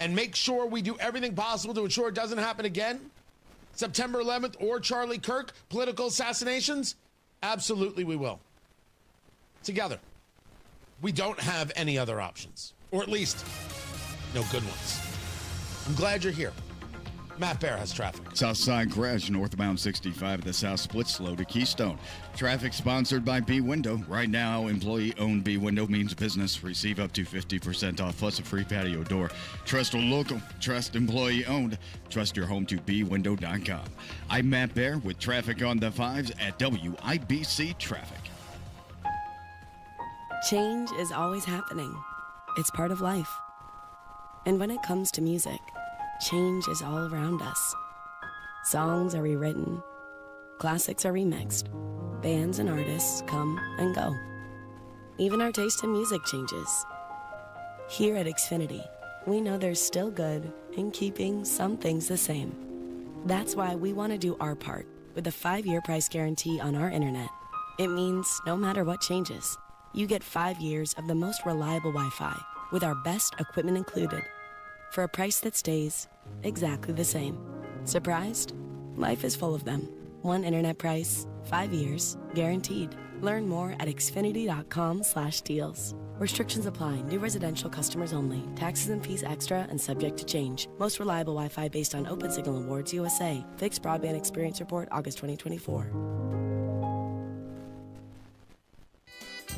and make sure we do everything possible to ensure it doesn't happen again? September 11th or Charlie Kirk, political assassinations? Absolutely we will. Together. We don't have any other options. Or at least, no good ones. I'm glad you're here. Matt Bear has traffic. Southside crash northbound 65 at the South split slow to Keystone. Traffic sponsored by B Window. Right now, employee-owned B Window means business. Receive up to 50% off plus a free patio door. Trust local. Trust employee-owned. Trust your home to bwindow.com. I'm Matt Bear with traffic on the 5s at WIBC Traffic. Change is always happening. It's part of life. And when it comes to music, change is all around us. Songs are rewritten. Classics are remixed. Bands and artists come and go. Even our taste in music changes. Here at Xfinity, we know there's still good in keeping some things the same. That's why we want to do our part with a 5-year price guarantee on our internet. It means no matter what changes, you get 5 years of the most reliable Wi-Fi with our best equipment included for a price that stays exactly the same. Surprised? Life is full of them. One internet price, 5 years, guaranteed. Learn more at xfinity.com/deals. Restrictions apply. New residential customers only. Taxes and fees extra and subject to change. Most reliable Wi-Fi based on Open Signal Awards USA. Fixed Broadband Experience Report, August 2024.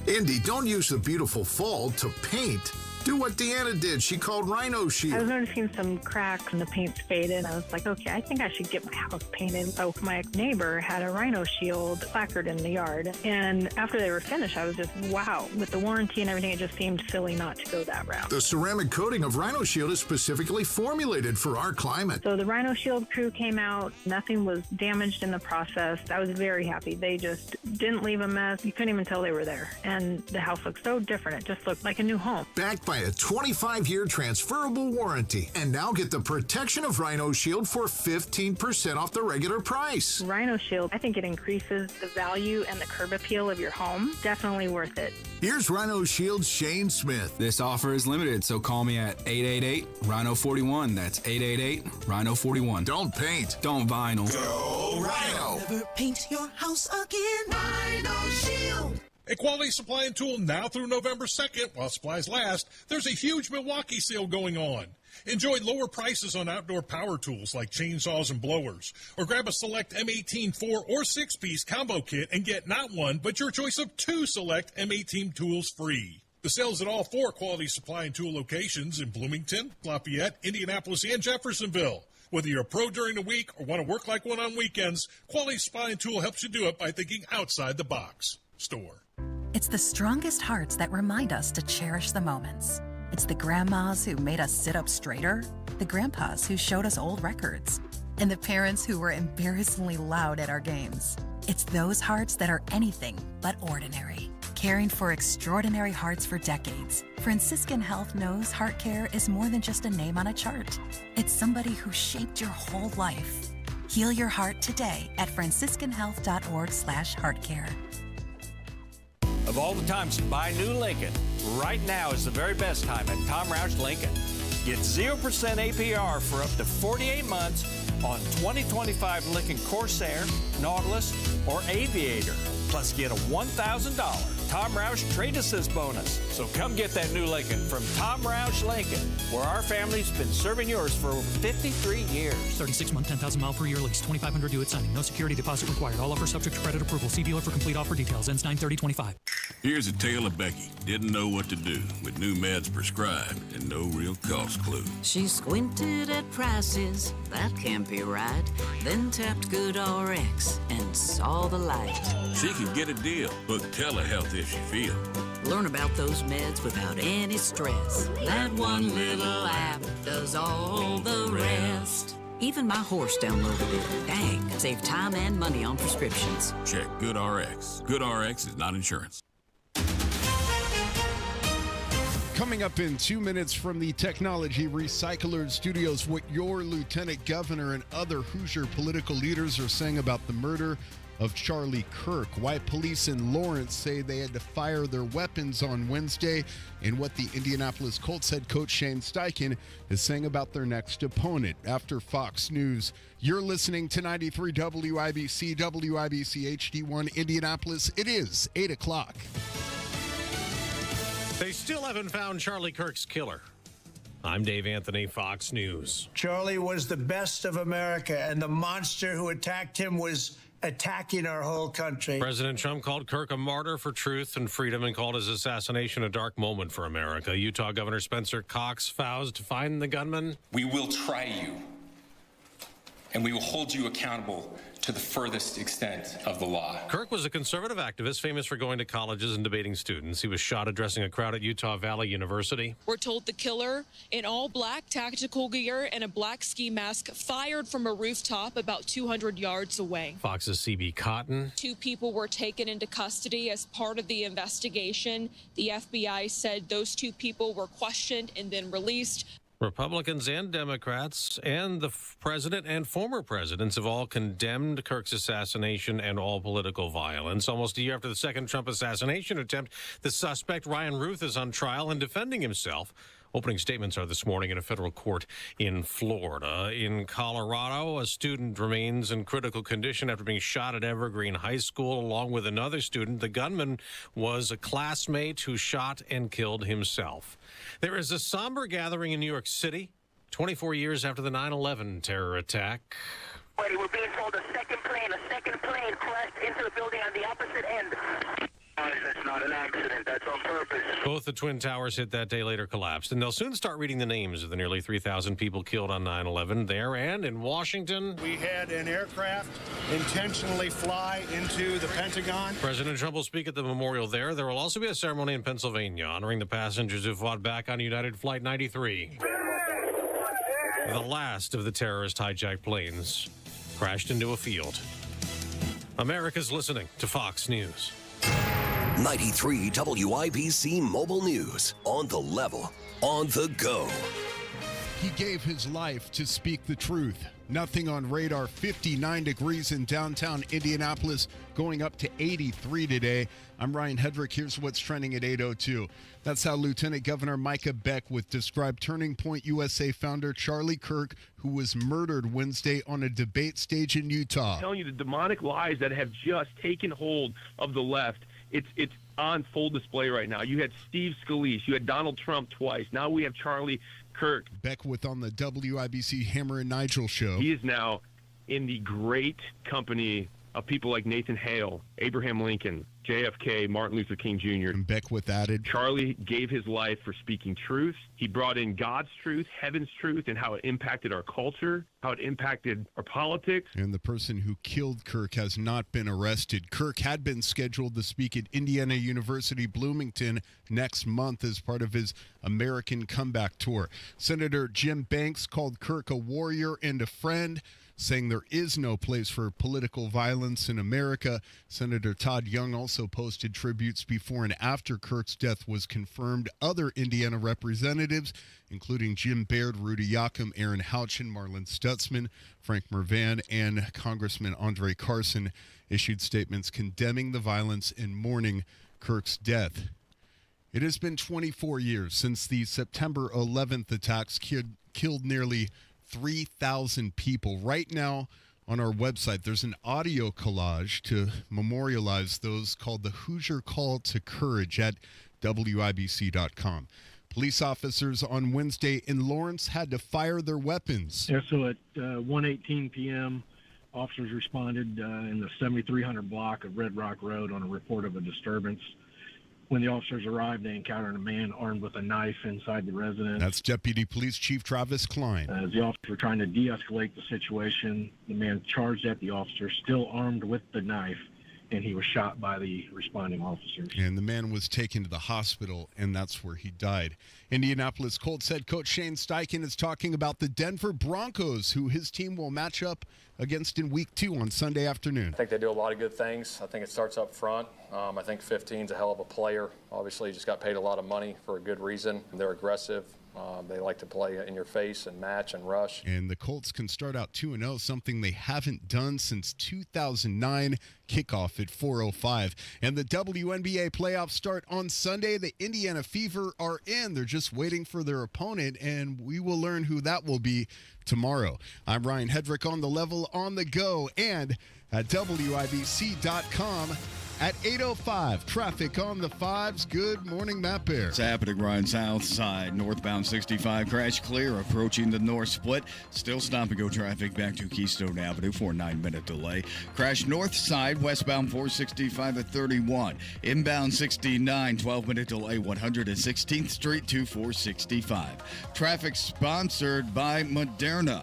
Indy, don't use the beautiful fall to paint. Do what Deanna did. She called Rhino Shield. I was noticing some cracks and the paint's faded. I was like, okay, I think I should get my house painted. So my neighbor had a Rhino Shield placard in the yard. And after they were finished, I was just, wow. With the warranty and everything, it just seemed silly not to go that route. The ceramic coating of Rhino Shield is specifically formulated for our climate. So the Rhino Shield crew came out. Nothing was damaged in the process. I was very happy. They just didn't leave a mess. You couldn't even tell they were there. And the house looked so different. It just looked like a new home. Backed by a 25-year transferable warranty. And now get the protection of Rhino Shield for 15% off the regular price. Rhino Shield, I think it increases the value and the curb appeal of your home. Definitely worth it. Here's Rhino Shield's Shane Smith. This offer is limited, so call me at 888-RHINO-41. That's 888-RHINO-41. Don't paint. Don't vinyl. Go Rhino. Never paint your house again. Rhino Shield. A quality supply and tool now through November 2nd. While supplies last, there's a huge Milwaukee sale going on. Enjoy lower prices on outdoor power tools like chainsaws and blowers. Or grab a select M18 4 or 6-piece combo kit and get not one, but your choice of 2 select M18 tools free. The sale's at all 4 quality supply and tool locations in Bloomington, Lafayette, Indianapolis, and Jeffersonville. Whether you're a pro during the week or want to work like one on weekends, Quality Supply and Tool helps you do it by thinking outside the box. Store. It's the strongest hearts that remind us to cherish the moments. It's the grandmas who made us sit up straighter, the grandpas who showed us old records, and the parents who were embarrassingly loud at our games. It's those hearts that are anything but ordinary. Caring for extraordinary hearts for decades, Franciscan Health knows heart care is more than just a name on a chart. It's somebody who shaped your whole life. Heal your heart today at franciscanhealth.org/heartcare. Of all the times to buy new Lincoln, right now is the very best time at Tom Roush Lincoln. Get 0% APR for up to 48 months on 2025 Lincoln Corsair, Nautilus, or Aviator. Plus, get a $1,000 Tom Roush Trade Assist bonus. So come get that new Lincoln from Tom Roush Lincoln, where our family's been serving yours for over 53 years. 36-month, 10,000-mile per year lease, $2,500 due at signing. No security deposit required. All offers subject to credit approval. See dealer for complete offer details. Ends 9/30/25. Here's a tale of Becky. Didn't know what to do with new meds prescribed and no real cost clue. She squinted at prices, that can't be right. Then tapped GoodRx and saw the light. She can get a deal. Book telehealth if she feels. Learn about those meds without any stress. That one little app does all the rest. Even my horse downloaded it. Dang, save time and money on prescriptions. Check GoodRx. GoodRx is not insurance. Coming up in 2 minutes from the Technology Recyclers Studios, what your Lieutenant Governor and other Hoosier political leaders are saying about the murder of Charlie Kirk, why police in Lawrence say they had to fire their weapons on Wednesday, and what the Indianapolis Colts head coach Shane Steichen is saying about their next opponent. After Fox News, you're listening to 93 WIBC, WIBC HD1 Indianapolis. It is 8 o'clock. They still haven't found Charlie Kirk's killer. I'm Dave Anthony, Fox News. Charlie was the best of America, and the monster who attacked him was attacking our whole country. President Trump called Kirk a martyr for truth and freedom and called his assassination a dark moment for America. Utah Governor Spencer Cox vows to find the gunman. We will try you, and we will hold you accountable to the furthest extent of the law. Kirk was a conservative activist famous for going to colleges and debating students. He was shot addressing a crowd at Utah Valley University. We're told the killer, in all black tactical gear and a black ski mask, fired from a rooftop about 200 yards away. Fox's CB Cotton. 2 people were taken into custody as part of the investigation. The FBI said those 2 people were questioned and then released. Republicans and Democrats and the president and former presidents have all condemned Kirk's assassination and all political violence. Almost a year after the second Trump assassination attempt, the suspect, Ryan Ruth, is on trial and defending himself. Opening statements are this morning in a federal court in Florida. In Colorado, a student remains in critical condition after being shot at Evergreen High School along with another student. The gunman was a classmate who shot and killed himself. There is a somber gathering in New York City 24 years after the 9/11 terror attack. We're being told a second plane crashed into the building on the opposite end. That's not an accident. That's on purpose. Both the Twin Towers hit that day, later collapsed, and they'll soon start reading the names of the nearly 3,000 people killed on 9/11 there and in Washington. We had an aircraft intentionally fly into the Pentagon. President Trump will speak at the memorial there. There will also be a ceremony in Pennsylvania honoring the passengers who fought back on United Flight 93. The last of the terrorist hijacked planes crashed into a field. America's listening to Fox News. 93 WIBC Mobile News. On the level, on the go. He gave his life to speak the truth. Nothing on radar. 59 degrees in downtown Indianapolis, going up to 83 today. I'm Ryan Hedrick. Here's what's trending at 8:02. That's how Lieutenant Governor Micah Beckwith described Turning Point USA founder Charlie Kirk, who was murdered Wednesday on a debate stage in Utah. I'm telling you, the demonic lies that have just taken hold of the left, it's on full display right now. You had Steve Scalise, you had Donald Trump twice. Now we have Charlie Kirk. Beckwith on the WIBC Hammer and Nigel show. He is now in the great company of people like Nathan Hale, Abraham Lincoln, JFK, Martin Luther King Jr. And Beckwith added, Charlie gave his life for speaking truth. He brought in God's truth, heaven's truth, and how it impacted our culture, how it impacted our politics. And the person who killed Kirk has not been arrested. Kirk had been scheduled to speak at Indiana University Bloomington next month as part of his American Comeback Tour. Senator Jim Banks called Kirk a warrior and a friend, saying there is no place for political violence in America. Senator Todd Young also posted tributes before and after Kirk's death was confirmed. Other Indiana representatives, including Jim Baird, Rudy Yakum, Aaron Houchin, Marlon Stutzman, Frank Mervan, and Congressman Andre Carson, issued statements condemning the violence and mourning Kirk's death. It has been 24 years since the September 11th attacks killed nearly 3,000 people. Right now on our website, there's an audio collage to memorialize those called the Hoosier Call to Courage at WIBC.com. Police officers on Wednesday in Lawrence had to fire their weapons. Yeah, so at 1:18 p.m., officers responded in the 7300 block of Red Rock Road on a report of a disturbance. When the officers arrived, they encountered a man armed with a knife inside the residence. That's Deputy Police Chief Travis Klein. As the officers were trying to de-escalate the situation, the man charged at the officer, still armed with the knife, and he was shot by the responding officers. And the man was taken to the hospital, and that's where he died. Indianapolis Colts head coach Shane Steichen is talking about the Denver Broncos, who his team will match up against in Week 2 on Sunday afternoon. I think they do a lot of good things. I think it starts up front. I think 15's a hell of a player. Obviously, he just got paid a lot of money for a good reason. They're aggressive. They like to play in your face and match and rush. And the Colts can start out 2-0, something they haven't done since 2009. Kickoff at 4:05. And the WNBA playoffs start on Sunday. The Indiana Fever are in. They're just waiting for their opponent, and we will learn who that will be tomorrow. I'm Ryan Hedrick on the level, on the go, and at WIBC.com. At 8:05, traffic on the 5s. Good morning, Matt Bear. It's happening right south side. Northbound 65 crash clear approaching the north split. Still stop and go traffic back to Keystone Avenue for a 9-minute delay. Crash north side, westbound 465 at 31. Inbound 69, 12-minute delay 116th Street to 465. Traffic sponsored by Moderna.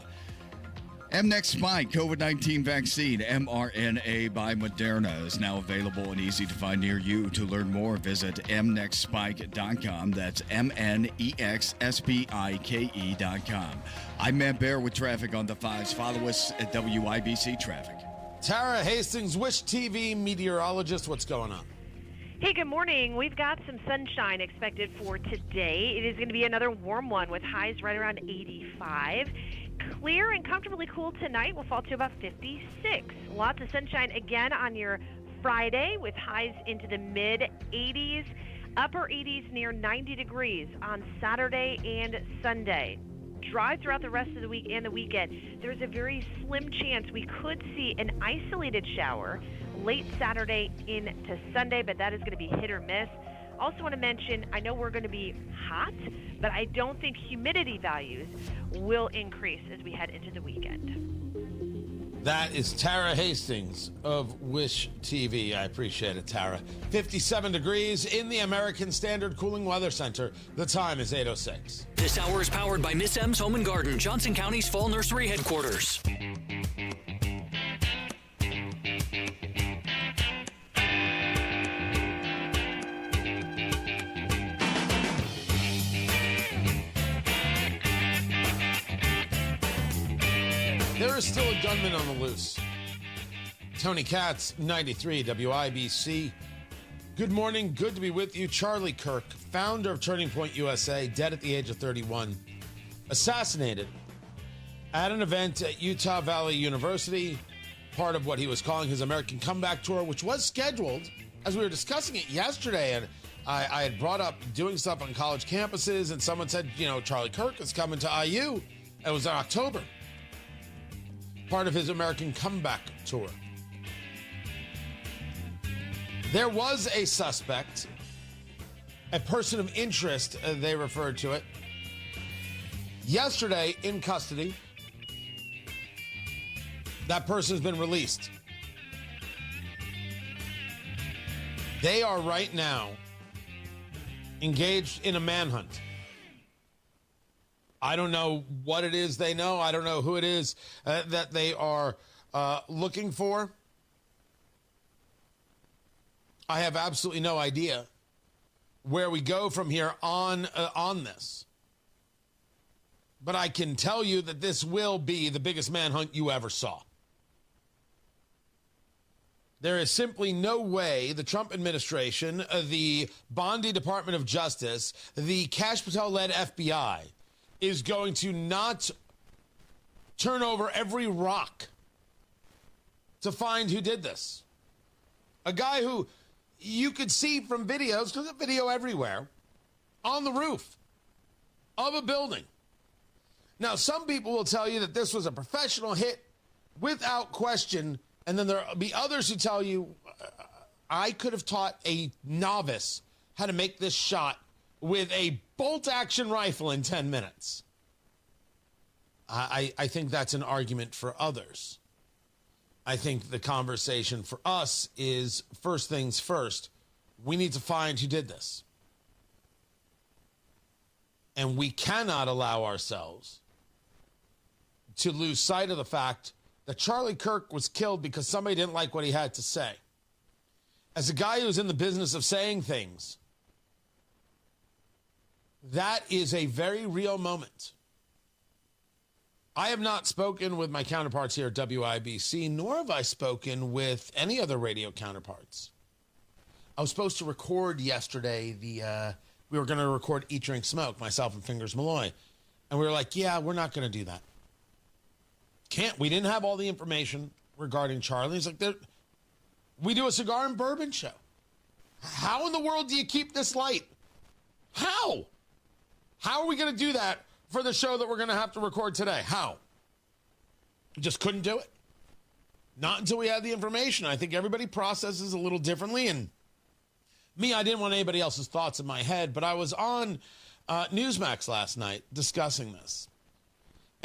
mNext Spike COVID-19 vaccine, mRNA by Moderna, is now available and easy to find near you. To learn more, visit mnextspike.com. That's mnexspike.com. I'm Matt Bear with traffic on the 5s. Follow us at WIBC Traffic. Tara Hastings, Wish TV meteorologist, what's going on? Hey, good morning. We've got some sunshine expected for today. It is going to be another warm one with highs right around 85. Clear and comfortably cool tonight. Will fall to about 56. Lots of sunshine again on your Friday with highs into the mid-80s, upper 80s near 90 degrees on Saturday and Sunday. Dry throughout the rest of the week and the weekend. There's a very slim chance we could see an isolated shower late Saturday into Sunday, but that is going to be hit or miss. Also want to mention, I know we're going to be hot, but I don't think humidity values will increase as we head into the weekend. That is Tara Hastings of Wish TV. I appreciate it, Tara. 57 degrees in the American Standard Cooling Weather Center. The time is 8:06. This hour is powered by Miss M's Home and Garden, Johnson County's Fall Nursery headquarters. There is still a gunman on the loose. Tony Katz, 93 WIBC. Good morning. Good to be with you. Charlie Kirk, founder of Turning Point USA, dead at the age of 31, assassinated at an event at Utah Valley University, part of what he was calling his American Comeback Tour, which was scheduled, as we were discussing it yesterday, and I had brought up doing stuff on college campuses, and someone said, Charlie Kirk is coming to IU. It was in October. Part of his American Comeback Tour. There was a suspect, a person of interest, they referred to it, yesterday in custody. That person has been released. They are right now engaged in a manhunt. I don't know what it is they know. I don't know who it is that they are looking for. I have absolutely no idea where we go from here on this. But I can tell you that this will be the biggest manhunt you ever saw. There is simply no way the Trump administration, the Bondi Department of Justice, the Kash Patel-led FBI is going to not turn over every rock to find who did this. A guy who you could see from videos, because there's a video everywhere, on the roof of a building. Now, some people will tell you that this was a professional hit without question, and then there'll be others who tell you, I could have taught a novice how to make this shot with a bolt-action rifle in 10 minutes. I think that's an argument for others. I think the conversation for us is, first things first, we need to find who did this. And we cannot allow ourselves to lose sight of the fact that Charlie Kirk was killed because somebody didn't like what he had to say. As a guy who's in the business of saying things, that is a very real moment. I have not spoken with my counterparts here at WIBC, nor have I spoken with any other radio counterparts. I was supposed to record yesterday. We were going to record Eat, Drink, Smoke, myself and Fingers Malloy. And we were like, yeah, we're not going to do that. We didn't have all the information regarding Charlie. He's like, we do a cigar and bourbon show. How in the world do you keep this light? How? How are we going to do that for the show that we're going to have to record today? How? We just couldn't do it. Not until we had the information. I think everybody processes a little differently. And me, I didn't want anybody else's thoughts in my head, but I was on Newsmax last night discussing this.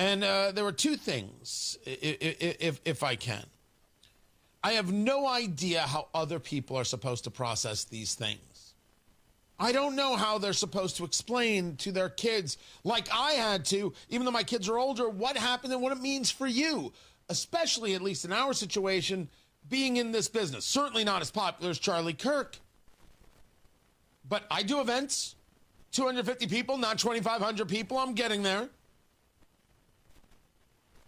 And there were two things, if I can. I have no idea how other people are supposed to process these things. I don't know how they're supposed to explain to their kids, like I had to, even though my kids are older, what happened and what it means for you, especially, at least in our situation, being in this business. Certainly not as popular as Charlie Kirk. But I do events, 250 people, not 2,500 people. I'm getting there.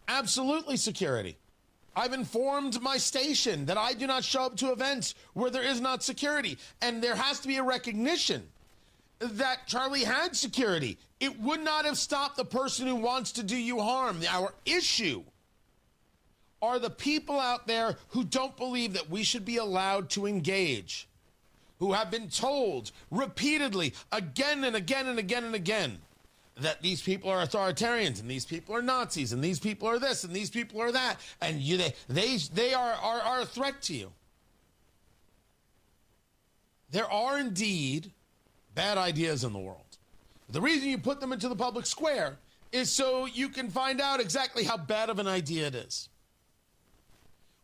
Absolutely security. I've informed my station that I do not show up to events where there is not security. And there has to be a recognition that Charlie had security. It would not have stopped the person who wants to do you harm. Our issue are the people out there who don't believe that we should be allowed to engage, who have been told repeatedly, again and again and again and again, that these people are authoritarians and these people are Nazis and these people are this and these people are that, and they are a threat to you. There are indeed bad ideas in the world. The reason you put them into the public square is so you can find out exactly how bad of an idea it is.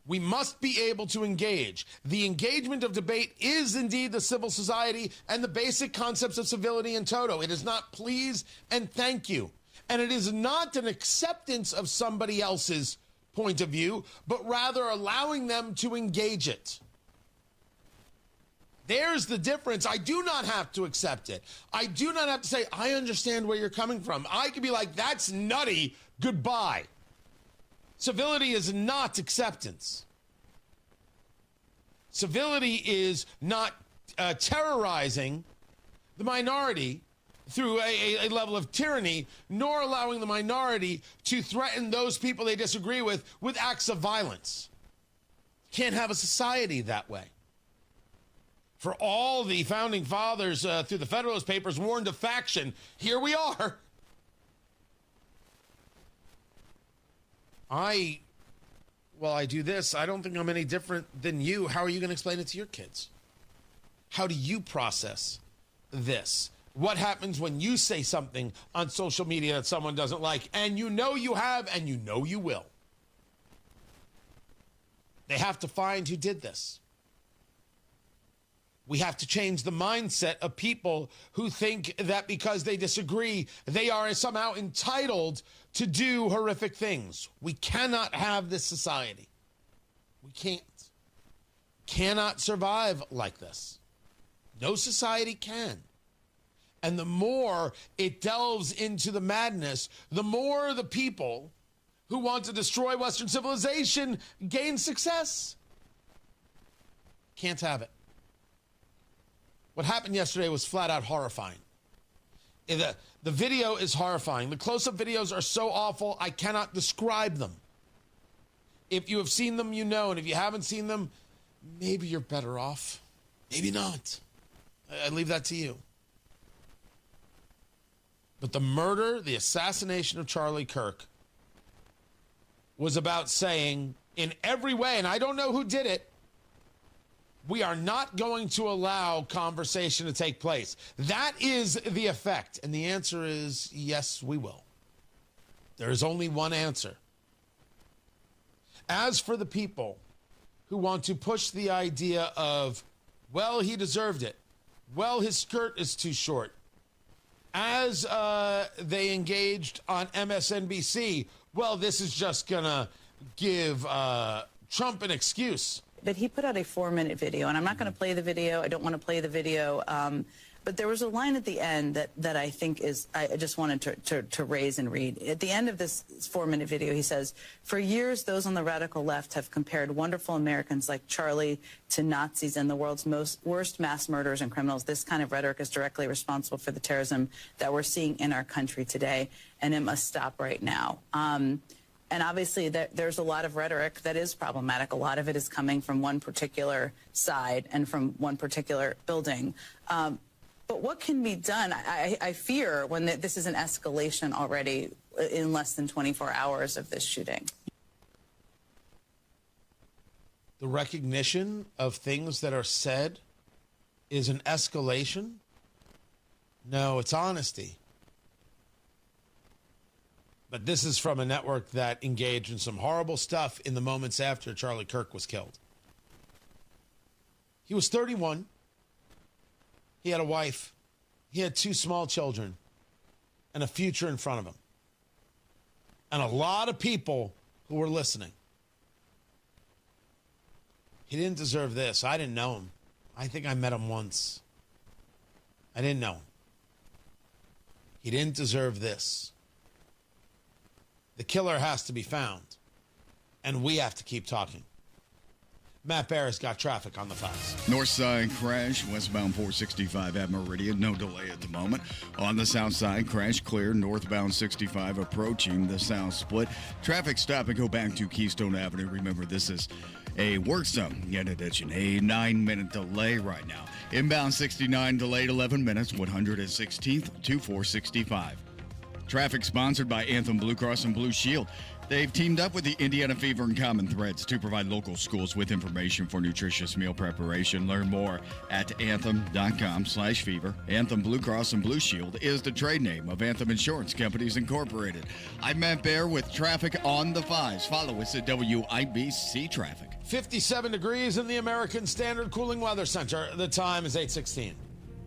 We must be able to engage. The engagement of debate is indeed the civil society and the basic concepts of civility in toto. It is not please and thank you. And it is not an acceptance of somebody else's point of view, but rather allowing them to engage it. There's the difference. I do not have to accept it. I do not have to say, I understand where you're coming from. I could be like, that's nutty. Goodbye. Civility is not acceptance. Civility is not terrorizing the minority through a level of tyranny, nor allowing the minority to threaten those people they disagree with acts of violence. Can't have a society that way. For all the founding fathers through the Federalist Papers warned of faction, here we are. I do this. I don't think I'm any different than you. How are you going to explain it to your kids? How do you process this? What happens when you say something on social media that someone doesn't like, and you know you have, and you know you will? They have to find who did this. We have to change the mindset of people who think that because they disagree, they are somehow entitled to do horrific things. We cannot have this society. We can't. Cannot survive like this. No society can. And the more it delves into the madness, the more the people who want to destroy Western civilization gain success. Can't have it. What happened yesterday was flat out horrifying. The video is horrifying. The close-up videos are so awful, I cannot describe them. If you have seen them, you know. And if you haven't seen them, maybe you're better off. Maybe not. I leave that to you. But the murder, the assassination of Charlie Kirk was about saying in every way, and I don't know who did it, we are not going to allow conversation to take place. That is the effect. And the answer is yes, we will. There is only one answer. As for the people who want to push the idea of, well, he deserved it. Well, his skirt is too short. As they engaged on MSNBC, well, this is just going to give Trump an excuse. But he put out a 4-minute video, and I'm not going to play the video. I don't want to play the video. But there was a line at the end that I think is, I just wanted to raise and read. At the end of this 4-minute video, he says, for years, those on the radical left have compared wonderful Americans like Charlie to Nazis and the world's worst mass murderers and criminals. This kind of rhetoric is directly responsible for the terrorism that we're seeing in our country today, and it must stop right now. And obviously, there's a lot of rhetoric that is problematic. A lot of it is coming from one particular side and from one particular building. But what can be done? I fear when this is an escalation already in less than 24 hours of this shooting. The recognition of things that are said is an escalation? No, it's honesty. But this is from a network that engaged in some horrible stuff in the moments after Charlie Kirk was killed. He was 31. He had a wife. He had 2 small children and a future in front of him. And a lot of people who were listening. He didn't deserve this. I didn't know him. I think I met him once. I didn't know him. He didn't deserve this. The killer has to be found, and we have to keep talking. Matt Barrett's got traffic on the fast. North side crash, westbound 465 at Meridian, no delay at the moment. On the south side, crash clear, northbound 65 approaching the south split. Traffic stop and go back to Keystone Avenue. Remember, this is a work zone. In addition, a 9-minute delay right now. Inbound 69 delayed 11 minutes, 116th to 465. Traffic sponsored by Anthem Blue Cross and Blue Shield. They've teamed up with the Indiana Fever and Common Threads to provide local schools with information for nutritious meal preparation. Learn more at anthem.com/fever. Anthem Blue Cross and Blue Shield is the trade name of Anthem Insurance Companies Incorporated. I'm Matt Bear with traffic on the 5s. Follow us at WIBC Traffic. 57 degrees in the American Standard Cooling Weather Center. The time is 8:16.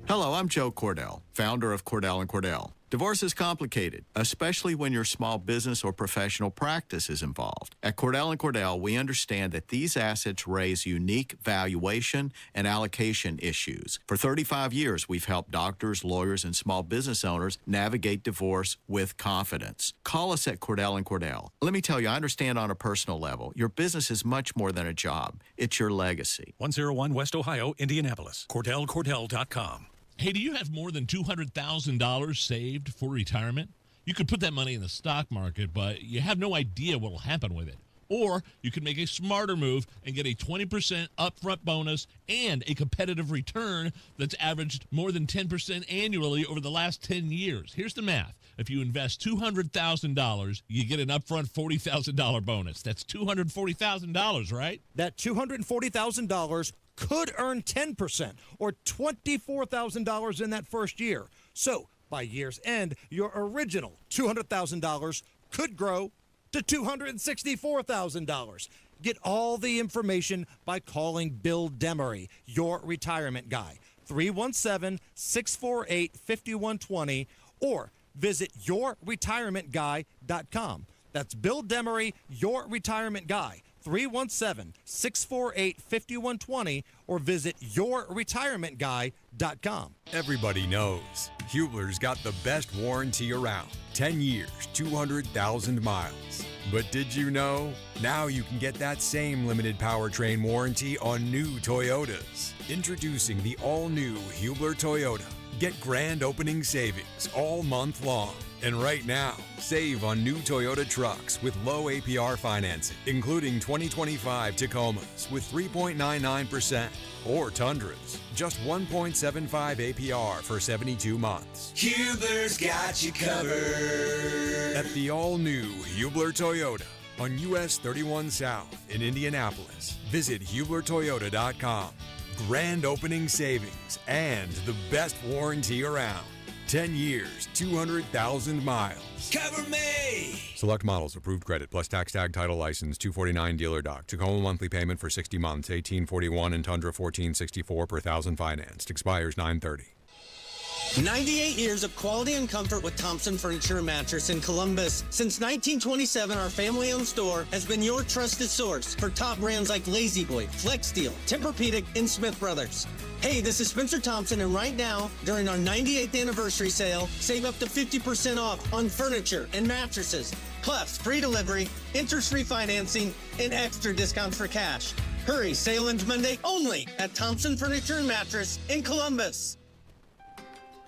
Hello, I'm Joe Cordell, founder of Cordell & Cordell. Divorce is complicated, especially when your small business or professional practice is involved. At Cordell & Cordell, we understand that these assets raise unique valuation and allocation issues. For 35 years, we've helped doctors, lawyers, and small business owners navigate divorce with confidence. Call us at Cordell & Cordell. Let me tell you, I understand on a personal level, your business is much more than a job. It's your legacy. 101 West Ohio, Indianapolis. CordellCordell.com. Hey, do you have more than $200,000 saved for retirement? You could put that money in the stock market, but you have no idea what will happen with it. Or you could make a smarter move and get a 20% upfront bonus and a competitive return that's averaged more than 10% annually over the last 10 years. Here's the math. If you invest $200,000, you get an upfront $40,000 bonus. That's $240,000, right? That $240,000 could earn 10% or $24,000 in that first year. So by year's end, your original $200,000 could grow to $264,000. Get all the information by calling Bill Demery, your retirement guy. 317-648-5120 or visit yourretirementguy.com. That's Bill Demery, your retirement guy. 317-648-5120 or visit yourretirementguy.com. Everybody knows Hubler's got the best warranty around. 10 years, 200,000 miles. But did you know? Now you can get that same limited powertrain warranty on new Toyotas. Introducing the all-new Hubler Toyota. Get grand opening savings all month long. And right now, save on new Toyota trucks with low APR financing, including 2025 Tacomas with 3.99%, or Tundras, just 1.75 APR for 72 months. Hubler's got you covered. At the all-new Hubler Toyota on US 31 South in Indianapolis. Visit HublerToyota.com. Grand opening savings and the best warranty around. 10 years, 200,000 miles. Cover me! Select models, approved credit, plus tax tag title license, 249 dealer doc. Tacoma monthly payment for 60 months, 1841 and Tundra 1464 per thousand financed. Expires 9/30. 98 years of quality and comfort with Thompson Furniture and Mattress in Columbus. Since 1927, our family-owned store has been your trusted source for top brands like Lazy Boy, Flex Steel, Tempur-Pedic, and Smith Brothers. Hey, this is Spencer Thompson, and right now, during our 98th anniversary sale, save up to 50% off on furniture and mattresses, plus free delivery, interest-free financing, and extra discounts for cash. Hurry, sale ends Monday only at Thompson Furniture and Mattress in Columbus.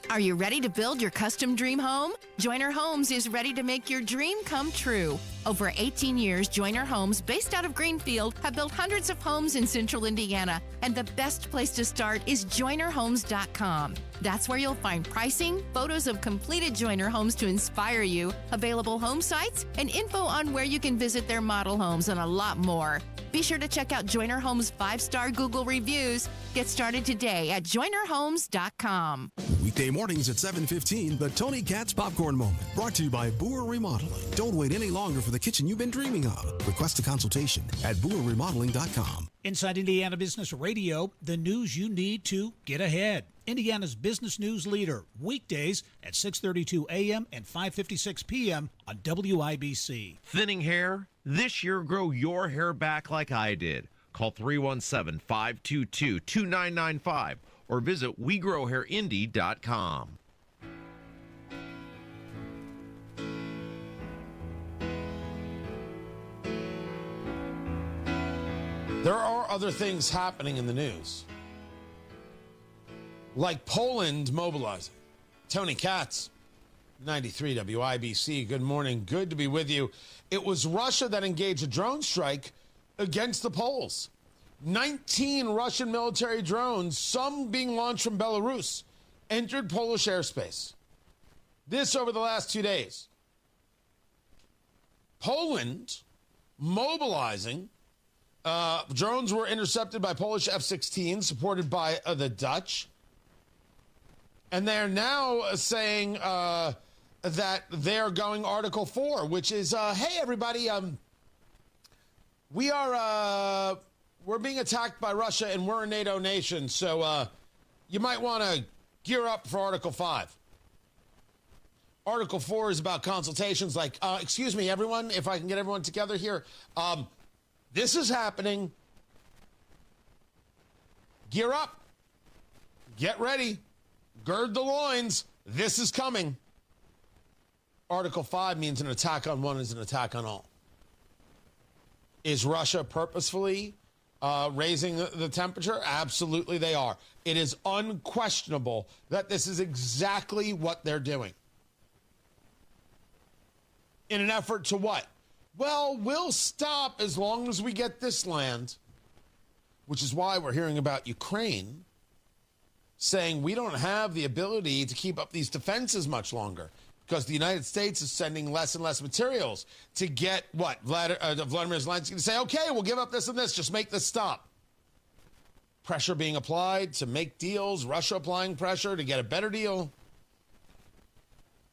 Are you ready to build your custom dream home? Joyner Homes is ready to make your dream come true. Over 18 years, Joyner Homes, based out of Greenfield, have built hundreds of homes in central Indiana, and the best place to start is JoynerHomes.com. That's where you'll find pricing, photos of completed Joyner homes to inspire you, available home sites, and info on where you can visit their model homes, and a lot more. Be sure to check out Joyner Homes' 5-star Google reviews. Get started today at JoynerHomes.com. Weekday mornings at 7:15, the Tony Katz Popcorn Moment. Brought to you by Boer Remodeling. Don't wait any longer for the kitchen you've been dreaming of. Request a consultation at BoerRemodeling.com. Inside Indiana Business Radio, the news you need to get ahead. Indiana's business news leader, weekdays at 6:32 a.m. and 5:56 p.m. on WIBC. Thinning hair? This year, grow your hair back like I did. Call 317-522-2995 or visit WeGrowHairIndy.com. There are other things happening in the news, like Poland mobilizing. Tony Katz, 93 WIBC. Good morning. Good to be with you. It was Russia that engaged a drone strike against the Poles. 19 Russian military drones, some being launched from Belarus, entered Polish airspace. This over the last 2 days. Poland mobilizing. Drones were intercepted by Polish F-16, supported by the Dutch. And they're now saying that they're going Article 4, which is, hey, everybody, we're being attacked by Russia, and we're a NATO nation, so you might want to gear up for Article 5. Article 4 is about consultations like, excuse me, everyone, if I can get everyone together here. This is happening. Gear up. Get ready. Gird the loins. This is coming. Article 5 means an attack on one is an attack on all. Is Russia purposefully raising the temperature? Absolutely they are. It is unquestionable that this is exactly what they're doing. In an effort to what? Well, we'll stop as long as we get this land, which is why we're hearing about Ukraine saying we don't have the ability to keep up these defenses much longer because the United States is sending less and less materials to get what? Vladimir Zelensky to say, okay, we'll give up this and this, just make this stop. Pressure being applied to make deals, Russia applying pressure to get a better deal.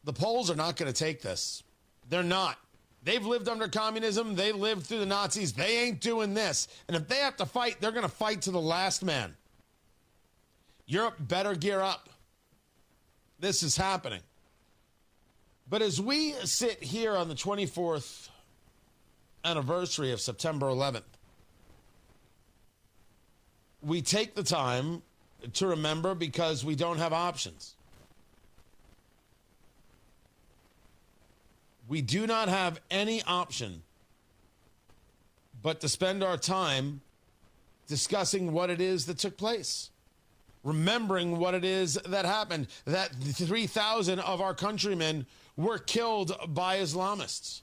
The Poles are not going to take this. They're not. They've lived under communism. They lived through the Nazis. They ain't doing this. And if they have to fight, they're going to fight to the last man. Europe better gear up. This is happening. But as we sit here on the 24th anniversary of September 11th, we take the time to remember because we don't have options. We do not have any option but to spend our time discussing what it is that took place, remembering what it is that happened, that 3,000 of our countrymen were killed by Islamists.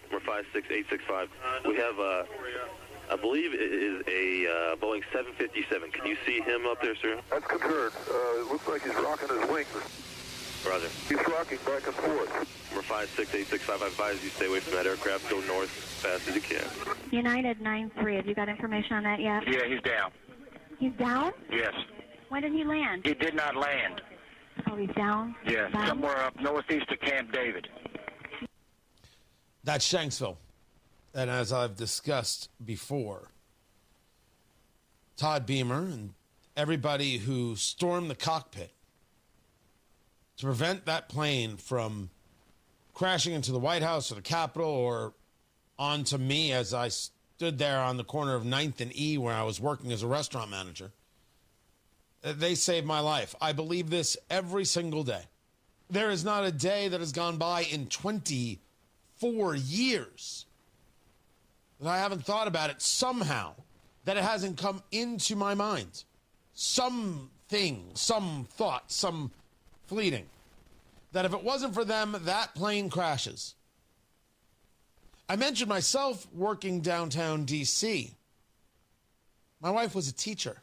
Number 56865. We have, I believe it is a Boeing 757. Can you see him up there, sir? That's confirmed. It looks like he's rocking his wings. Roger. He's rocking back and forth. Number 56865, I advise you stay away from that aircraft. Go north as fast as you can. United 93, have you got information on that yet? Yeah, he's down. He's down? Yes. When did he land? He did not land. Oh, he's down? Yeah, Down? somewhere up northeast of Camp David. That's Shanksville. And as I've discussed before, Todd Beamer and everybody who stormed the cockpit to prevent that plane from crashing into the White House or the Capitol or onto me as I stood there on the corner of 9th and E where I was working as a restaurant manager. They saved my life. I believe this every single day. There is not a day that has gone by in 24 years that I haven't thought about it somehow, that it hasn't come into my mind. Something, some thought, some fleeting, that if it wasn't for them, that plane crashes. I mentioned myself working downtown D.C. My wife was a teacher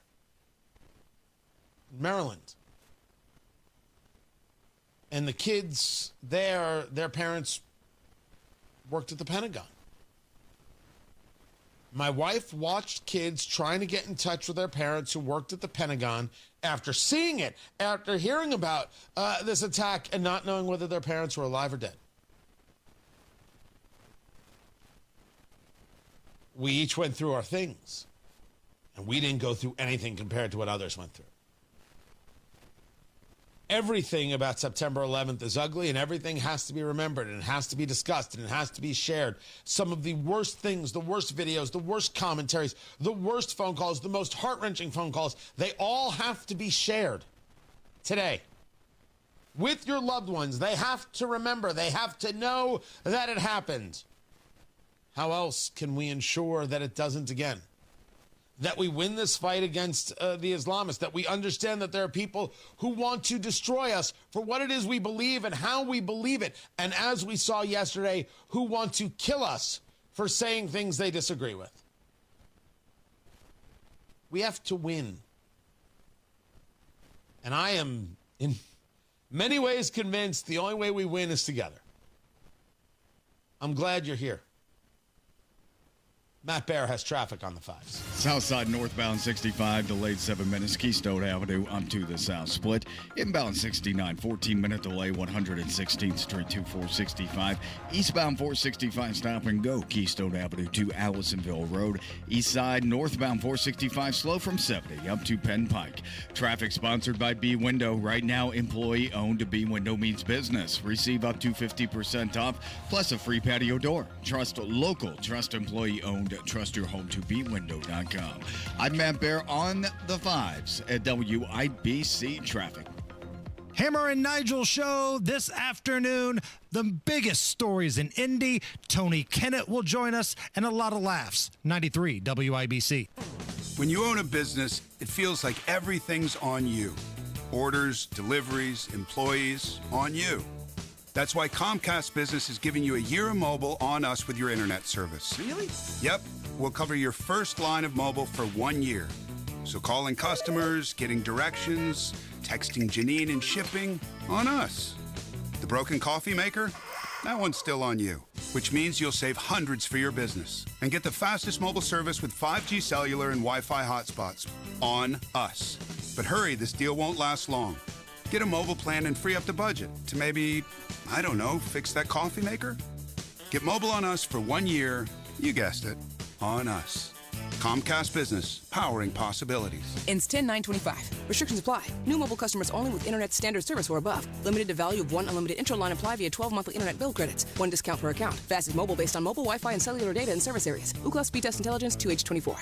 in Maryland. And the kids there, their parents worked at the Pentagon. My wife watched kids trying to get in touch with their parents who worked at the Pentagon after seeing it, after hearing about this attack and not knowing whether their parents were alive or dead. We each went through our things, and we didn't go through anything compared to what others went through. Everything about September 11th is ugly, and everything has to be remembered, and it has to be discussed, and it has to be shared. Some of the worst things, the worst videos, the worst commentaries, the worst phone calls, the most heart-wrenching phone calls, they all have to be shared today. With your loved ones, they have to remember, they have to know that it happened. How else can we ensure that it doesn't again? That we win this fight against the Islamists, that we understand that there are people who want to destroy us for what it is we believe and how we believe it. And as we saw yesterday, who want to kill us for saying things they disagree with. We have to win. And I am in many ways convinced the only way we win is together. I'm glad you're here. Matt Bear has traffic on the 5s. Southside northbound 65, delayed 7 minutes. Keystone Avenue up to the south split. Inbound 69, 14-minute delay, 116th Street to 465. Eastbound 465, stop and go. Keystone Avenue to Allisonville Road. East side northbound 465, slow from 70 up to Penn Pike. Traffic sponsored by B Window. Right now, employee-owned. B Window means business. Receive up to 50% off, plus a free patio door. Trust local, trust employee-owned. Trust your home to bwindow.com. I'm Matt Bear on the 5s at WIBC Traffic. Hammer and Nigel show this afternoon. The biggest stories in Indy. Tony Kennett will join us and a lot of laughs. 93 WIBC. When you own a business, it feels like everything's on you. Orders, deliveries, employees, on you. That's why Comcast Business is giving you a year of mobile on us with your internet service. Really? Yep. We'll cover your first line of mobile for 1 year. So calling customers, getting directions, texting Janine and shipping, on us. The broken coffee maker? That one's still on you, which means you'll save hundreds for your business and get the fastest mobile service with 5G cellular and Wi-Fi hotspots on us. But hurry, this deal won't last long. Get a mobile plan and free up the budget to maybe, I don't know, fix that coffee maker? Get mobile on us for 1 year. You guessed it, on us. Comcast Business, powering possibilities. Ends 10/9/25. Restrictions apply. New mobile customers only with internet standard service or above. Limited to value of one unlimited intro line apply via 12 monthly internet bill credits. One discount per account. Fastest mobile based on mobile Wi-Fi and cellular data in service areas. Ookla Speed Test Intelligence 2H24.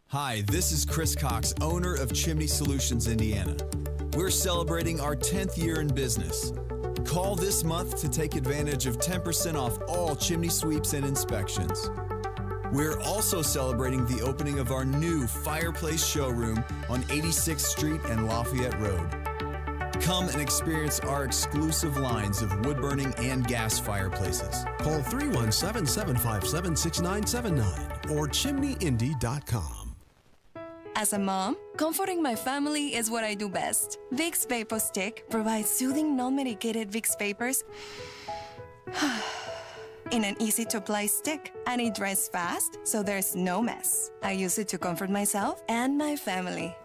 Hi, this is Chris Cox, owner of Chimney Solutions Indiana. We're celebrating our 10th year in business. Call this month to take advantage of 10% off all chimney sweeps and inspections. We're also celebrating the opening of our new fireplace showroom on 86th Street and Lafayette Road. Come and experience our exclusive lines of wood-burning and gas fireplaces. Call 317-557-6979 or chimneyindy.com. As a mom, comforting my family is what I do best. Vicks Vapor Stick provides soothing, non-medicated Vicks vapors in an easy-to-apply stick, and it dries fast, so there's no mess. I use it to comfort myself and my family.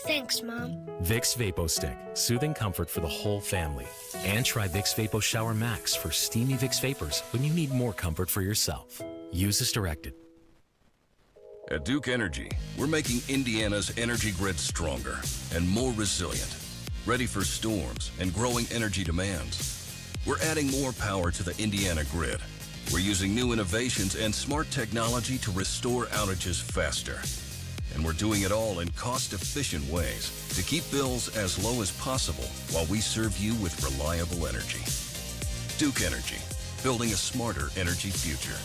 Thanks, Mom. Vicks Vapo Stick, soothing comfort for the whole family. And try Vicks Vapo Shower Max for steamy Vicks Vapors when you need more comfort for yourself. Use as directed. At Duke Energy, we're making Indiana's energy grid stronger and more resilient, ready for storms and growing energy demands. We're adding more power to the Indiana grid. We're using new innovations and smart technology to restore outages faster. And we're doing it all in cost-efficient ways to keep bills as low as possible while we serve you with reliable energy. Duke Energy, building a smarter energy future.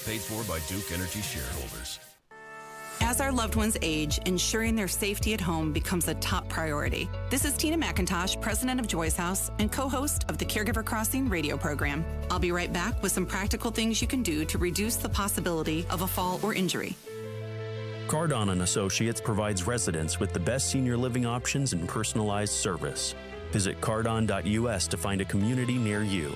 Paid for by Duke Energy shareholders. As our loved ones age, ensuring their safety at home becomes a top priority. This is Tina McIntosh, president of Joy's House and co-host of the Caregiver Crossing radio program. I'll be right back with some practical things you can do to reduce the possibility of a fall or injury. Cardon & Associates provides residents with the best senior living options and personalized service. Visit cardon.us to find a community near you.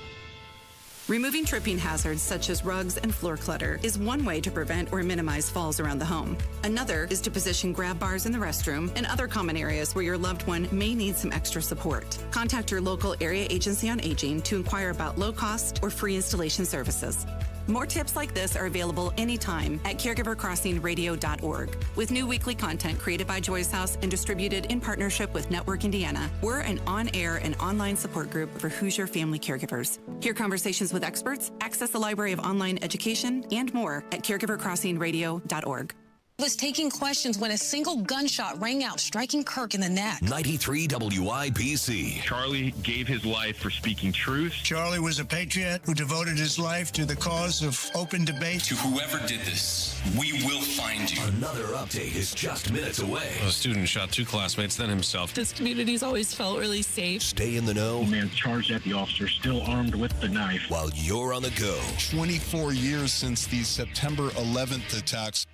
Removing tripping hazards such as rugs and floor clutter is one way to prevent or minimize falls around the home. Another is to position grab bars in the restroom and other common areas where your loved one may need some extra support. Contact your local area agency on aging to inquire about low-cost or free installation services. More tips like this are available anytime at caregivercrossingradio.org. With new weekly content created by Joy's House and distributed in partnership with Network Indiana, we're an on-air and online support group for Hoosier family caregivers. Hear conversations with experts, access the library of online education, and more at caregivercrossingradio.org. Was taking questions when a single gunshot rang out, striking Kirk in the neck. 93 WIBC. Charlie gave his life for speaking truth. Charlie was a patriot who devoted his life to the cause of open debate. To whoever did this, we will find you. Another update is just minutes away. A student shot two classmates, then himself. This community's always felt really safe. Stay in the know. The man charged at the officer, still armed with the knife. While you're on the go. 24 years since the September 11th attacks.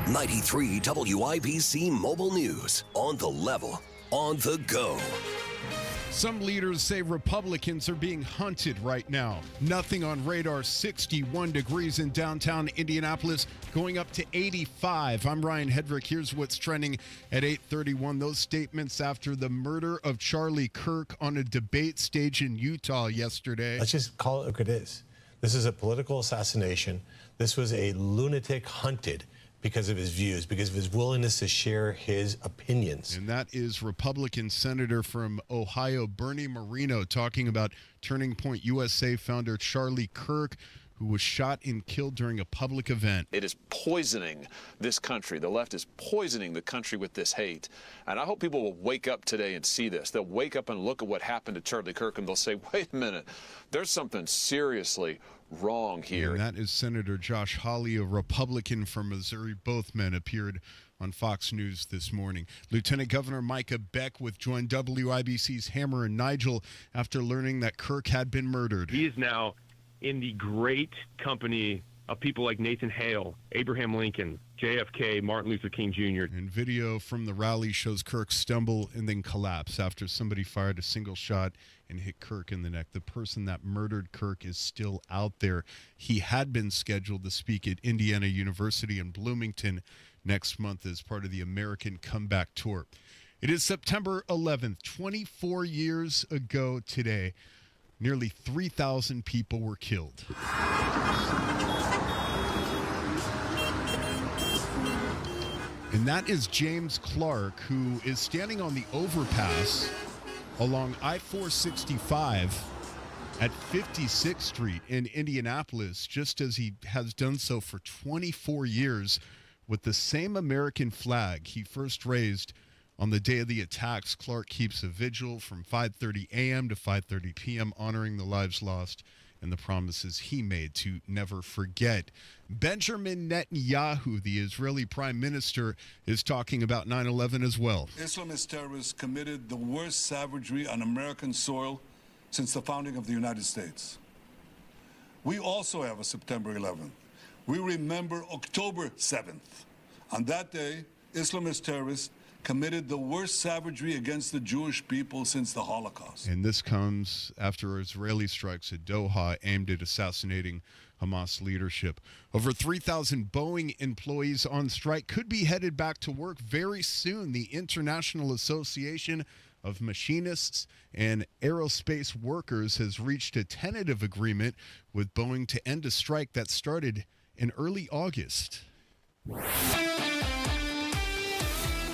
93 WIBC Mobile News. On the level, on the go. Some leaders say Republicans are being hunted right now. Nothing on radar, 61 degrees in downtown Indianapolis, going up to 85. I'm Ryan Hedrick. Here's what's trending at 8:31. Those statements after the murder of Charlie Kirk on a debate stage in Utah yesterday. Let's just call it what it is. This is a political assassination. This was a lunatic hunted because of his views, because of his willingness to share his opinions. And that is Republican Senator from Ohio, Bernie Moreno, talking about Turning Point USA founder Charlie Kirk, who was shot and killed during a public event. It is poisoning this country. The left is poisoning the country with this hate. And I hope people will wake up today and see this. They'll wake up and look at what happened to Charlie Kirk and they'll say, wait a minute, there's something seriously wrong here. And that is Senator Josh Hawley, a Republican from Missouri. Both men appeared on Fox News this morning. Lieutenant Governor Micah Beckwith joined WIBC's Hammer and Nigel after learning that Kirk had been murdered. He is now in the great company of people like Nathan Hale, Abraham Lincoln, JFK, Martin Luther King Jr. And video from the rally shows Kirk stumble and then collapse after somebody fired a single shot and hit Kirk in the neck. The person that murdered Kirk is still out there. He had been scheduled to speak at Indiana University in Bloomington next month as part of the American Comeback Tour. It is September 11th, 24 years ago today. Nearly 3,000 people were killed. And that is James Clark, who is standing on the overpass along I-465 at 56th Street in Indianapolis, just as he has done so for 24 years with the same American flag he first raised on the day of the attacks. Clark keeps a vigil from 5:30 a.m. to 5:30 p.m., honoring the lives lost and the promises he made to never forget. Benjamin Netanyahu, the Israeli prime minister, is talking about 9/11 as well. Islamist terrorists committed the worst savagery on American soil since the founding of the United States. We also have a September 11th. We remember October 7th. On that day, Islamist terrorists committed the worst savagery against the Jewish people since the Holocaust. And this comes after Israeli strikes at Doha aimed at assassinating Hamas leadership. Over 3,000 Boeing employees on strike could be headed back to work very soon. The International Association of Machinists and Aerospace Workers has reached a tentative agreement with Boeing to end a strike that started in early August.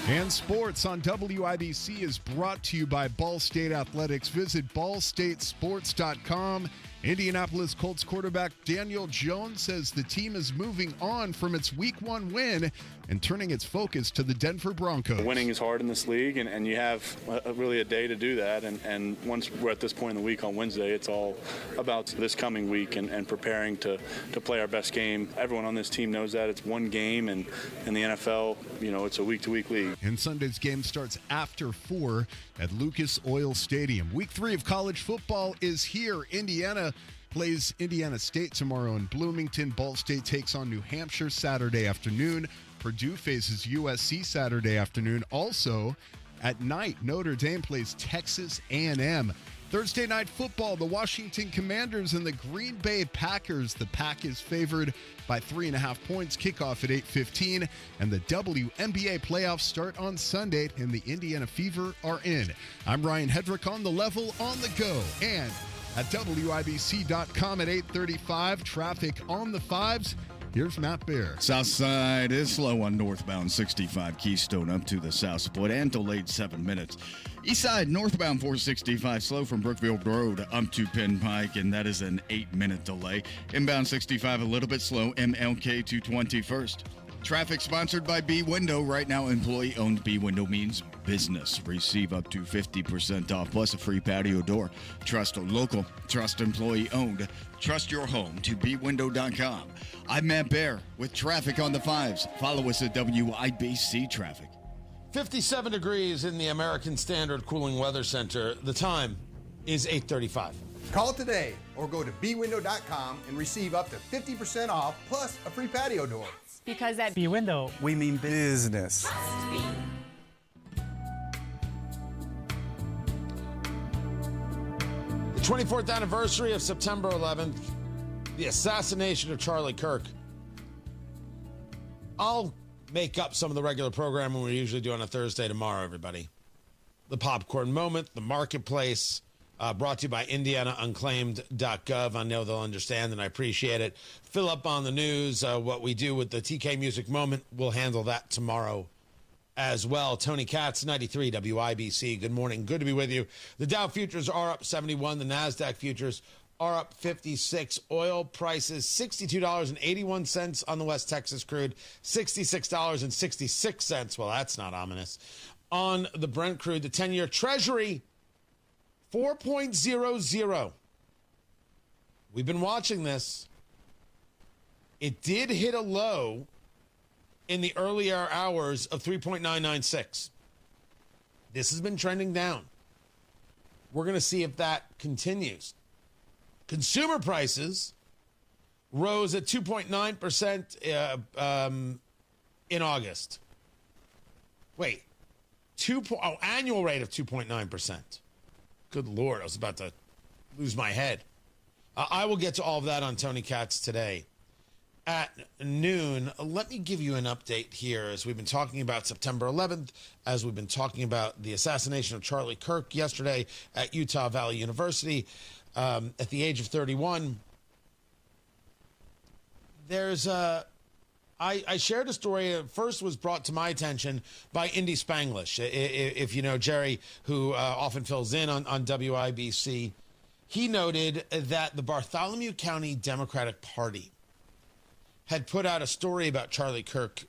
And sports on WIBC is brought to you by Ball State Athletics. Visit ballstatesports.com. Indianapolis Colts quarterback Daniel Jones says the team is moving on from its Week 1 win and turning its focus to the Denver Broncos. Winning is hard in this league, and you have really a day to do that. And once we're at this point in the week on Wednesday, it's all about this coming week and preparing to play our best game. Everyone on this team knows that. It's one game, and in the NFL, it's a week-to-week league. And Sunday's game starts after 4 at Lucas Oil Stadium. Week 3 of college football is here. Indiana plays Indiana State tomorrow in Bloomington. Ball State takes on New Hampshire Saturday afternoon. Purdue faces USC Saturday afternoon. Also, at night, Notre Dame plays Texas A&M. Thursday night football, the Washington Commanders and the Green Bay Packers. The Pack is favored by 3.5 points. Kickoff at 8:15, and the WNBA playoffs start on Sunday, and the Indiana Fever are in. I'm Ryan Hedrick on the level, on the go, and at WIBC.com at 8:35. Traffic on the 5s. Here's Matt Bear. Southside is slow on northbound 65 Keystone up to the South Split and delayed 7 minutes. Eastside northbound 465 slow from Brookfield Road up to Penn Pike, and that is an 8-minute delay. Inbound 65 a little bit slow, MLK to 21st. Traffic sponsored by B Window. Right now, employee-owned B Window means business. Receive up to 50% off plus a free patio door. Trust local. Trust employee-owned. Trust your home to bwindow.com. I'm Matt Bear with traffic on the 5s. Follow us at WIBC Traffic. 57 degrees in the American Standard Cooling Weather Center. The time is 8:35. Call today or go to bwindow.com and receive up to 50% off plus a free patio door. Because at B-Window, we mean business. The 24th anniversary of September 11th, the assassination of Charlie Kirk. I'll make up some of the regular programming we usually do on a Thursday tomorrow, everybody. The popcorn moment, the marketplace, brought to you by IndianaUnclaimed.gov. I know they'll understand, and I appreciate it. Fill up on the news. What we do with the TK Music Moment, we'll handle that tomorrow as well. Tony Katz, 93 WIBC. Good morning. Good to be with you. The Dow futures are up 71. The NASDAQ futures are up 56. Oil prices $62.81 on the West Texas crude, $66.66. Well, that's not ominous. On the Brent crude, the 10-year Treasury, 4.00. We've been watching this. It did hit a low in the earlier hours of 3.996. This has been trending down. We're going to see if that continues. Consumer prices rose at 2.9% in August. Wait, annual rate of 2.9%. Good Lord, I was about to lose my head. I will get to all of that on Tony Katz today at noon. Let me give you an update here as we've been talking about September 11th, as we've been talking about the assassination of Charlie Kirk yesterday at Utah Valley University. at the age of 31. I shared a story that first was brought to my attention by Indy Spanglish. If you know Jerry, who often fills in on WIBC, he noted that the Bartholomew County Democratic Party had put out a story about Charlie Kirk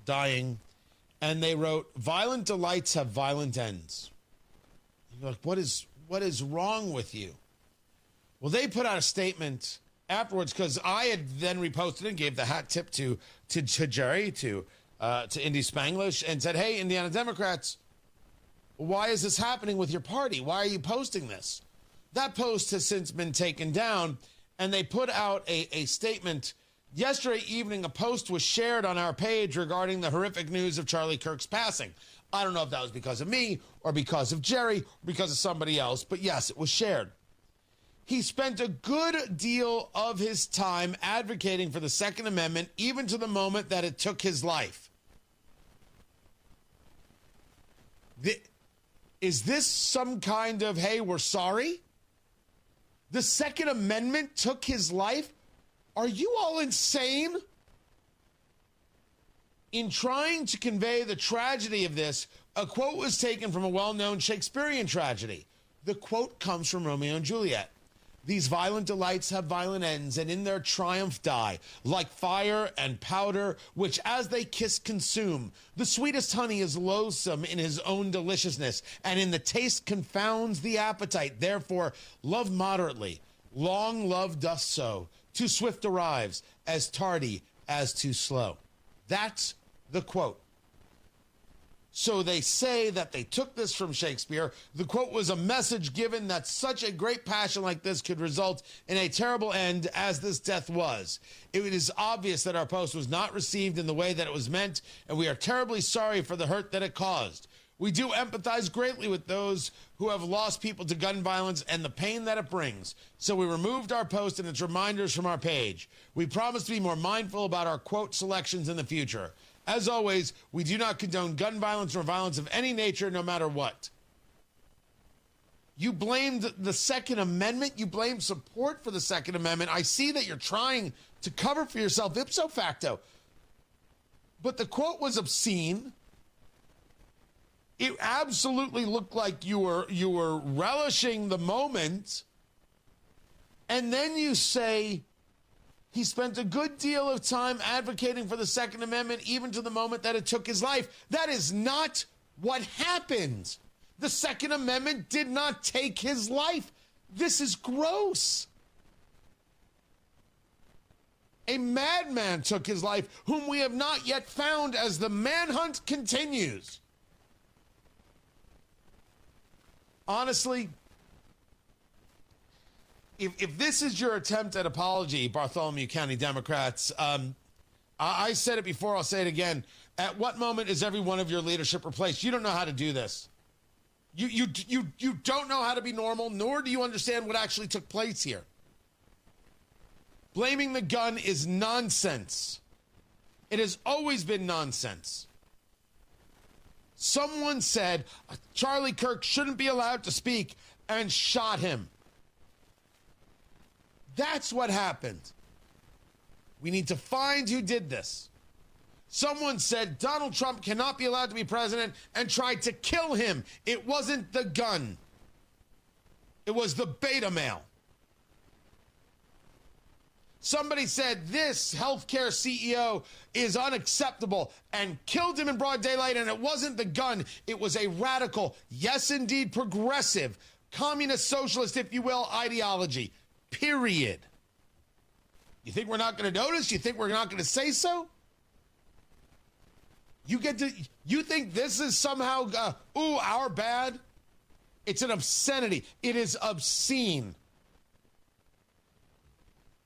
dying, and they wrote, "Violent delights have violent ends." You're like, what is wrong with you? Well, they put out a statement afterwards, because I had then reposted and gave the hat tip to Jerry, to Indy Spanglish, and said, "Hey, Indiana Democrats, why is this happening with your party? Why are you posting this?" That post has since been taken down, and they put out a statement. Yesterday evening, a post was shared on our page regarding the horrific news of Charlie Kirk's passing. I don't know if that was because of me or because of Jerry or because of somebody else, but yes, it was shared. He spent a good deal of his time advocating for the Second Amendment, even to the moment that it took his life. Is this some kind of, hey, we're sorry? The Second Amendment took his life? Are you all insane? In trying to convey the tragedy of this, a quote was taken from a well-known Shakespearean tragedy. The quote comes from Romeo and Juliet. "These violent delights have violent ends, and in their triumph die, like fire and powder, which as they kiss consume. The sweetest honey is loathsome in his own deliciousness, and in the taste confounds the appetite. Therefore, love moderately. Long love doth so. Too swift arrives, as tardy as too slow." That's the quote. So they say that they took this from Shakespeare. The quote was a message given that such a great passion like this could result in a terrible end as this death was. It is obvious that our post was not received in the way that it was meant, and we are terribly sorry for the hurt that it caused. We do empathize greatly with those who have lost people to gun violence and the pain that it brings. So we removed our post and its reminders from our page. We promise to be more mindful about our quote selections in the future. As always, we do not condone gun violence or violence of any nature, no matter what. You blamed the Second Amendment. You blamed support for the Second Amendment. I see that you're trying to cover for yourself ipso facto. But the quote was obscene. It absolutely looked like you were relishing the moment. And then you say, he spent a good deal of time advocating for the Second Amendment, even to the moment that it took his life. That is not what happened. The Second Amendment did not take his life. This is gross. A madman took his life, whom we have not yet found as the manhunt continues. Honestly, if this is your attempt at apology, Bartholomew County Democrats, I said it before, I'll say it again. At what moment is every one of your leadership replaced? You don't know how to do this. You don't know how to be normal, nor do you understand what actually took place here. Blaming the gun is nonsense. It has always been nonsense. Someone said Charlie Kirk shouldn't be allowed to speak and shot him. That's what happened. We need to find who did this. Someone said Donald Trump cannot be allowed to be president and tried to kill him. It wasn't the gun. It was the beta male. Somebody said this healthcare CEO is unacceptable and killed him in broad daylight, and it wasn't the gun. It was a radical, yes, indeed, progressive, communist, socialist, if you will, ideology. Period. You think we're not going to notice? You think we're not going to say so? You think this is somehow, our bad? It's an obscenity. It is obscene.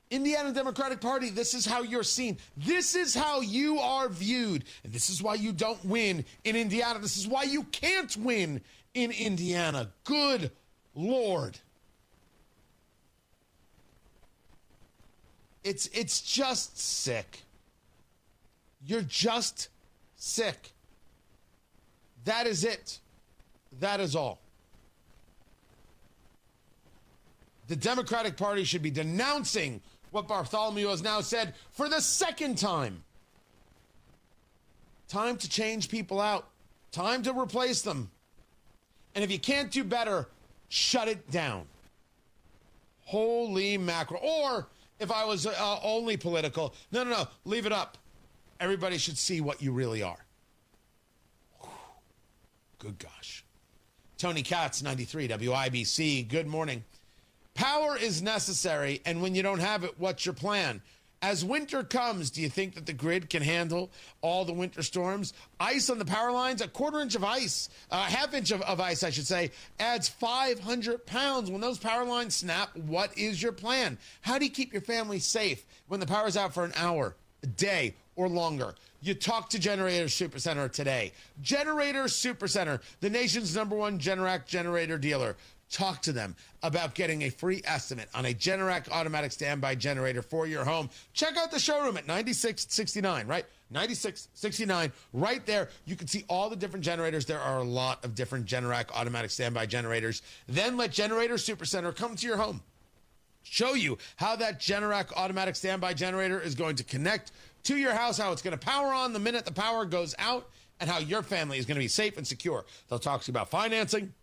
Indiana Democratic Party, this is how you're seen. This is how you are viewed. And this is why you don't win in Indiana. This is why you can't win in Indiana. Good Lord. It's just sick. You're just sick. That is it. That is all. The Democratic Party should be denouncing what Bartholomew has now said for the second time. Time to change people out. Time to replace them. And if you can't do better, shut it down. Holy mackerel. Or if I was only political, no, leave it up. Everybody should see what you really are. Whew. Good gosh. Tony Katz, 93 WIBC. Good morning. Power is necessary, and when you don't have it, what's your plan? As winter comes, do you think that the grid can handle all the winter storms? Ice on the power lines, a quarter inch of ice, a half inch of ice, I should say, adds 500 pounds. When those power lines snap, what is your plan? How do you keep your family safe when the power's out for an hour, a day, or longer? You talk to Generator Supercenter today. Generator Supercenter, the nation's #1 Generac generator dealer. Talk to them about getting a free estimate on a Generac automatic standby generator for your home. Check out the showroom at 9669, right? 9669, right there. You can see all the different generators. There are a lot of different Generac automatic standby generators. Then let Generator Supercenter come to your home. Show you how that Generac automatic standby generator is going to connect to your house, how it's going to power on the minute the power goes out, and how your family is going to be safe and secure. They'll talk to you about financing,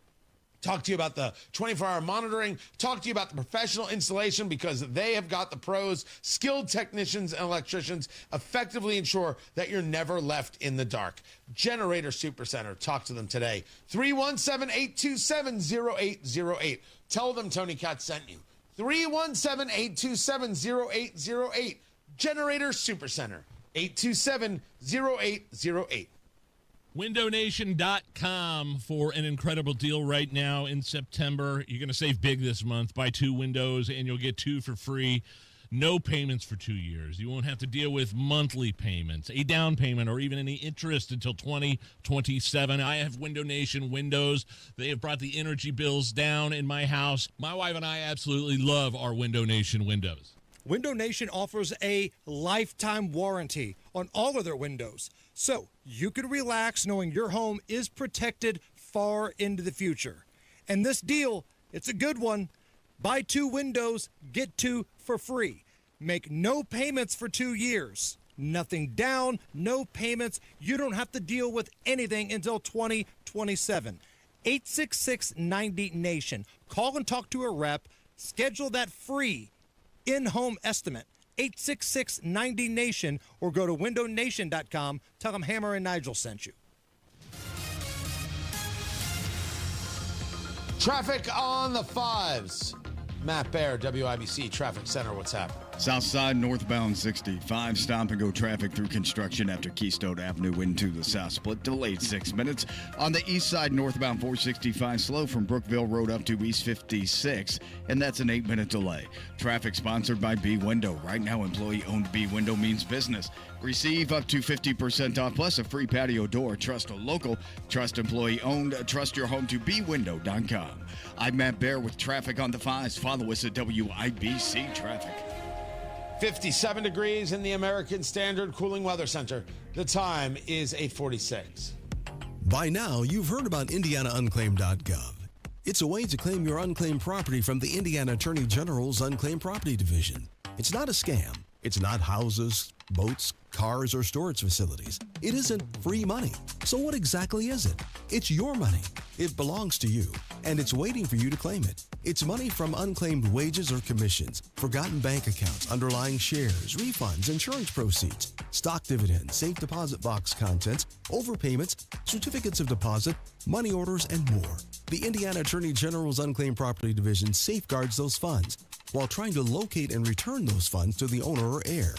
talk to you about the 24-hour monitoring, talk to you about the professional installation, because they have got the pros, skilled technicians and electricians, effectively ensure that you're never left in the dark. Generator Supercenter, talk to them today. 317-827-0808. Tell them Tony Katz sent you. 317-827-0808. Generator Supercenter, 827-0808. WindowNation.com for an incredible deal right now in September. You're going to save big this month. Buy 2 windows and you'll get 2 for free. No payments for 2 years. You won't have to deal with monthly payments, a down payment, or even any interest until 2027. I have Window Nation windows. They have brought the energy bills down in my house. My wife and I absolutely love our Window Nation windows. Window Nation offers a lifetime warranty on all of their windows, so you can relax knowing your home is protected far into the future. And this deal, it's a good one. Buy 2 windows, get 2 for free. Make no payments for 2 years. Nothing down, no payments. You don't have to deal with anything until 2027. 866-90-NATION. Call and talk to a rep. Schedule that free in-home estimate. 866-90-NATION, or go to windownation.com. Tell them Hammer and Nigel sent you. Traffic on the 5s. Matt Baer, WIBC Traffic Center. What's happening? South side northbound 65. Stop and go traffic through construction after Keystone Avenue into the south split. Delayed 6 minutes. On the east side northbound 465. Slow from Brookville Road up to East 56. And that's an 8-minute delay. Traffic sponsored by B Window. Right now, employee-owned B Window means business. Receive up to 50% off plus a free patio door. Trust a local. Trust employee-owned. Trust your home to bwindow.com. I'm Matt Baer with traffic on the 5s. Follow us at WIBC Traffic. 57 degrees in the American Standard Cooling Weather Center. The time is 8:46. By now, you've heard about IndianaUnclaimed.gov. It's a way to claim your unclaimed property from the Indiana Attorney General's Unclaimed Property Division. It's not a scam. It's not houses, boats, cars, or storage facilities. It isn't free money. So what exactly is it? It's your money. It belongs to you, and it's waiting for you to claim it. It's money from unclaimed wages or commissions, forgotten bank accounts, underlying shares, refunds, insurance proceeds, stock dividends, safe deposit box contents, overpayments, certificates of deposit, money orders, and more. The Indiana Attorney General's Unclaimed Property Division safeguards those funds while trying to locate and return those funds to the owner or heir.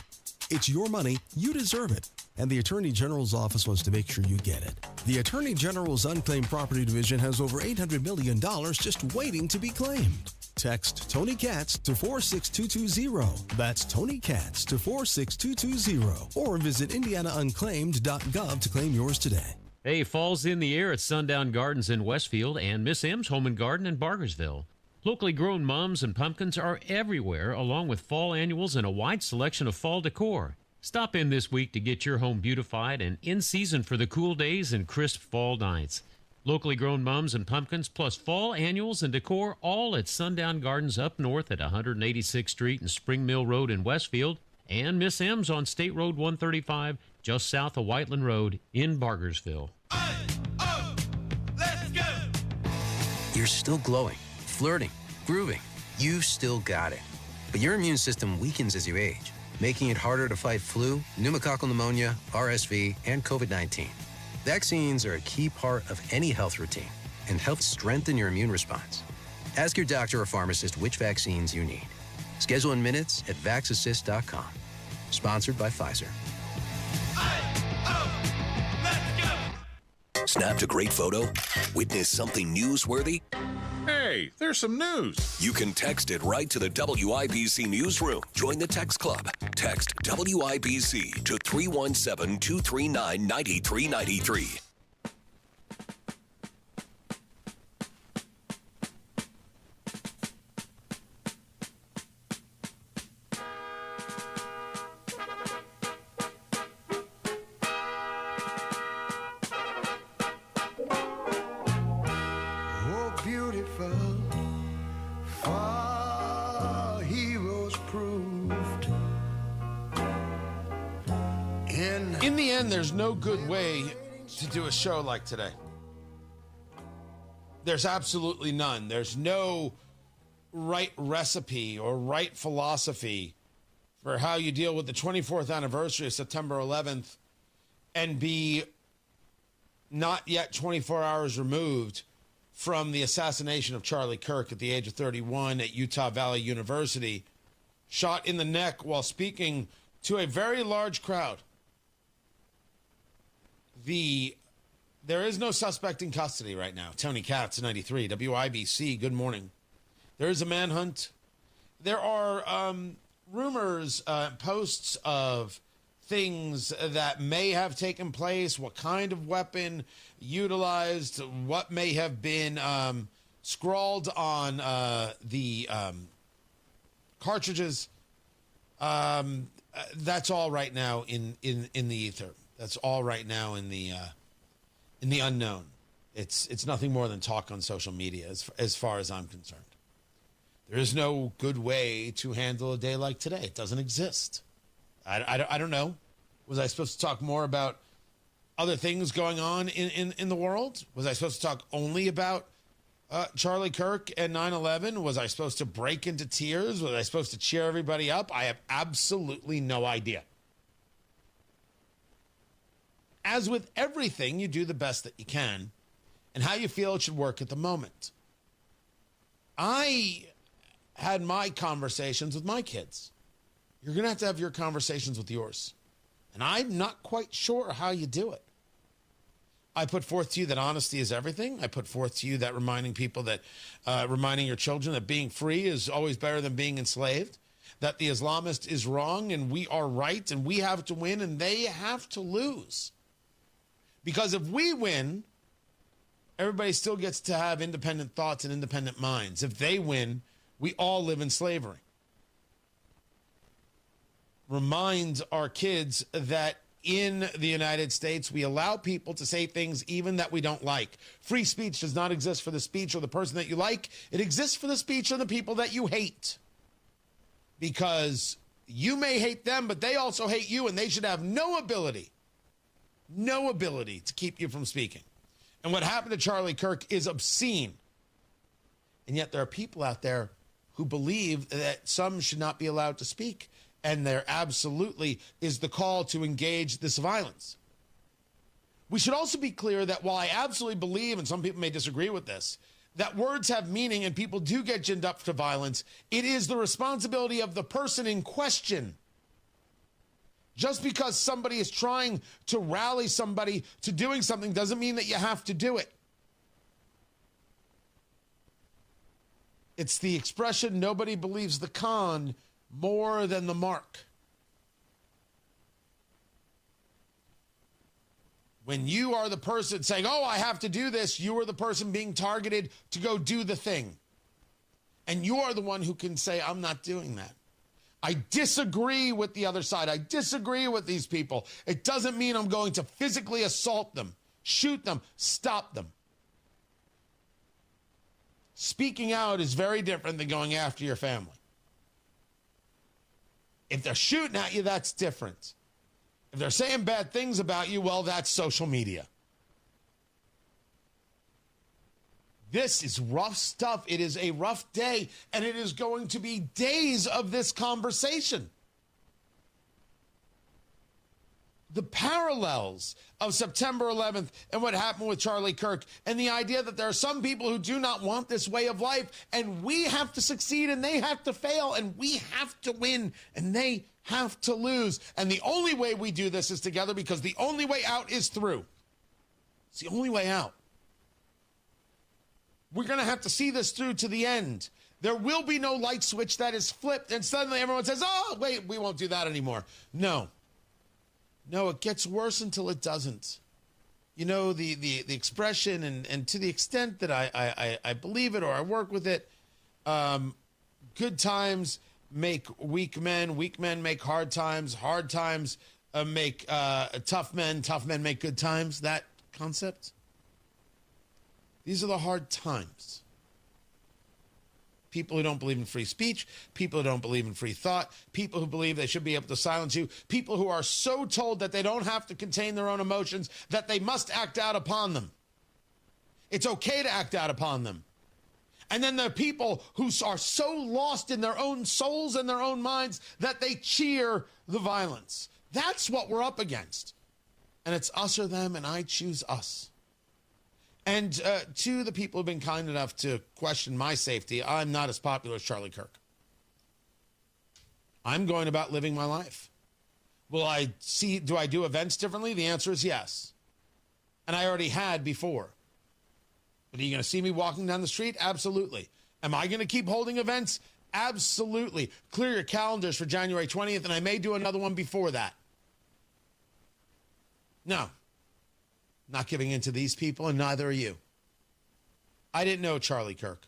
It's your money, you deserve it, and the Attorney General's office wants to make sure you get it. The Attorney General's Unclaimed Property Division has over $800 million just waiting to be claimed. Text Tony Katz to 46220. That's Tony Katz to 46220. Or visit IndianaUnclaimed.gov to claim yours today. Hey, fall's in the air at Sundown Gardens in Westfield and Miss M's Home and Garden in Bargersville. Locally grown mums and pumpkins are everywhere, along with fall annuals and a wide selection of fall decor. Stop in this week to get your home beautified and in season for the cool days and crisp fall nights. Locally grown mums and pumpkins, plus fall annuals and decor, all at Sundown Gardens up north at 186th Street and Spring Mill Road in Westfield, and Miss M's on State Road 135, just south of Whiteland Road in Bargersville. You're still glowing, flirting, grooving. You've still got it. But your immune system weakens as you age, making it harder to fight flu, pneumococcal pneumonia, RSV, and COVID-19. Vaccines are a key part of any health routine and help strengthen your immune response. Ask your doctor or pharmacist which vaccines you need. Schedule in minutes at vaxassist.com. Sponsored by Pfizer. Snapped a great photo? Witnessed something newsworthy? Hey, there's some news. You can text it right to the WIBC newsroom. Join the text club. Text WIBC to 317-239-9393. In the end, there's no good way to do a show like today. There's absolutely none. There's no right recipe or right philosophy for how you deal with the 24th anniversary of September 11th and be not yet 24 hours removed from the assassination of Charlie Kirk at the age of 31 at Utah Valley University, shot in the neck while speaking to a very large crowd. There is no suspect in custody right now. Tony Katz, 93, WIBC, good morning. There is a manhunt. There are rumors, posts of things that may have taken place, what kind of weapon utilized, what may have been scrawled on the cartridges. That's all right now in the ether. That's all right now in the unknown. It's nothing more than talk on social media as far as I'm concerned. There is no good way to handle a day like today. It doesn't exist. I don't know. Was I supposed to talk more about other things going on in the world? Was I supposed to talk only about Charlie Kirk and 9/11? Was I supposed to break into tears? Was I supposed to cheer everybody up? I have absolutely no idea. As with everything, you do the best that you can, and how you feel it should work at the moment. I had my conversations with my kids. You're going to have your conversations with yours. And I'm not quite sure how you do it. I put forth to you that honesty is everything. I put forth to you that reminding your children that being free is always better than being enslaved, that the Islamist is wrong and we are right and we have to win and they have to lose. Because if we win, everybody still gets to have independent thoughts and independent minds. If they win, we all live in slavery. Remind our kids that in the United States, we allow people to say things even that we don't like. Free speech does not exist for the speech or the person that you like. It exists for the speech of the people that you hate. Because you may hate them, but they also hate you, and they should have no ability to keep you from speaking. And what happened to Charlie Kirk is obscene. And yet there are people out there who believe that some should not be allowed to speak. And there absolutely is the call to engage this violence. We should also be clear that while I absolutely believe, and some people may disagree with this, that words have meaning and people do get ginned up to violence, it is the responsibility of the person in question. Just because somebody is trying to rally somebody to doing something doesn't mean that you have to do it. It's the expression, nobody believes the con more than the mark. When you are the person saying, oh, I have to do this, you are the person being targeted to go do the thing. And you are the one who can say, I'm not doing that. I disagree with the other side. I disagree with these people. It doesn't mean I'm going to physically assault them, shoot them, stop them. Speaking out is very different than going after your family. If they're shooting at you, that's different. If they're saying bad things about you, well, that's social media. This is rough stuff. It is a rough day, and it is going to be days of this conversation. The parallels of September 11th and what happened with Charlie Kirk, and the idea that there are some people who do not want this way of life, and we have to succeed and they have to fail, and we have to win and they have to lose. And the only way we do this is together, because the only way out is through. It's the only way out. We're going to have to see this through to the end. There will be no light switch that is flipped and suddenly everyone says, oh, wait, we won't do that anymore. No, it gets worse until it doesn't. You know, the expression, and to the extent that I believe it or I work with it, good times make weak men make hard times make tough men make good times, that concept. These are the hard times. People who don't believe in free speech, people who don't believe in free thought, people who believe they should be able to silence you, people who are so told that they don't have to contain their own emotions, that they must act out upon them. It's okay to act out upon them. And then there are people who are so lost in their own souls and their own minds that they cheer the violence. That's what we're up against. And it's us or them, and I choose us. And to the people who've been kind enough to question my safety, I'm not as popular as Charlie Kirk. I'm going about living my life. Do I do events differently? The answer is yes. And I already had before. But are you going to see me walking down the street? Absolutely. Am I going to keep holding events? Absolutely. Clear your calendars for January 20th, and I may do another one before that. No. Not giving in to these people, and neither are you. I didn't know Charlie Kirk.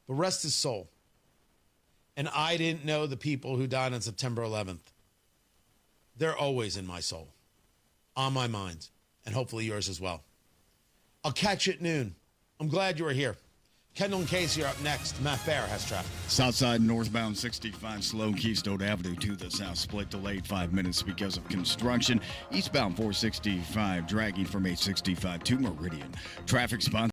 But rest his soul. And I didn't know the people who died on September 11th. They're always in my soul, on my mind, and hopefully yours as well. I'll catch you at noon. I'm glad you were here. Kendall and Casey are up next. Matt Bear has traffic. Southside northbound 65 slow. Keystone Avenue to the south split delayed 5 minutes because of construction. Eastbound 465 dragging from 865 to Meridian. Traffic spot.